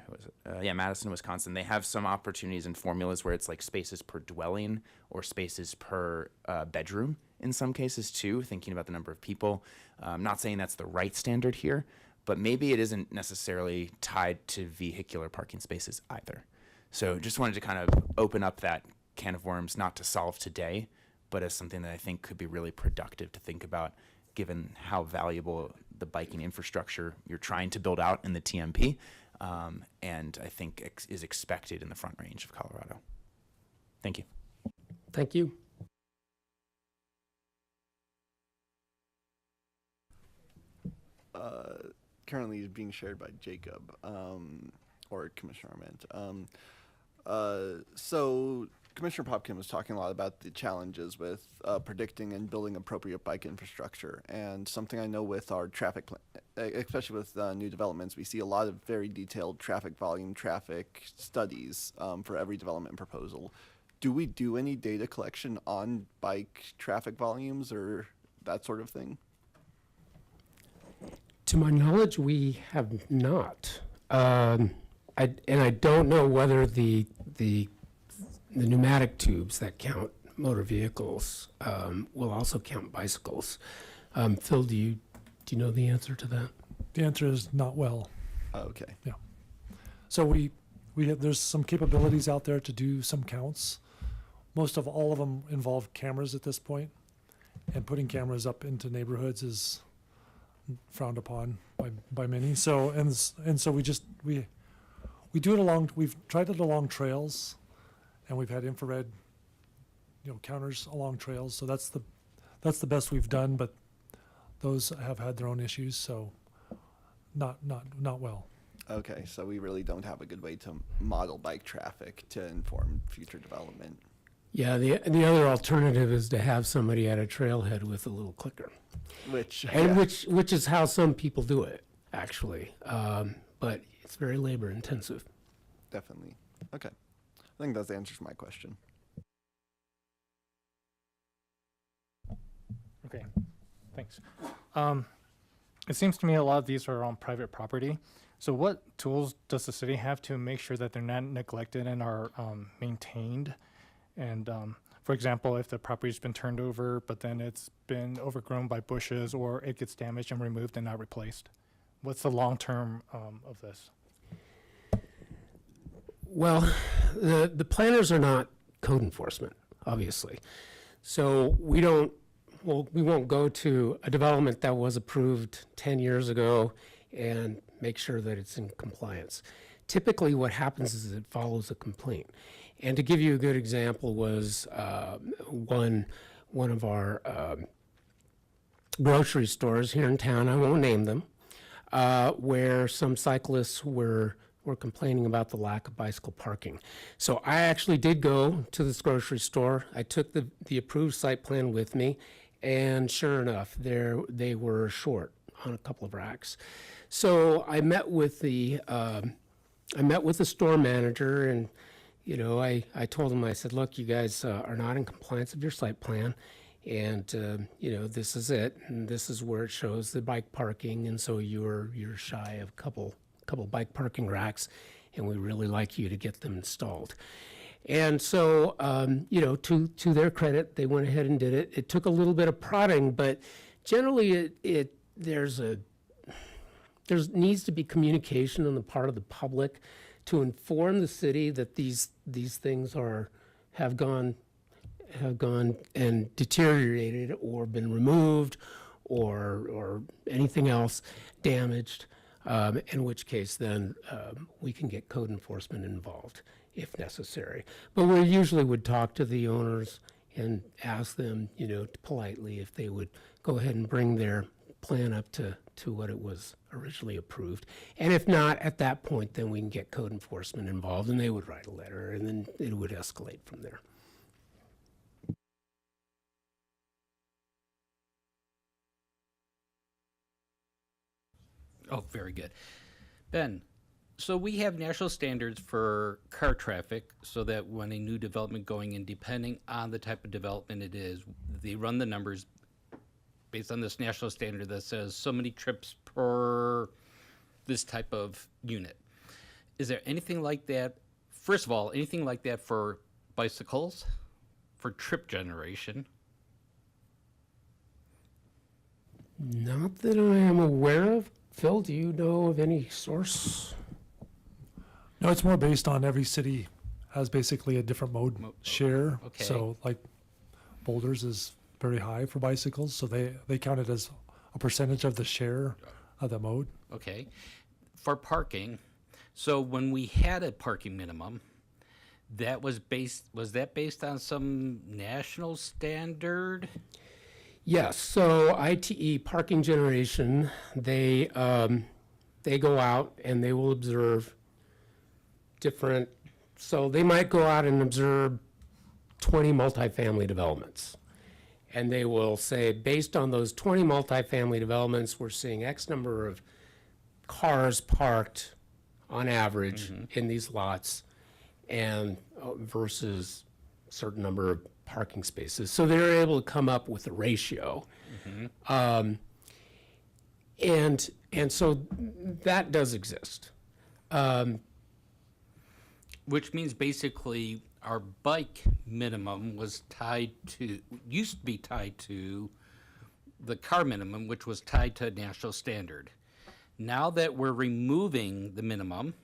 was it? Madison, Wisconsin. They have some opportunities and formulas where it's like spaces per dwelling or spaces per bedroom in some cases too, thinking about the number of people. I'm not saying that's the right standard here, but maybe it isn't necessarily tied to vehicular parking spaces either. So just wanted to kind of open up that can of worms, not to solve today, but as something that I think could be really productive to think about, given how valuable the biking infrastructure you're trying to build out in the TMP, and I think is expected in the Front Range of Colorado. Thank you. Thank you. Currently is being shared by Jacob, or Commissioner Arment. So Commissioner Popkin was talking a lot about the challenges with predicting and building appropriate bike infrastructure. And something I know with our traffic, especially with new developments, we see a lot of very detailed traffic volume, traffic studies for every development proposal. Do we do any data collection on bike traffic volumes or that sort of thing? To my knowledge, we have not. I don't know whether the pneumatic tubes that count motor vehicles will also count bicycles. Phil, do you know the answer to that? The answer is not well. Okay. Yeah. So we have, there's some capabilities out there to do some counts. Most of all of them involve cameras at this point, and putting cameras up into neighborhoods is frowned upon by many. So and so we do it along. We've tried it along trails, and we've had infrared, counters along trails. So that's the best we've done. But those have had their own issues. So not well. Okay, so we really don't have a good way to model bike traffic to inform future development. Yeah, the other alternative is to have somebody at a trailhead with a little clicker, which is how some people do it, actually. But it's very labor intensive. Definitely. Okay, I think that answers my question. Okay, thanks. It seems to me a lot of these are on private property. So what tools does the city have to make sure that they're not neglected and are maintained? And for example, if the property's been turned over, but then it's been overgrown by bushes, or it gets damaged and removed and not replaced. What's the long term of this? Well, the planners are not code enforcement, obviously. So we won't go to a development that was approved 10 years ago and make sure that it's in compliance. Typically what happens is it follows a complaint. And to give you a good example was one of our grocery stores here in town, I won't name them, where some cyclists were complaining about the lack of bicycle parking. So I actually did go to this grocery store. I took the approved site plan with me, and sure enough, they were short on a couple of racks. So I met with the store manager, and I told him, I said, look, you guys are not in compliance with your site plan, and this is it, and this is where it shows the bike parking, and so you're shy of a couple bike parking racks, and we really like you to get them installed. And so, to their credit, they went ahead and did it. It took a little bit of prodding, but generally there needs to be communication on the part of the public to inform the city that these things have gone and deteriorated or been removed or anything else damaged. In which case then we can get code enforcement involved if necessary. But we usually would talk to the owners and ask them, politely if they would go ahead and bring their plan up to what it was originally approved. And if not, at that point, then we can get code enforcement involved, and they would write a letter, and then it would escalate from there. Oh, very good. Ben, so we have national standards for car traffic so that when a new development going in, depending on the type of development it is, they run the numbers based on this national standard that says so many trips per this type of unit. Is there anything like that? First of all, anything like that for bicycles, for trip generation? Not that I am aware of. Phil, do you know of any source? No, it's more based on every city has basically a different mode share. Okay. So like Boulders is very high for bicycles, so they count it as a percentage of the share of the mode. Okay. For parking, so when we had a parking minimum, was that based on some national standard? Yes, so ITE Parking Generation, they go out and they will observe different, so they might go out and observe 20 multifamily developments. And they will say, based on those 20 multifamily developments, we're seeing X number of cars parked on average in these lots, and versus a certain number of parking spaces. So they're able to come up with a ratio. And so that does exist. Which means basically our bike minimum used to be tied to the car minimum, which was tied to a national standard. Now that we're removing the minimum,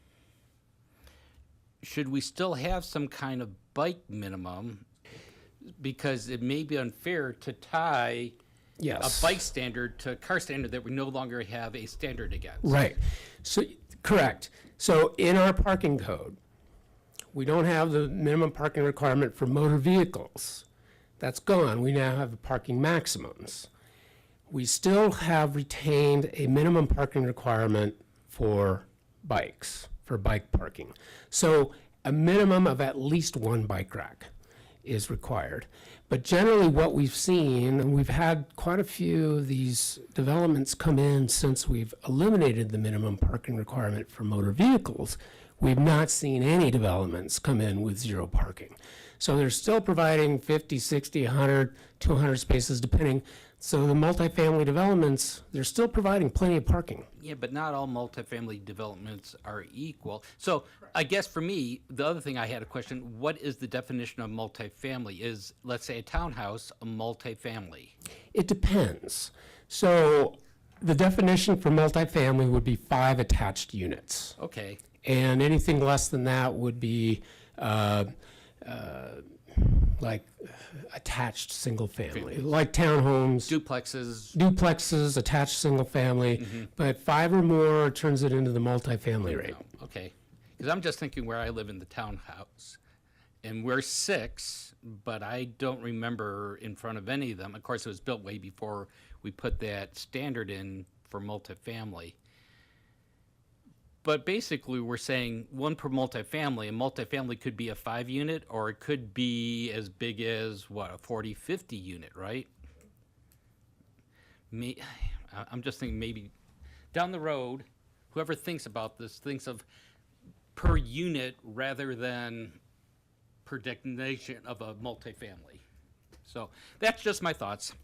should we still have some kind of bike minimum? Because it may be unfair to tie Yes. a bike standard to a car standard that we no longer have a standard against. Right. So, correct. So in our parking code, we don't have the minimum parking requirement for motor vehicles. That's gone. We now have the parking maximums. We still have retained a minimum parking requirement for bikes, for bike parking. So a minimum of at least one bike rack is required. But generally what we've seen, and we've had quite a few of these developments come in since we've eliminated the minimum parking requirement for motor vehicles, we've not seen any developments come in with zero parking. So they're still providing 50, 60, 100, 200 spaces, depending. So the multifamily developments, they're still providing plenty of parking. Yeah, but not all multifamily developments are equal. So I guess for me, the other thing I had a question, what is the definition of multifamily? Is, let's say, a townhouse a multifamily? It depends. So the definition for multifamily would be 5 attached units. Okay, And anything less than that would be like attached single family, like townhomes, duplexes, attached single family. But 5 or more turns it into the multifamily rate. okay. Because I'm just thinking where I live in the townhouse, and we're 6, but I don't remember in front of any of them. Of course, it was built way before we put that standard in for multifamily. But basically, we're saying 1 per multifamily. A multifamily could be a 5-unit, or it could be as big as, what, a 40, 50 unit, right? I'm just thinking maybe down the road, whoever thinks about this thinks of per unit rather than per definition of a multifamily. So that's just my thoughts.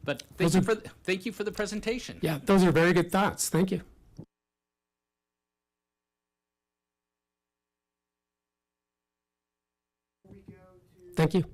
But thank you for the presentation. Yeah, those are very good thoughts. Thank you. Thank you.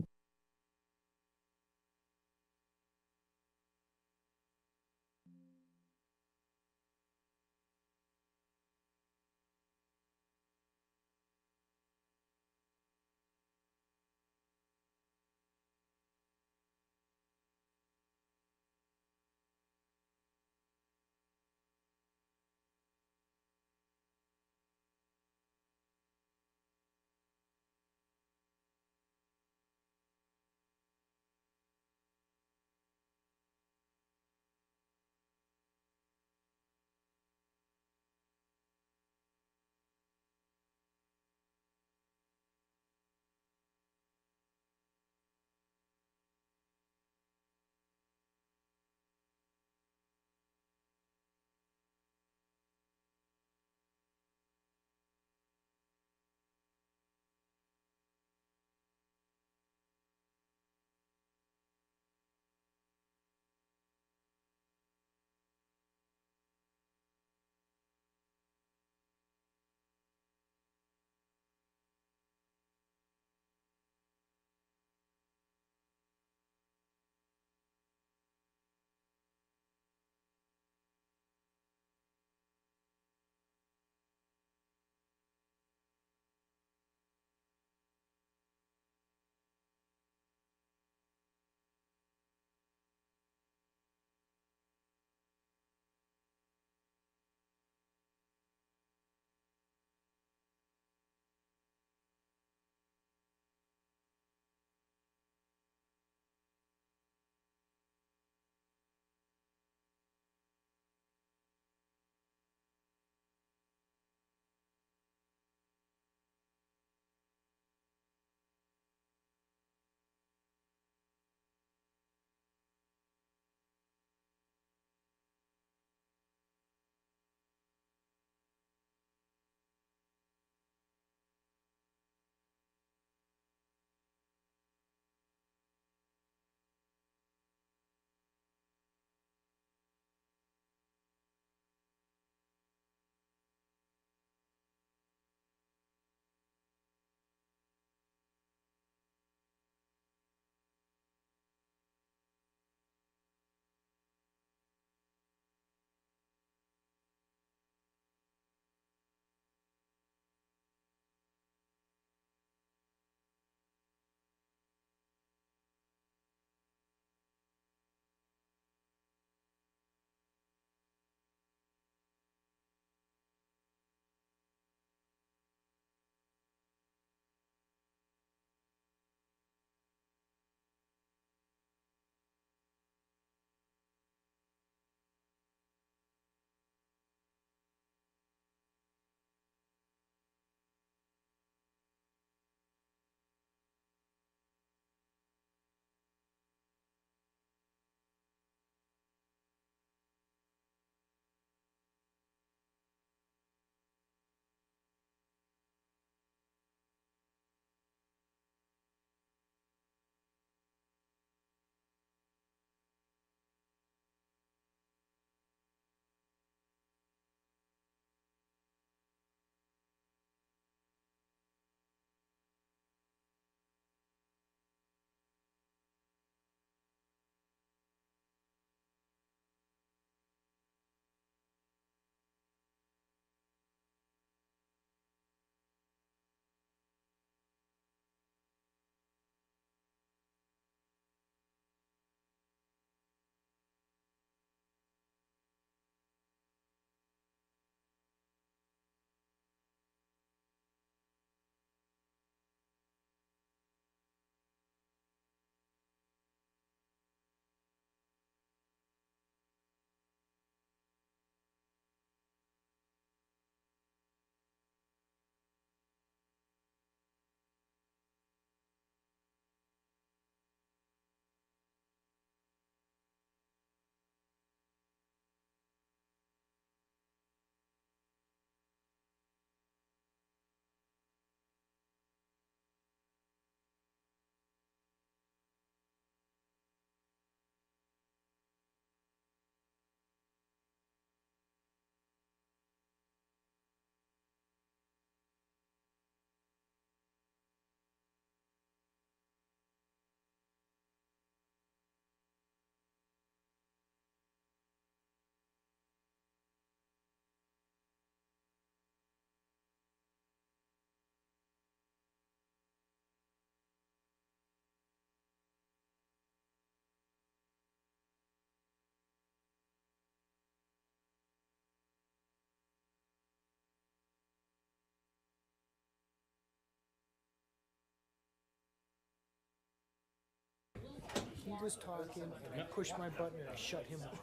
was talking and I pushed my button and I shut him off.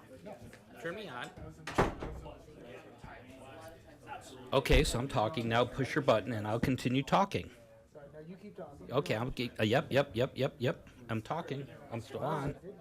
Turn me on. Okay, so I'm talking now. Push your button, and I'll continue talking. Sorry, now you keep talking. Okay, yep. I'm talking. I'm still on. Okay.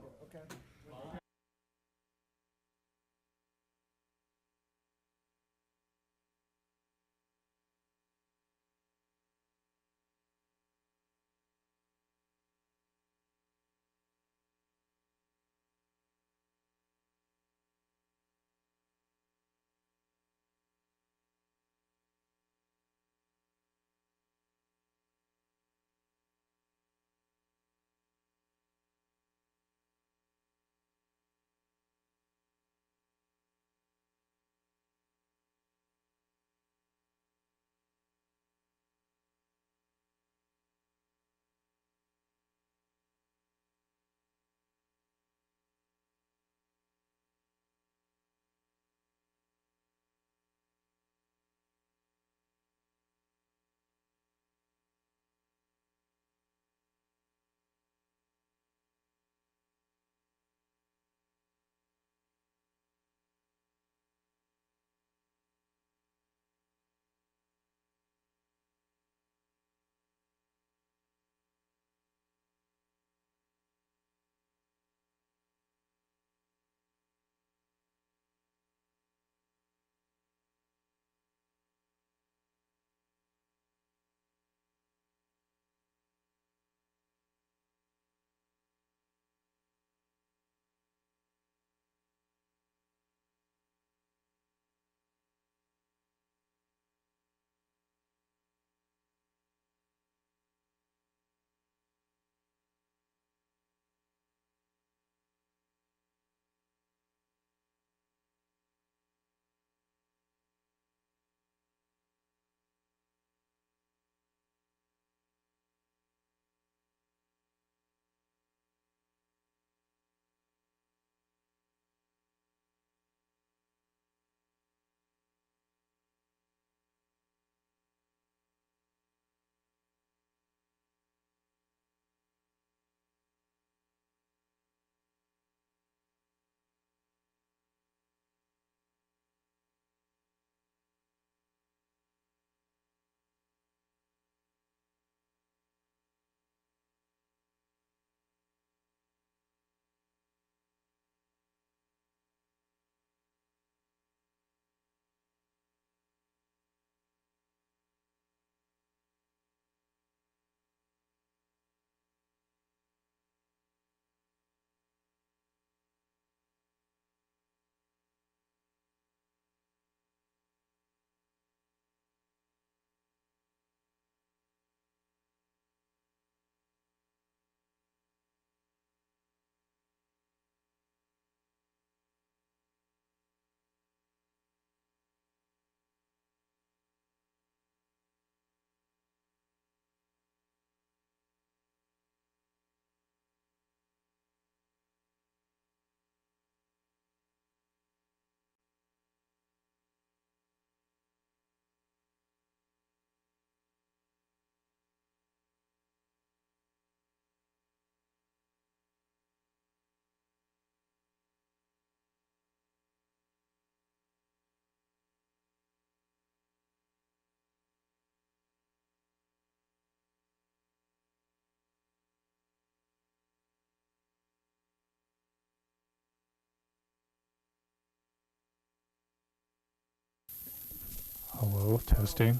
Hello, testing.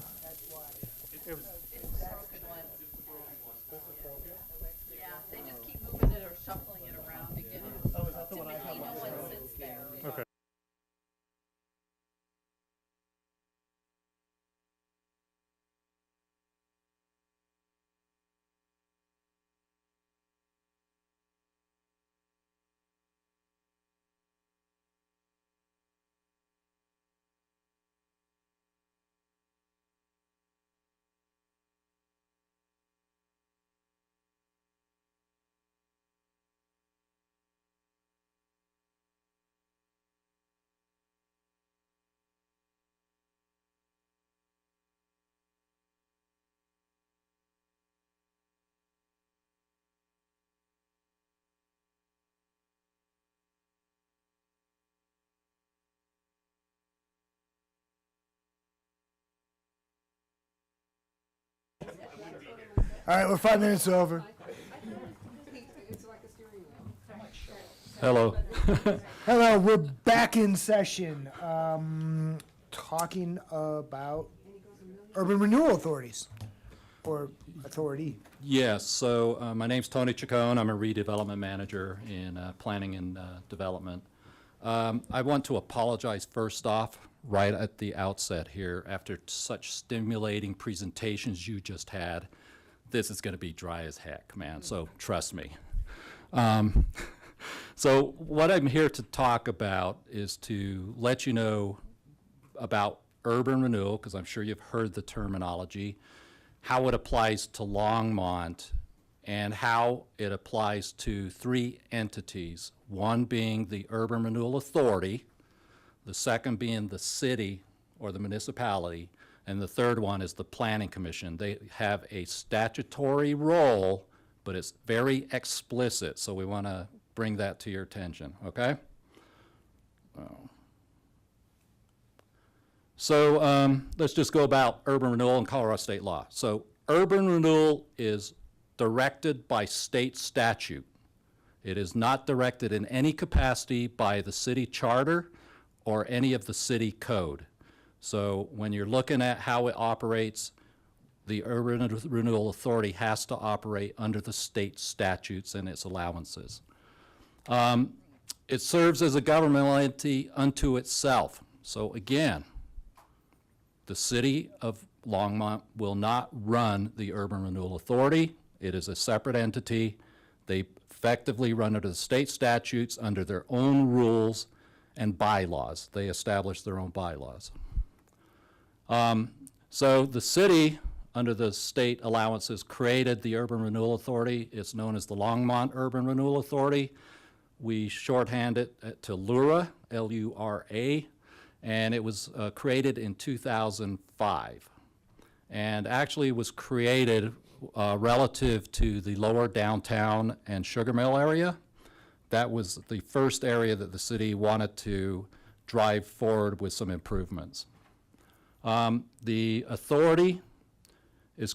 Yeah, they just keep moving it or shuffling it around to get it. Typically, no one sits there. Okay. All right, we're 5 minutes over. Hello. Hello, we're back in session, talking about urban renewal authorities, or authority. Yes, so my name's Tony Chacon. I'm a redevelopment manager in planning and development. I want to apologize first off, right at the outset here, after such stimulating presentations you just had. This is going to be dry as heck, man, so trust me. So what I'm here to talk about is to let you know about urban renewal, because I'm sure you've heard the terminology, how it applies to Longmont, and how it applies to 3 entities, one being the Urban Renewal Authority, the second being the city or the municipality, and the third one is the Planning Commission. They have a statutory role, but it's very explicit, so we want to bring that to your attention, okay? So let's just go about urban renewal in Colorado state law. So urban renewal is directed by state statute. It is not directed in any capacity by the city charter or any of the city code. So when you're looking at how it operates, the Urban Renewal Authority has to operate under the state statutes and its allowances. It serves as a governmental entity unto itself. So again, the city of Longmont will not run the Urban Renewal Authority. It is a separate entity. They effectively run under the state statutes under their own rules and bylaws. They establish their own bylaws. So the city, under the state allowances, created the Urban Renewal Authority. It's known as the Longmont Urban Renewal Authority. We shorthand it to LURA, L-U-R-A, and it was created in 2005. And actually was created relative to the lower downtown and Sugar Mill area. That was the first area that the city wanted to drive forward with some improvements. The authority is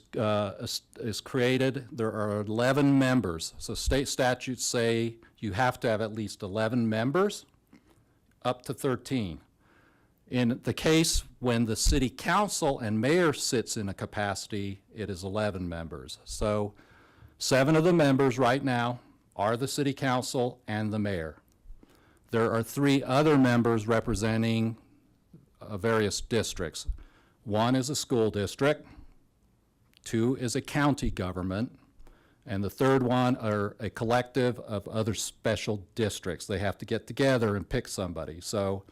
created. There are 11 members. So state statutes say you have to have at least 11 members, up to 13. In the case when the city council and mayor sits in a capacity, it is 11 members. So 7 of the members right now are the city council and the mayor. There are 3 other members representing various districts. 1 is a school district, 2 is a county government, and the third one are a collective of other special districts. They have to get together and pick somebody. So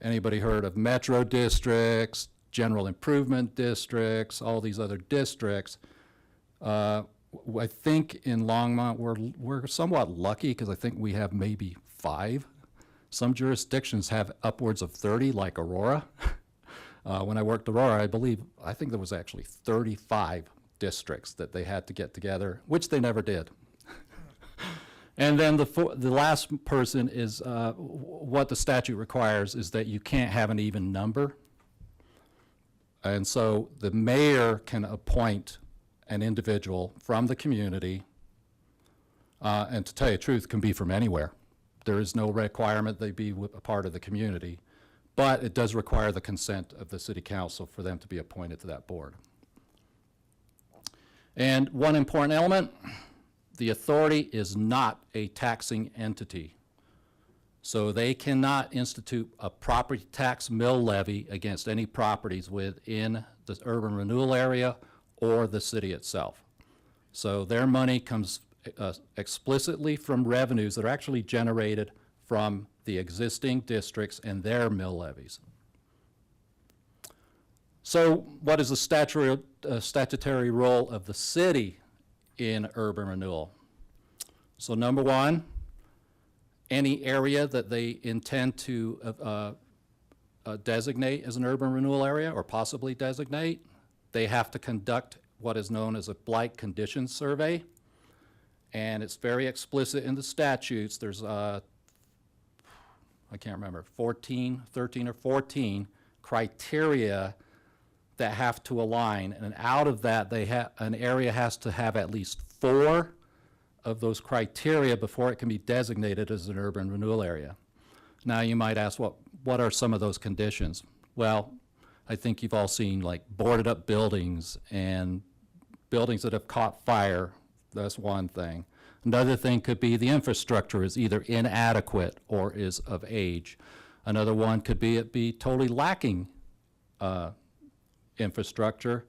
anybody heard of metro districts, general improvement districts, all these other districts? I think in Longmont we're somewhat lucky because I think we have maybe 5. Some jurisdictions have upwards of 30, like Aurora. When I worked Aurora, I think there was actually 35 districts that they had to get together, which they never did. And then the last person is what the statute requires is that you can't have an even number. And so the mayor can appoint an individual from the community, and to tell you the truth, can be from anywhere. There is no requirement they be a part of the community, but it does require the consent of the city council for them to be appointed to that board. And one important element, the authority is not a taxing entity. So they cannot institute a property tax mill levy against any properties within the urban renewal area or the city itself. So their money comes explicitly from revenues that are actually generated from the existing districts and their mill levies. So what is the statutory role of the city in urban renewal? So number 1, any area that they intend to designate as an urban renewal area or possibly designate, they have to conduct what is known as a blight conditions survey. And it's very explicit in the statutes. There's, I can't remember, 13 or 14 criteria that have to align, and out of that, an area has to have at least 4 of those criteria before it can be designated as an urban renewal area. Now, you might ask, what are some of those conditions? Well, I think you've all seen like boarded up buildings and buildings that have caught fire. That's one thing. Another thing could be the infrastructure is either inadequate or is of age. Another one could be it be totally lacking infrastructure,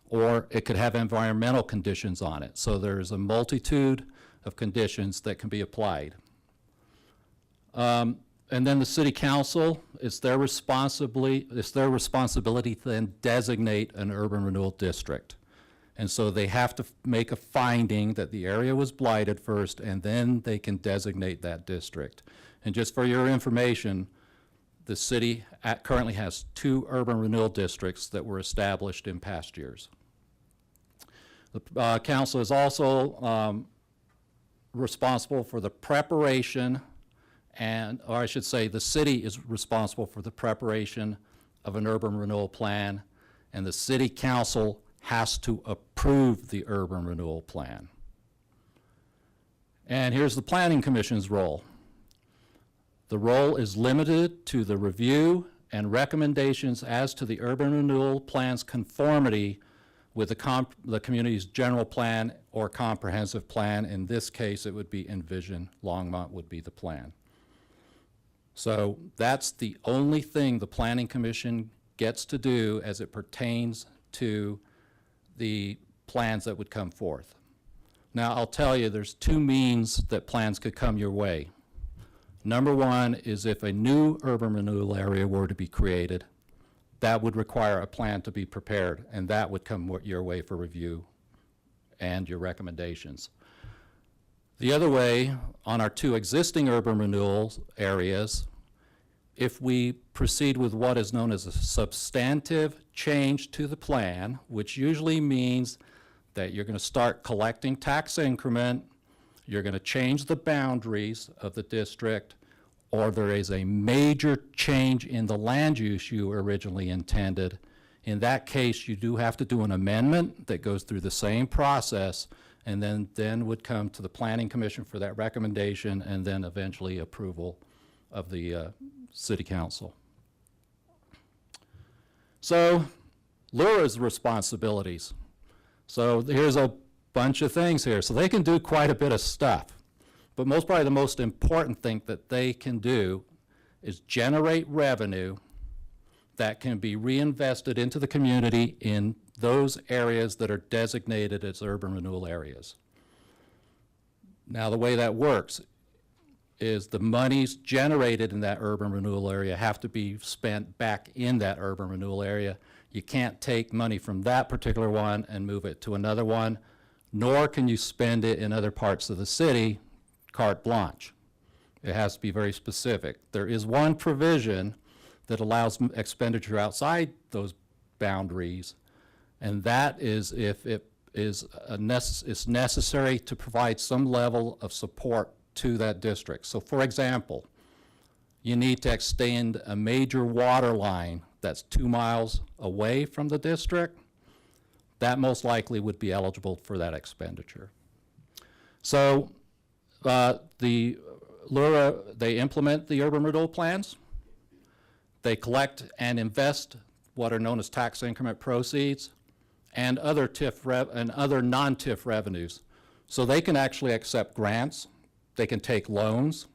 or it could have environmental conditions on it. So there's a multitude of conditions that can be applied. And then the city council, it's their responsibility to then designate an urban renewal district. And so they have to make a finding that the area was blighted first, and then they can designate that district. And just for your information, the city currently has 2 urban renewal districts that were established in past years. The council is also responsible for the preparation or I should say the city is responsible for the preparation of an urban renewal plan, and the city council has to approve the urban renewal plan. And here's the Planning Commission's role. The role is limited to the review and recommendations as to the urban renewal plan's conformity with the community's general plan or comprehensive plan. In this case, it would be Envision Longmont would be the plan. So that's the only thing the Planning Commission gets to do as it pertains to the plans that would come forth. Now, I'll tell you, there's 2 means that plans could come your way. Number one is if a new urban renewal area were to be created, that would require a plan to be prepared, and that would come your way for review and your recommendations. The other way, on our 2 existing urban renewal areas, if we proceed with what is known as a substantive change to the plan, which usually means that you're going to start collecting tax increment, you're going to change the boundaries of the district, or there is a major change in the land use you originally intended. In that case, you do have to do an amendment that goes through the same process, and then would come to the Planning Commission for that recommendation, and then eventually approval of the City Council. So, LURA's responsibilities. So here's a bunch of things here. So they can do quite a bit of stuff, but probably the most important thing that they can do is generate revenue that can be reinvested into the community in those areas that are designated as urban renewal areas. Now, the way that works is the monies generated in that urban renewal area have to be spent back in that urban renewal area. You can't take money from that particular one and move it to another one, nor can you spend it in other parts of the city carte blanche. It has to be very specific. There is one provision that allows expenditure outside those boundaries, and that is if it is necessary to provide some level of support to that district. So for example, you need to extend a major water line that's 2 miles away from the district. That most likely would be eligible for that expenditure. So the LURA, they implement the urban renewal plans. They collect and invest what are known as tax increment proceeds and other other non-TIF revenues. So they can actually accept grants. They can take loans.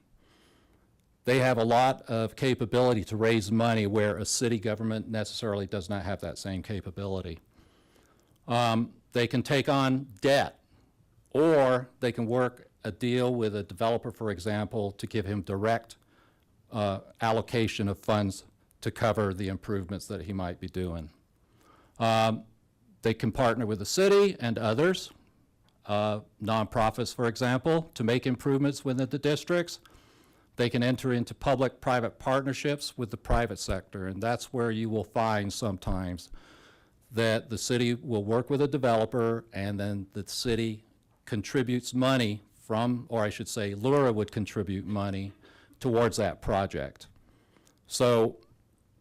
They have a lot of capability to raise money where a city government necessarily does not have that same capability. They can take on debt, or they can work a deal with a developer, for example, to give him direct allocation of funds to cover the improvements that he might be doing. They can partner with the city and others, nonprofits, for example, to make improvements within the districts. They can enter into public-private partnerships with the private sector, and that's where you will find sometimes that the city will work with a developer, and then the city contributes money from, or I should say, LURA would contribute money towards that project. So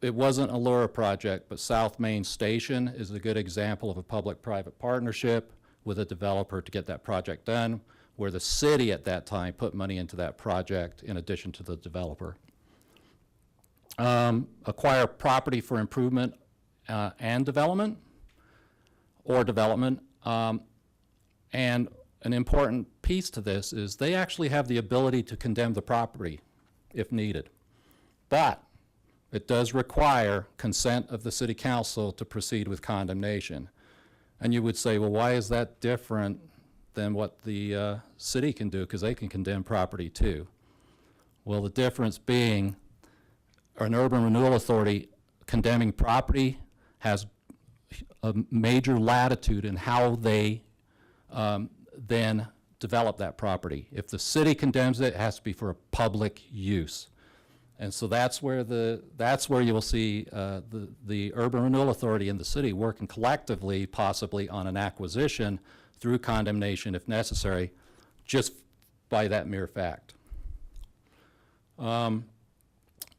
it wasn't a Lura project, but South Main Station is a good example of a public-private partnership with a developer to get that project done, where the city at that time put money into that project in addition to the developer. Acquire property for improvement and development, or development. And an important piece to this is they actually have the ability to condemn the property if needed. But it does require consent of the city council to proceed with condemnation. And you would say, well, why is that different than what the city can do? Because they can condemn property too. Well, the difference being an urban renewal authority condemning property has a major latitude in how they then develop that property. If the city condemns it, it has to be for a public use. And so that's where you will see the urban renewal authority and the city working collectively, possibly on an acquisition through condemnation if necessary, just by that mere fact.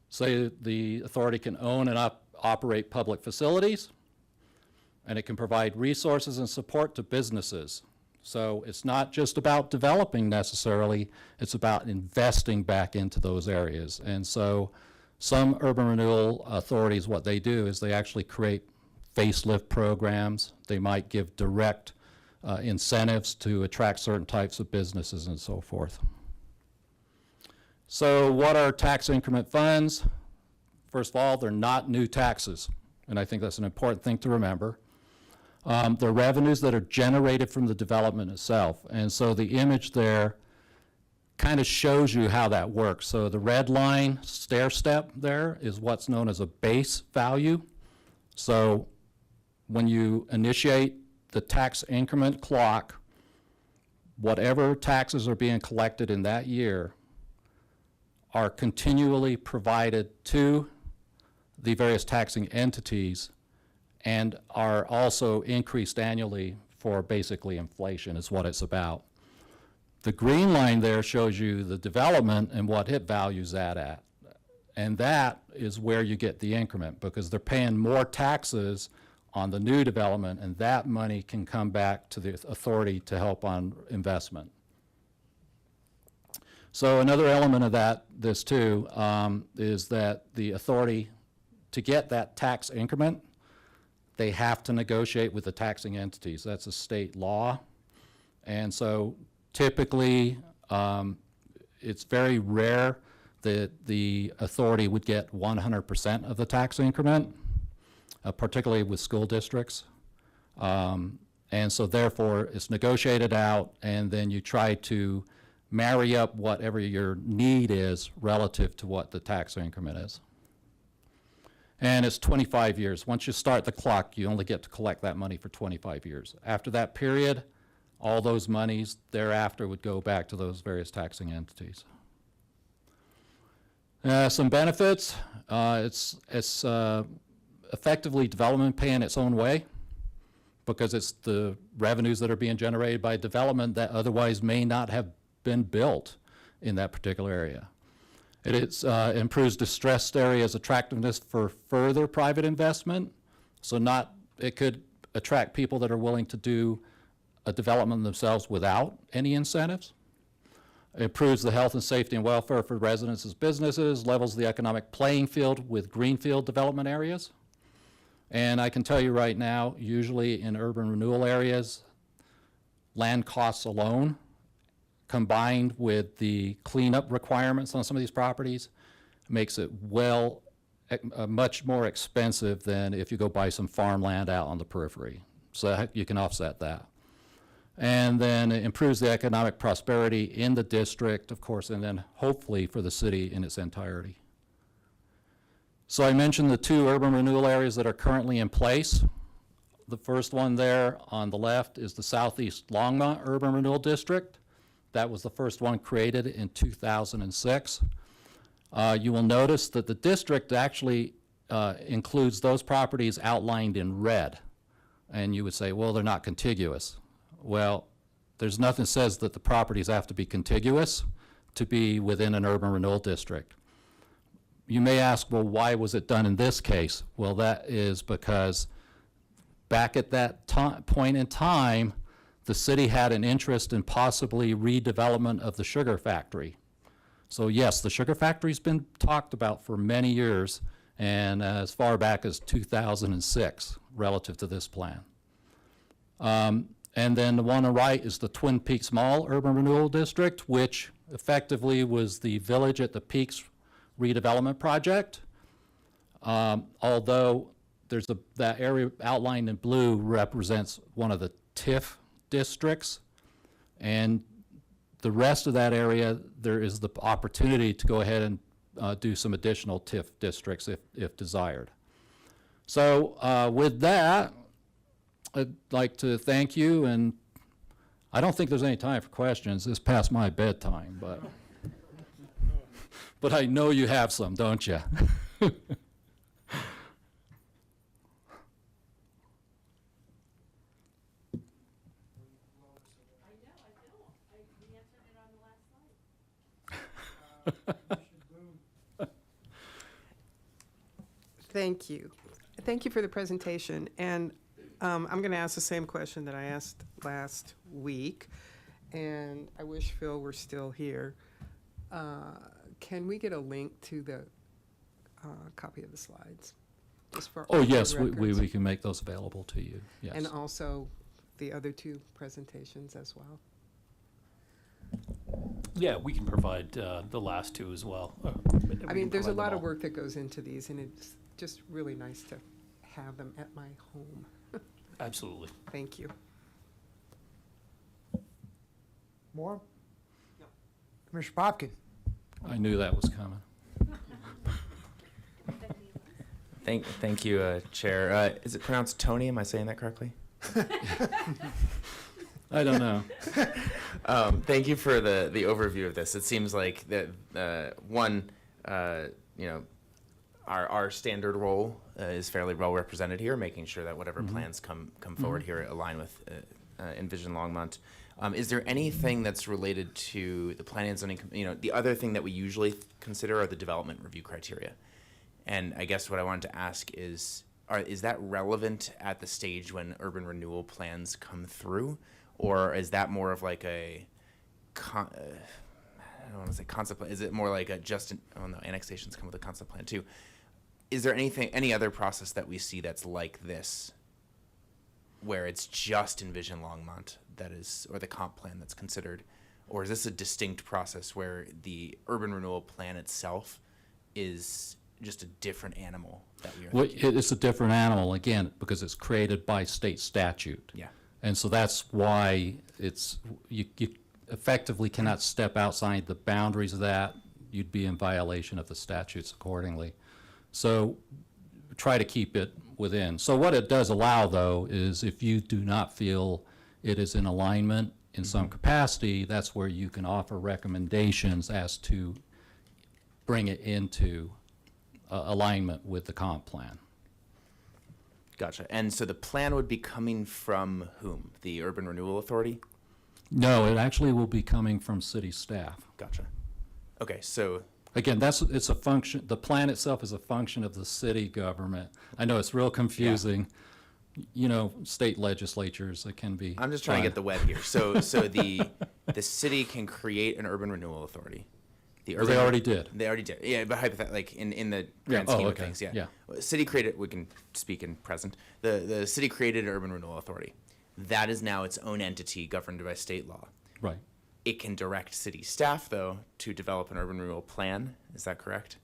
Say the authority can own and operate public facilities, and it can provide resources and support to businesses. So it's not just about developing necessarily, it's about investing back into those areas. And so some urban renewal authorities, what they do is they actually create facelift programs. They might give direct incentives to attract certain types of businesses and so forth. So what are tax increment funds? First of all, they're not new taxes, and I think that's an important thing to remember. They're revenues that are generated from the development itself, and so the image there kind of shows you how that works. So the red line stair step there is what's known as a base value. So when you initiate the tax increment clock, whatever taxes are being collected in that year are continually provided to the various taxing entities and are also increased annually for basically inflation is what it's about. The green line there shows you the development and what it values that at. And that is where you get the increment, because they're paying more taxes on the new development, and that money can come back to the authority to help on investment. So another element of this too, is that the authority, to get that tax increment, they have to negotiate with the taxing entities. That's a state law. And so typically, it's very rare that the authority would get 100% of the tax increment, particularly with school districts. And so therefore, it's negotiated out, and then you try to marry up whatever your need is relative to what the tax increment is. And it's 25 years. Once you start the clock, you only get to collect that money for 25 years. After that period, all those monies thereafter would go back to those various taxing entities. Some benefits. It's effectively development paying its own way, because it's the revenues that are being generated by development that otherwise may not have been built in that particular area. It improves distressed areas' attractiveness for further private investment. So it could attract people that are willing to do a development themselves without any incentives. It improves the health and safety and welfare for residents and businesses, levels the economic playing field with greenfield development areas. And I can tell you right now, usually in urban renewal areas, land costs alone, combined with the cleanup requirements on some of these properties, makes it much more expensive than if you go buy some farmland out on the periphery. So you can offset that. And then it improves the economic prosperity in the district, of course, and then hopefully for the city in its entirety. So I mentioned the two urban renewal areas that are currently in place. The first one there on the left is the Southeast Longmont Urban Renewal District. That was the first one created in 2006. You will notice that the district actually includes those properties outlined in red. And you would say, well, they're not contiguous. Well, there's nothing that says that the properties have to be contiguous to be within an urban renewal district. you may ask, well, why was it done in this case? Well, that is because back at that point in time, the city had an interest in possibly redevelopment of the sugar factory. So yes, the sugar factory's been talked about for many years, and as far back as 2006, relative to this plan. And then the one on the right is the Twin Peaks Mall Urban Renewal District, which effectively was the Village at the Peaks redevelopment project. Although that area outlined in blue represents one of the TIF districts, and the rest of that area, there is the opportunity to go ahead and do some additional TIF districts if desired. So with that, I'd like to thank you, and I don't think there's any time for questions. It's past my bedtime, but I know you have some, don't you? Thank you. Thank you for the presentation. And I'm going to ask the same question that I asked last week, and I wish Phil were still here. Can we get a link to the copy of the slides? Just for Oh, our yes, records? we can make those available to you, yes. And also the other two presentations as well? Yeah, we can provide the last two as well. I mean, there's a lot of work that goes into these, and it's just really nice to have them at my home. Absolutely. Thank you. More? Commissioner Popkin? I knew that was coming. Thank you, Chair. Is it pronounced Tony? Am I saying that correctly? I don't know. Thank you for the overview of this. It seems like that our standard role is fairly well represented here, making sure that whatever plans come forward here align with Envision Longmont. Is there anything that's related to the planning and zoning? The other thing that we usually consider are the development review criteria. And I guess what I wanted to ask is that relevant at the stage when urban renewal plans come through? Or is that more of like I don't want to say concept plan. Is it more like annexations come with a concept plan too. Is there any other process that we see that's like this, where it's just Envision Longmont or the comp plan that's considered? Or is this a distinct process where the urban renewal plan itself is just a different animal that we are Well, thinking? it's a different animal, again, because it's created by state statute. Yeah. And so that's why you effectively cannot step outside the boundaries of that. You'd be in violation of the statutes accordingly. So try to keep it within. So what it does allow, though, is if you do not feel it is in alignment in some capacity, that's where you can offer recommendations as to bring it into alignment with the comp plan. Gotcha. And so the plan would be coming from whom? The Urban Renewal Authority? No, it actually will be coming from city staff. Gotcha. Okay, so Again, it's a function, the plan itself is a function of the city government. I know it's real confusing. State legislatures, it can be. I'm just trying to get the web here. So the city can create an Urban Renewal Authority. They already did. They already did. Yeah, but hypothetically, like in the grand scheme of things, yeah. City created. We can speak in present. The city created an Urban Renewal Authority. That is now its own entity governed by state law. Right. It can direct city staff, though, to develop an urban renewal plan. Is that correct?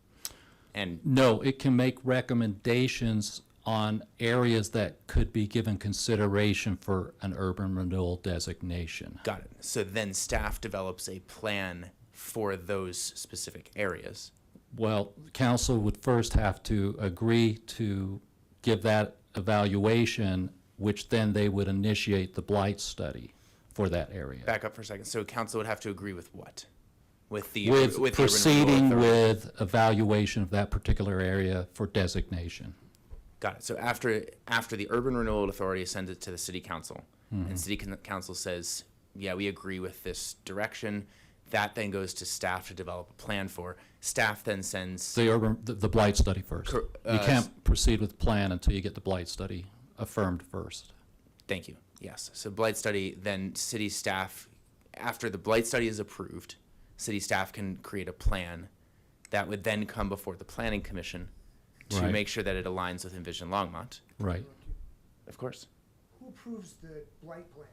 And no, it can make recommendations on areas that could be given consideration for an urban renewal designation. Got it. So then staff develops a plan for those specific areas. Well, council would first have to agree to give that evaluation, which then they would initiate the blight study for that area. Back up for a second. So council would have to agree with what? With the With Urban Renewal proceeding Authority? with evaluation of that particular area for designation. Got it. So after the Urban Renewal Authority sends it to the city council, and city council says, yeah, we agree with this direction, That then goes to staff to develop a plan for. Staff then sends. The blight study first. Cor- You can't proceed with the plan until you get the blight study affirmed first. Thank you. Yes. So blight study, then city staff, after the blight study is approved, city staff can create a plan that would then come before the planning commission to Right. make sure that it aligns with Envision Longmont. Right. Of course. Who approves the blight plan?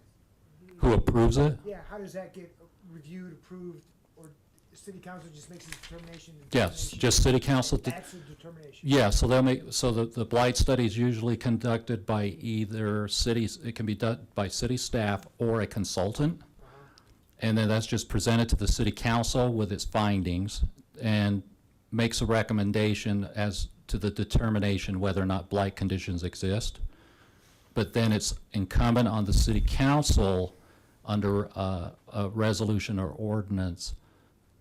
Who approves it? Yeah, how does that get reviewed, approved, or city council just makes a determination? Yes, just city council. That's a determination. Yeah, so they'll make, so the blight study is usually conducted by either cities, it can be done by city staff or a consultant. And then that's just presented to the city council with its findings and makes a recommendation as to the determination whether or not blight conditions exist. But then it's incumbent on the city council under a resolution or ordinance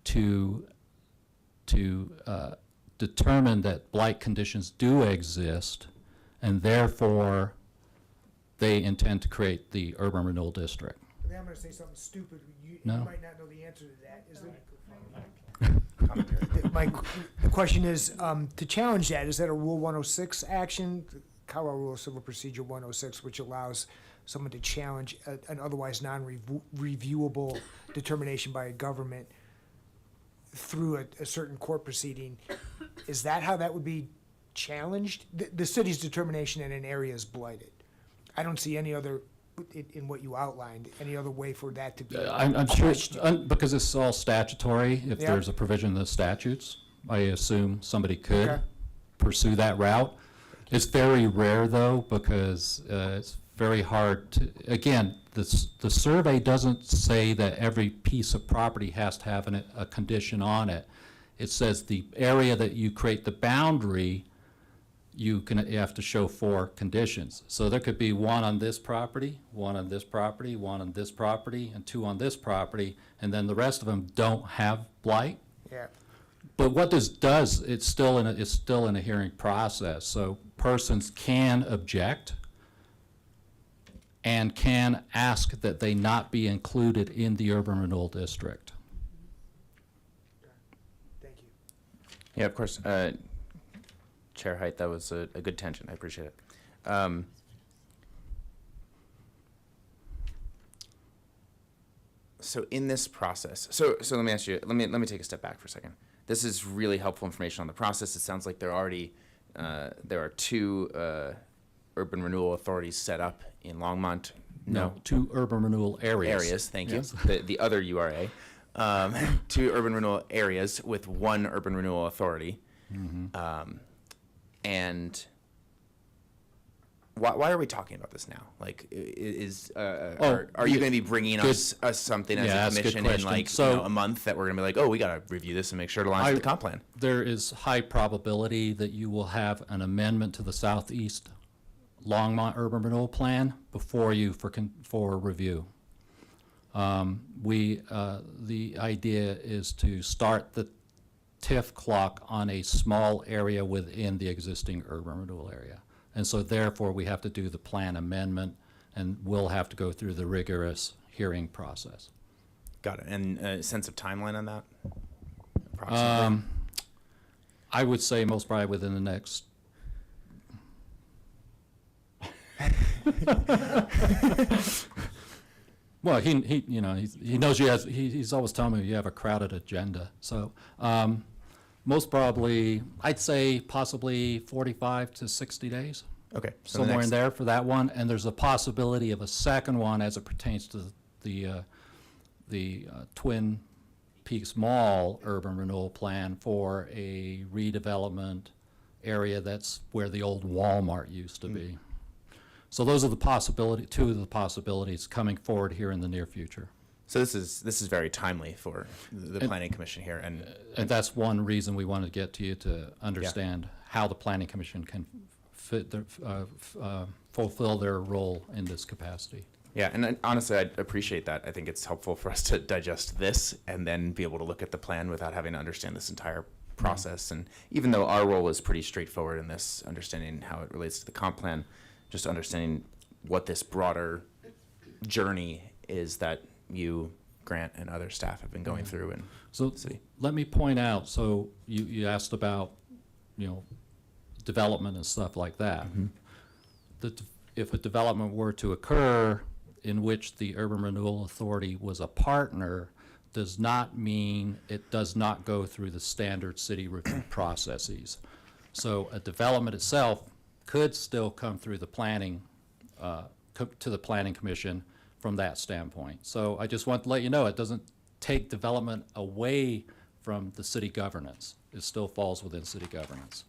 to determine that blight conditions do exist, and therefore they intend to create the urban renewal district. Then I'm gonna say something stupid. You No. might not know the answer to that. Is there? The question is, to challenge that, is that a Rule 106 action? Colorado Rule of Civil Procedure 106, which allows someone to challenge an otherwise non-reviewable determination by a government through a certain court proceeding. Is that how that would be challenged? The city's determination in an area is blighted. I don't see any other, in what you outlined, any other way for that to be. I'm sure, because it's all statutory, if Yeah. there's a provision in the statutes, I assume somebody could Okay. pursue that route. It's very rare, though, because it's very hard to, again, the survey doesn't say that every piece of property has to have a condition on it. It says the area that you create the boundary, you have to show 4 conditions. So there could be 1 on this property, 1 on this property, 1 on this property, and 2 on this property, and then the rest of them don't have blight. Yeah. But what this does, it's still in a hearing process, so persons can object and can ask that they not be included in the urban renewal district. Thank you. Yeah, of course. Chair Height, that was a good tension. I appreciate it. So in this process, so let me ask you, let me take a step back for a second. This is really helpful information on the process. It sounds like there are 2 urban renewal authorities set up in Longmont. No, 2 urban renewal areas. Areas, thank Yes. you. The other URA. 2 urban renewal areas with 1 urban renewal authority. And why are we talking about this now? Like, are you going to be bringing us something as Yeah, a that's a good commission in question. like So- a month that we're going to be like, oh, we got to review this and make sure it aligns with the comp plan? There is high probability that you will have an amendment to the Southeast Longmont Urban Renewal Plan before you for review. The idea is to start the TIF clock on a small area within the existing urban renewal area. And so therefore, we have to do the plan amendment, and we'll have to go through the rigorous hearing process. Got it. And a sense of timeline on that? Approximately? I would say most probably within the next well, he knows he's always telling me you have a crowded agenda. So most probably, I'd say possibly 45 to 60 days. Okay. So Somewhere in there for that one. And there's a possibility of a second one as it pertains to the Twin Peaks Mall urban renewal plan for a redevelopment area that's where the old Walmart used to be. So those are the 2 of the possibilities coming forward here in the near future. So this is very timely for the Planning Commission here, and that's one reason we wanted to get to you to understand how the Planning Commission can fulfill their role in this capacity. Yeah, and honestly, I appreciate that. I think it's helpful for us to digest this and then be able to look at the plan without having to understand this entire process. And even though our role is pretty straightforward in this, understanding how it relates to the comp plan, just understanding what this broader journey is that you Grant and other staff have been going through in So the city. let me point out, so you asked about, development and stuff like that. If a development were to occur in which the Urban Renewal Authority was a partner, does not mean it does not go through the standard city review processes. So a development itself could still come through the planning, to the Planning Commission from that standpoint. So I just want to let you know, it doesn't take development away from the city governance. It still falls within city governance.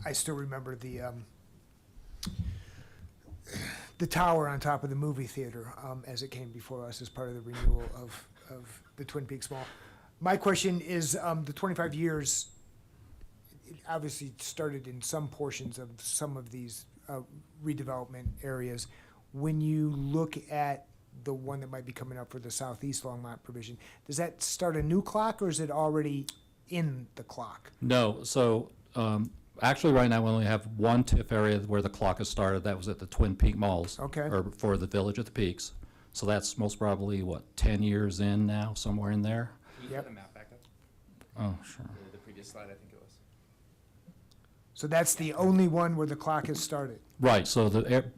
I still remember the tower on top of the movie theater as it came before us as part of the renewal of the Twin Peaks Mall. My question is, the 25 years, it obviously started in some portions of some of these redevelopment areas. When you look at the one that might be coming up for the Southeast Longmont provision, does that start a new clock, or is it already in the clock? No, so actually right now we only have one TIF area where the clock has started. That was at the Twin Peak Malls. Okay. Or for the Village of the Peaks. So that's most probably, 10 years in now, somewhere in there? Yep. the map back up? Oh, sure. The previous slide, I think it was. So that's the only one where the clock has started. Right, so the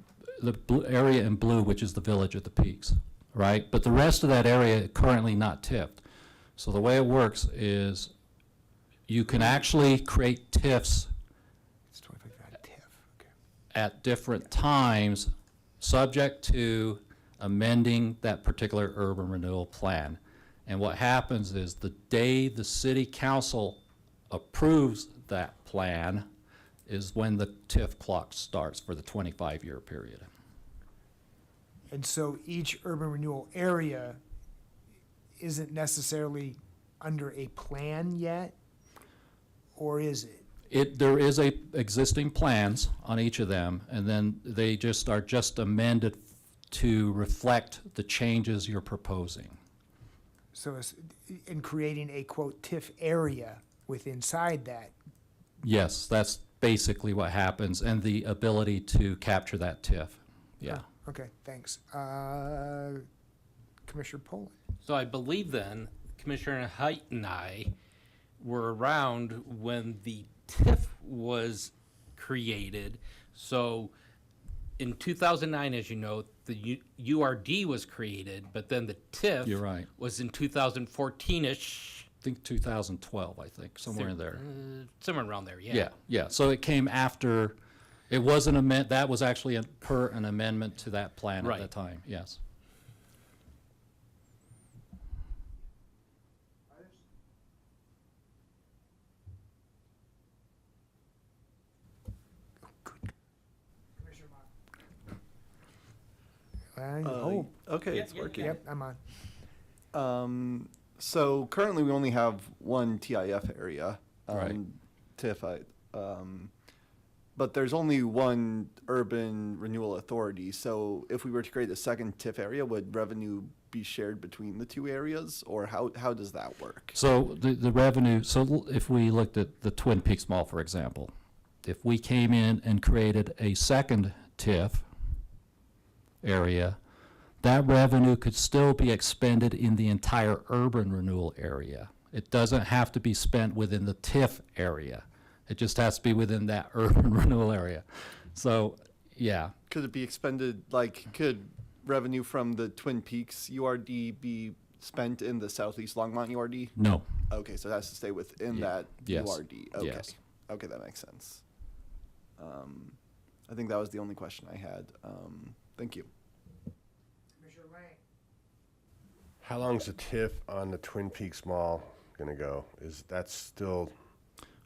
area in blue, which is the Village of the Peaks, right? But the rest of that area currently not TIFed. So the way it works is you can actually create TIFs It's 25 TIF, okay. at different times, subject to amending that particular urban renewal plan. And what happens is the day the city council approves that plan is when the TIF clock starts for the 25-year period. And so each urban renewal area isn't necessarily under a plan yet, or is it? There is existing plans on each of them, and then they are just amended to reflect the changes you're proposing. So it's in creating a quote TIF area inside that. Yes, that's basically what happens, and the ability to capture that TIF. Yeah. Okay, thanks. Commissioner Poland. So I believe then Commissioner Height and I were around when the TIF was created. So in 2009, as you know, the URD was created, but then the TIF You're right. was in 2014-ish. I think 2012, somewhere in there. Somewhere around there, yeah. Yeah. So it came after, it was that was actually an amendment to that plan at Right. the time, yes. Commissioner Mott. Okay, it's working. Yep, I'm on. So currently we only have one TIF area, Right. TIF, but there's only one urban renewal authority. So if we were to create a second TIF area, would revenue be shared between the two areas, or how does that work? So the revenue, if we looked at the Twin Peaks Mall, for example, if we came in and created a second TIF area, that revenue could still be expended in the entire urban renewal area. It doesn't have to be spent within the TIF area. It just has to be within that urban renewal area. So, yeah. Could it be expended, could revenue from the Twin Peaks URD be spent in the Southeast Longmont URD? No. Okay, so it has to stay within that Yes. URD. Okay. Yes. Okay, that makes sense. I think that was the only question I had. Thank you. Commissioner Lang. How long's the TIF on the Twin Peaks Mall gonna go? Is that still?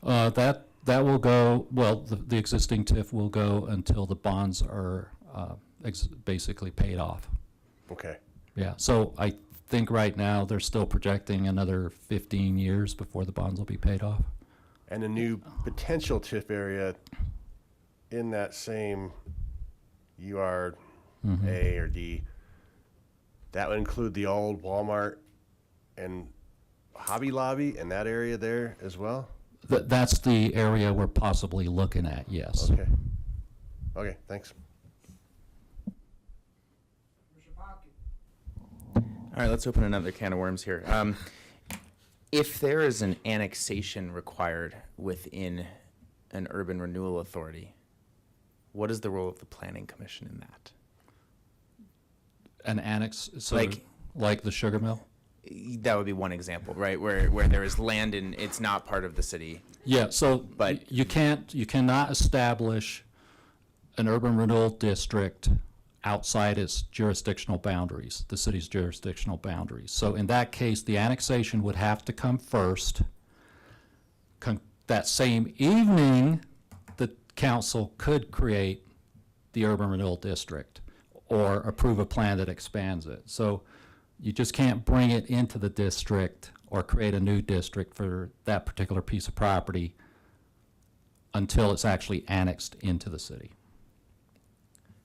That will go, well, the existing TIF will go until the bonds are basically paid off. Okay. Yeah, so I think right now they're still projecting another 15 years before the bonds will be paid off. And a new potential TIF area in that same UR A or D, that would include the old Walmart and Hobby Lobby in that area there as well? That's the area we're possibly looking at, yes. Okay. Okay, thanks. Commissioner Popkin. All right, let's open another can of worms here. If there is an annexation required within an urban renewal authority, what is the role of the planning commission in that? An annex, so Like- like the sugar mill? That would be one example, right? Where there is land and it's not part of the city. Yeah, so But- you cannot establish an urban renewal district outside its jurisdictional boundaries, the city's jurisdictional boundaries. So in that case, the annexation would have to come first. That same evening, the council could create the urban renewal district or approve a plan that expands it. So you just can't bring it into the district or create a new district for that particular piece of property until it's actually annexed into the city.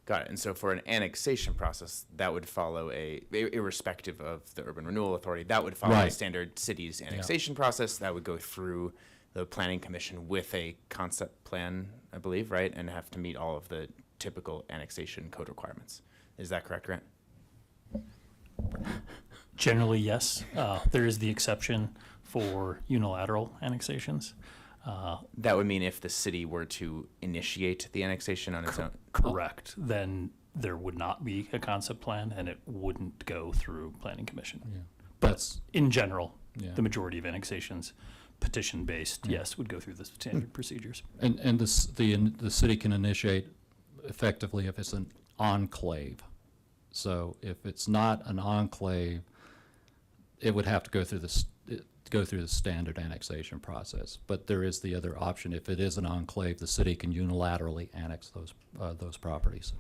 Got it. And so for an annexation process, that would follow irrespective of the urban renewal authority, that would follow a Right. standard city's annexation process. That would go through the planning commission with a concept plan, I believe, right? And have to meet all of the typical annexation code requirements. Is that correct, Grant? Generally, yes. There is the exception for unilateral annexations. That would mean if the city were to initiate the annexation on its own. Correct. Then there would not be a concept plan and it wouldn't go through planning commission. But in general, Yeah. the majority of annexations, petition-based, yes, would go through the standard procedures. And the city can initiate effectively if it's an enclave. So if it's not an enclave, it would have to go through the standard annexation process. But there is the other option. If it is an enclave, the city can unilaterally annex those properties.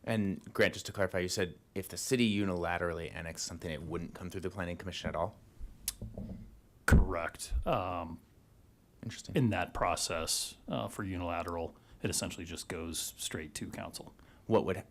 And Grant, just to clarify, you said if the city unilaterally annexed something, it wouldn't come through the planning commission at all? Correct. Interesting. In that process, for unilateral, it essentially just goes straight to council.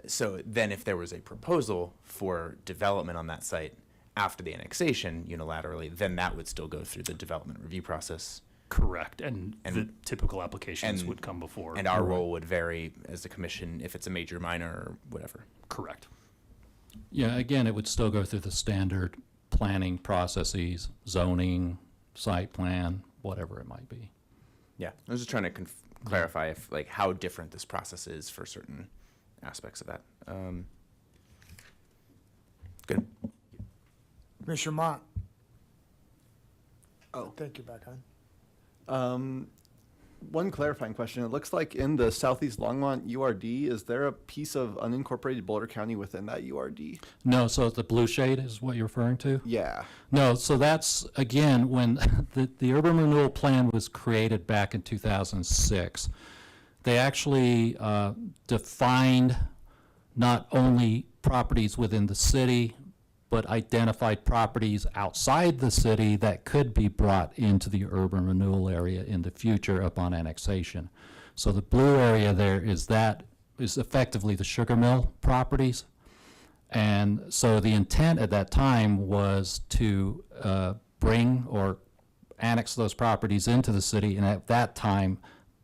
So then if there was a proposal for development on that site after the annexation unilaterally, then that would still go through the development review process? Correct. And the typical applications and- would come before. And our role would vary as the commission if it's a major, minor, or whatever. Correct. Yeah, again, it would still go through the standard planning processes, zoning, site plan, whatever it might be. Yeah, I was just trying to clarify if like how different this process is for certain aspects of that. Good. Commissioner Mott. Oh. Thank you, back on. One clarifying question. It looks like in the Southeast Longmont URD, is there a piece of unincorporated Boulder County within that URD? No, so the blue shade is what you're referring to? Yeah. No, so that's, again, when the urban renewal plan was created back in 2006, they actually defined not only properties within the city, but identified properties outside the city that could be brought into the urban renewal area in the future upon annexation. So the blue area there is effectively the sugar mill properties. And so the intent at that time was to bring or annex those properties into the city, and at that time,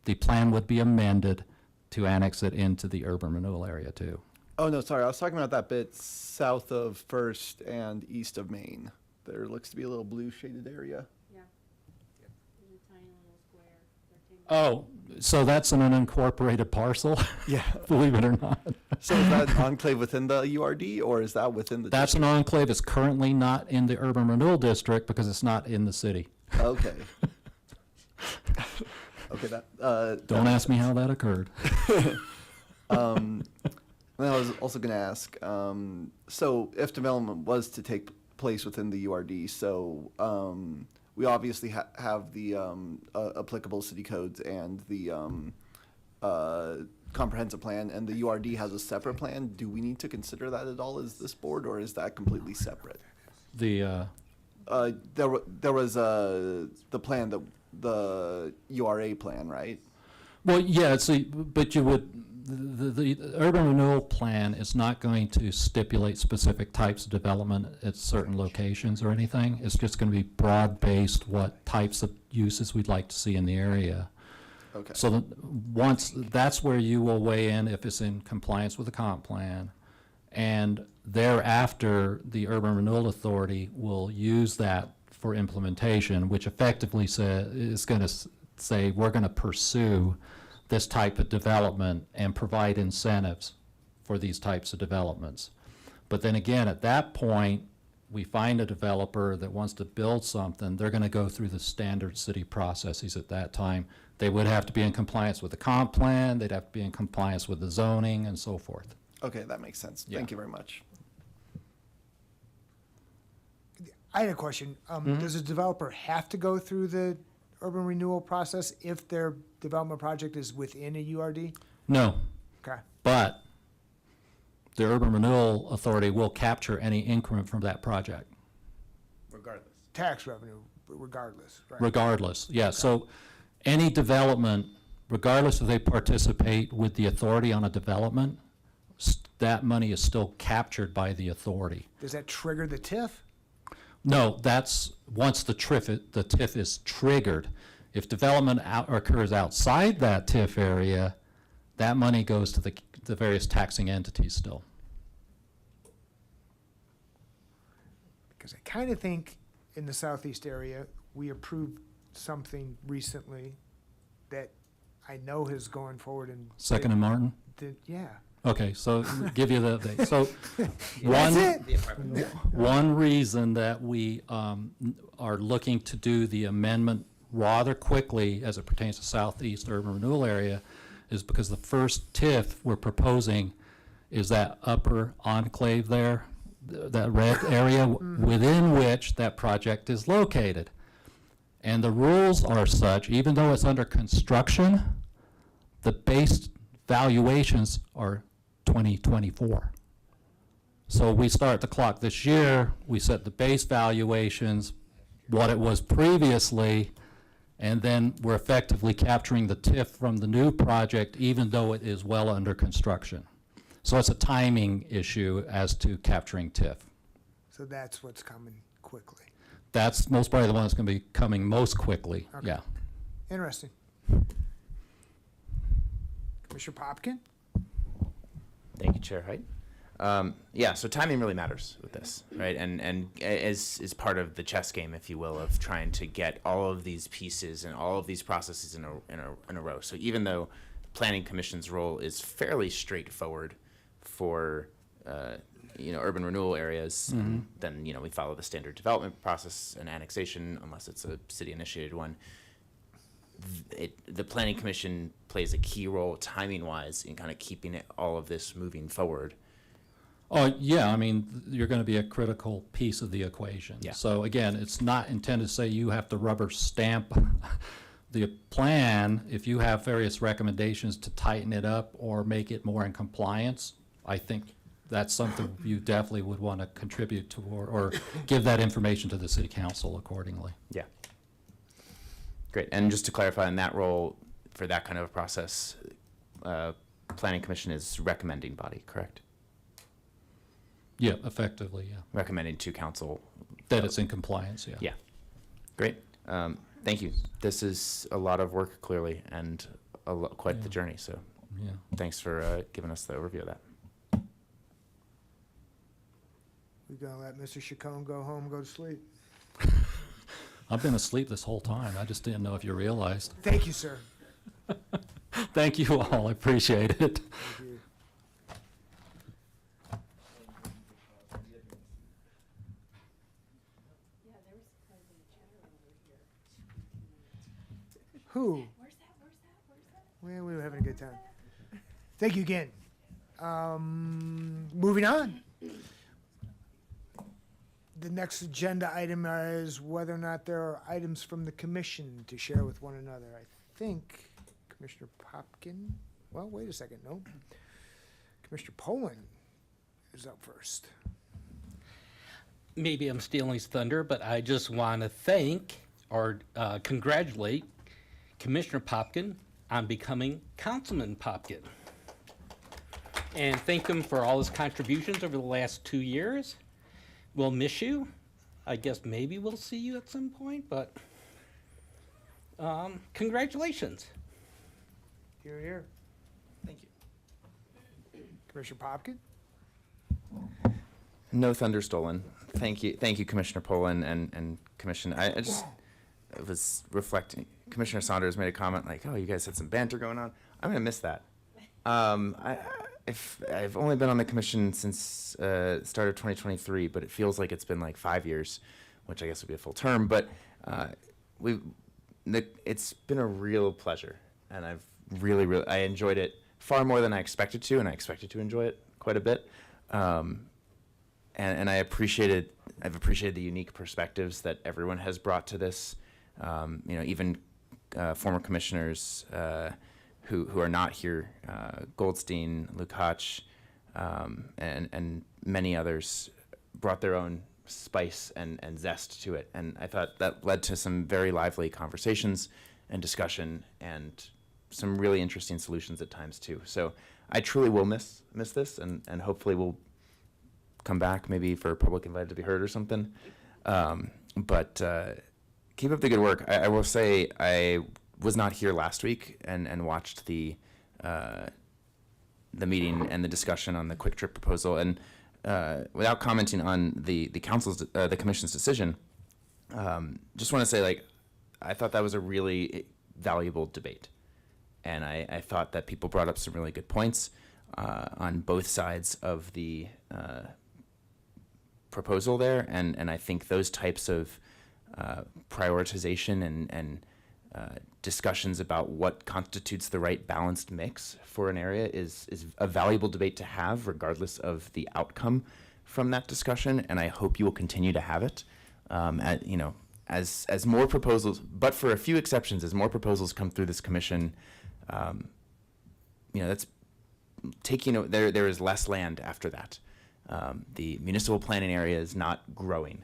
the plan would be amended to annex it into the urban renewal area too. Oh, no, sorry. I was talking about that bit south of First and east of Maine. There looks to be a little blue shaded area. Oh, so that's an unincorporated parcel? Yeah. Believe it or not. So is that an enclave within the URD or is that within the? That's an enclave. It's currently not in the urban renewal district because it's not in the city. Okay. Okay, Don't ask me how that occurred. And I was also going to ask, so if development was to take place within the URD, so we obviously have the applicable city codes and the comprehensive plan, and the URD has a separate plan. Do we need to consider that at all as this board, or is that completely separate? The there was the plan, the URA plan, right? Well, yeah, but you would, the urban renewal plan is not going to stipulate specific types of development at certain locations or anything. It's just going to be broad-based what types of uses we'd like to see in the area. Okay. So that's where you will weigh in if it's in compliance with the comp plan And thereafter, the Urban Renewal Authority will use that for implementation, which effectively is going to say, we're going to pursue this type of development and provide incentives for these types of developments. But then again, at that point, we find a developer that wants to build something, they're going to go through the standard city processes at that time. They would have to be in compliance with the comp plan, they'd have to be in compliance with the zoning and so forth. Okay, that makes sense. Yeah. Thank you very much. I had a question. Does a developer have to go through the urban renewal process if their development project is within a URD? No, Okay. but the Urban Renewal Authority will capture any increment from that project. Regardless. Tax revenue, regardless, right? Regardless, yeah, so any development, regardless if they participate with the authority on a development, that money is still captured by the authority. Does that trigger the TIF? No, that's once the TIF is triggered. If development occurs outside that TIF area, that money goes to the various taxing entities still. Because I kind of think in the southeast area, we approved something recently that I know has gone forward and. Second and Martin? Yeah. Okay, so give you the update. So one reason that we are looking to do the amendment rather quickly as it pertains to Southeast Urban Renewal Area is because the first TIF we're proposing is that upper enclave there, that red area within which that project is located. And the rules are such, even though it's under construction, the base valuations are 2024. So we start the clock this year, we set the base valuations, what it was previously, and then we're effectively capturing the TIF from the new project even though it is well under construction. So it's a timing issue as to capturing TIF. So that's what's coming quickly. That's most probably the one that's going to be coming most quickly, Okay. yeah. Interesting. Commissioner Popkin? Thank you, Chair Height. Yeah, so timing really matters with this, right? And is part of the chess game, if you will, of trying to get all of these pieces and all of these processes in a row. So even though Planning Commission's role is fairly straightforward for urban renewal areas, and then we follow the standard development process and annexation, unless it's a city-initiated one. The Planning Commission plays a key role timing-wise in kind of keeping all of this moving forward. Oh, yeah, I mean, you're going to be a critical piece of the equation. Yeah. So again, it's not intended to say you have to rubber stamp the plan. If you have various recommendations to tighten it up or make it more in compliance, I think that's something you definitely would want to contribute to or give that information to the city council accordingly. Yeah. Great. And just to clarify, in that role, for that kind of a process, Planning Commission is recommending body, correct? Yeah, effectively, yeah. Recommending to council. That it's in compliance, yeah. Yeah. Great. Thank you. This is a lot of work, clearly, and quite the journey. So Yeah. thanks for giving us the overview of that. We gonna let Mr. Chacon go home, go to sleep? I've been asleep this whole time. I just didn't know if you realized. Thank you, sir. Thank you all. I appreciate it. Thank you. Who? Well, we were having a good time. Thank you again. Moving on. The next agenda item is whether or not there are items from the commission to share with one another. I think Commissioner Popkin, well, wait a second, no. Commissioner Poland is up first. Maybe I'm stealing his thunder, but I just want to thank or congratulate Commissioner Popkin on becoming Councilman Popkin. And thank him for all his contributions over the last 2 years. We'll miss you. I guess maybe we'll see you at some point, but congratulations. Here, here. Thank you. Commissioner Popkin? No thunder stolen. Thank you, Commissioner Poland and Commission. I just was reflecting. Commissioner Saunders made a comment like, "Oh, you guys had some banter going on." I'm gonna miss that. I've only been on the commission since start of 2023, but it feels like it's been like 5 years, which I guess would be a full term. But it's been a real pleasure, and I've really I enjoyed it far more than I expected to, and I expected to enjoy it quite a bit. And I've appreciated the unique perspectives that everyone has brought to this. Even former commissioners who are not here, Goldstein, Lukács, and many others brought their own spice and zest to it. And I thought that led to some very lively conversations and discussion and some really interesting solutions at times too. So I truly will miss this, and hopefully we'll come back maybe for public invited to be heard or something. But keep up the good work. I will say I was not here last week and watched the meeting and the discussion on the quick trip proposal. And without commenting on the commission's decision, just want to say, like, I thought that was a really valuable debate. And I thought that people brought up some really good points on both sides of the proposal there. And I think those types of prioritization and discussions about what constitutes the right balanced mix for an area is a valuable debate to have, regardless of the outcome from that discussion. And I hope you will continue to have it. As more proposals, but for a few exceptions, as more proposals come through this commission, that's taking, there is less land after that. The municipal planning area is not growing,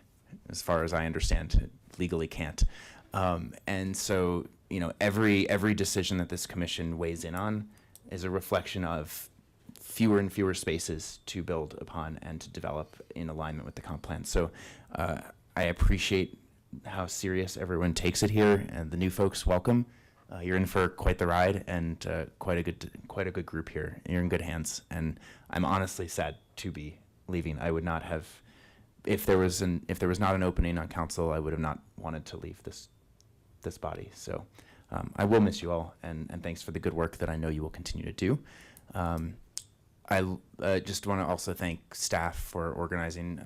as far as I understand. It legally can't. And so, every decision that this commission weighs in on is a reflection of fewer and fewer spaces to build upon and to develop in alignment with the comp plan. So I appreciate how serious everyone takes it here, and the new folks, welcome. You're in for quite the ride, and quite a good group here. You're in good hands, and I'm honestly sad to be leaving. I would not have, if there was not an opening on council, I would have not wanted to leave this body. So I will miss you all, and thanks for the good work that I know you will continue to do. I just want to also thank staff for organizing,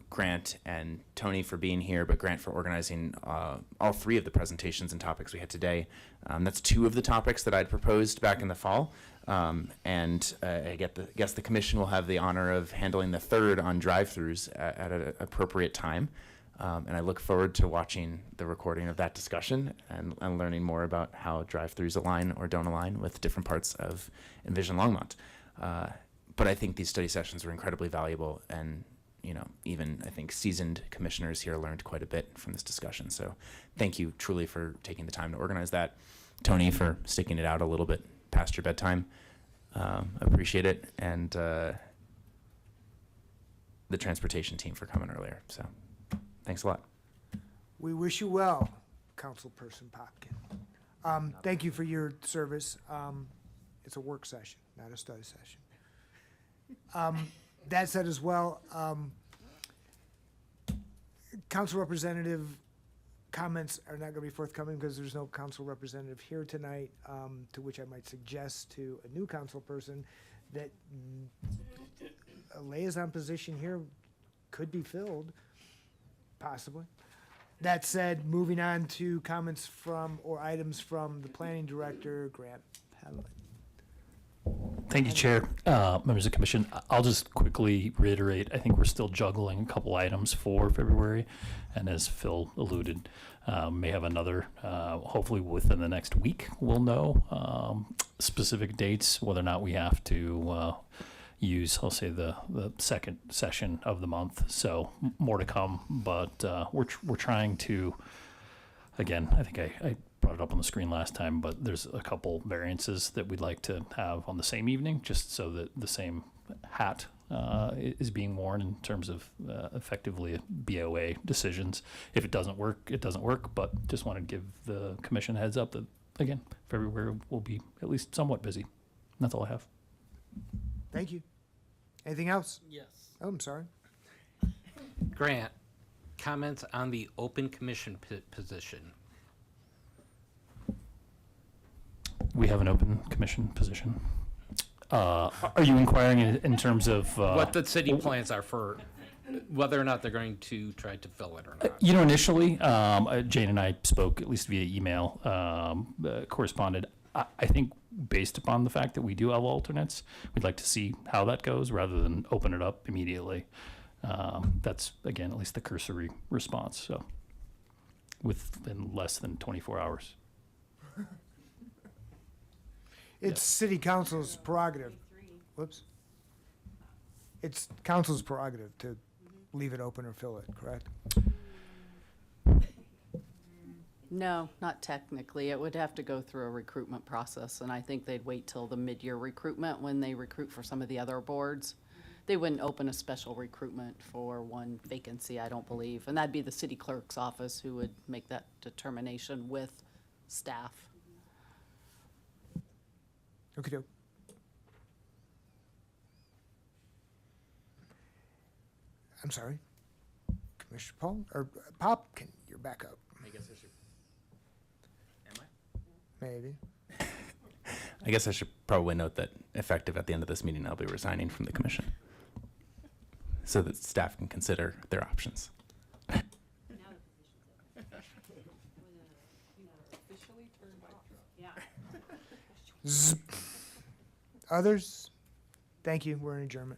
Grant and Tony for being here, but Grant for organizing all three of the presentations and topics we had today. That's two of the topics that I'd proposed back in the fall. And I guess the commission will have the honor of handling the third on drive-throughs at an appropriate time. And I look forward to watching the recording of that discussion and learning more about how drive-throughs align or don't align with different parts of Envision Longmont. But I think these study sessions were incredibly valuable, and even I think seasoned commissioners here learned quite a bit from this discussion. So thank you truly for taking the time to organize that. Tony, for sticking it out a little bit past your bedtime. Appreciate it. And the transportation team for coming earlier. So thanks a lot. We wish you well, Councilperson Popkin. Thank you for your service. It's a work session, not a study session. That said as well, council representative comments are not going to be forthcoming because there's no council representative here tonight, to which I might suggest to a new council person that a liaison position here could be filled, possibly. That said, moving on to comments from or items from the planning director, Grant Pellett. Thank you, Chair. Members of the Commission, I'll just quickly reiterate, I think we're still juggling a couple items for February, and as Phil alluded, may have another, hopefully within the next week, we'll know specific dates, whether or not we have to use, I'll say, the second session of the month. So more to come, but we're trying to, again, I think I brought it up on the screen last time, but there's a couple variances that we'd like to have on the same evening, just so that the same hat is being worn in terms of effectively BOA decisions. If it doesn't work, it doesn't work, but just want to give the commission a heads up that, again, February will be at least somewhat busy. And that's all I have. Thank you. Anything else? Yes. Oh, I'm sorry. Grant, comments on the open commission position. We have an open commission position. Are you inquiring in terms of? What the city plans are for whether or not they're going to try to fill it or not. You know, initially, Jane and I spoke, at least via email, corresponded. I think based upon the fact that we do have alternates, we'd like to see how that goes rather than open it up immediately. That's, again, at least the cursory response, so within less than 24 hours. It's city council's prerogative. Whoops. It's council's prerogative to leave it open or fill it, correct? No, not technically. It would have to go through a recruitment process, and I think they'd wait till the mid-year recruitment when they recruit for some of the other boards. They wouldn't open a special recruitment for one vacancy, I don't believe, and that'd be the city clerk's office who would make that determination with staff. Okay. I'm sorry. Commissioner Paul, or Pop, you're back up. I guess I should. Am I? Maybe. I guess I should probably note that effective at the end of this meeting, I'll be resigning from the commission, so that staff can consider their options. Others? Thank you. We're in adjournment.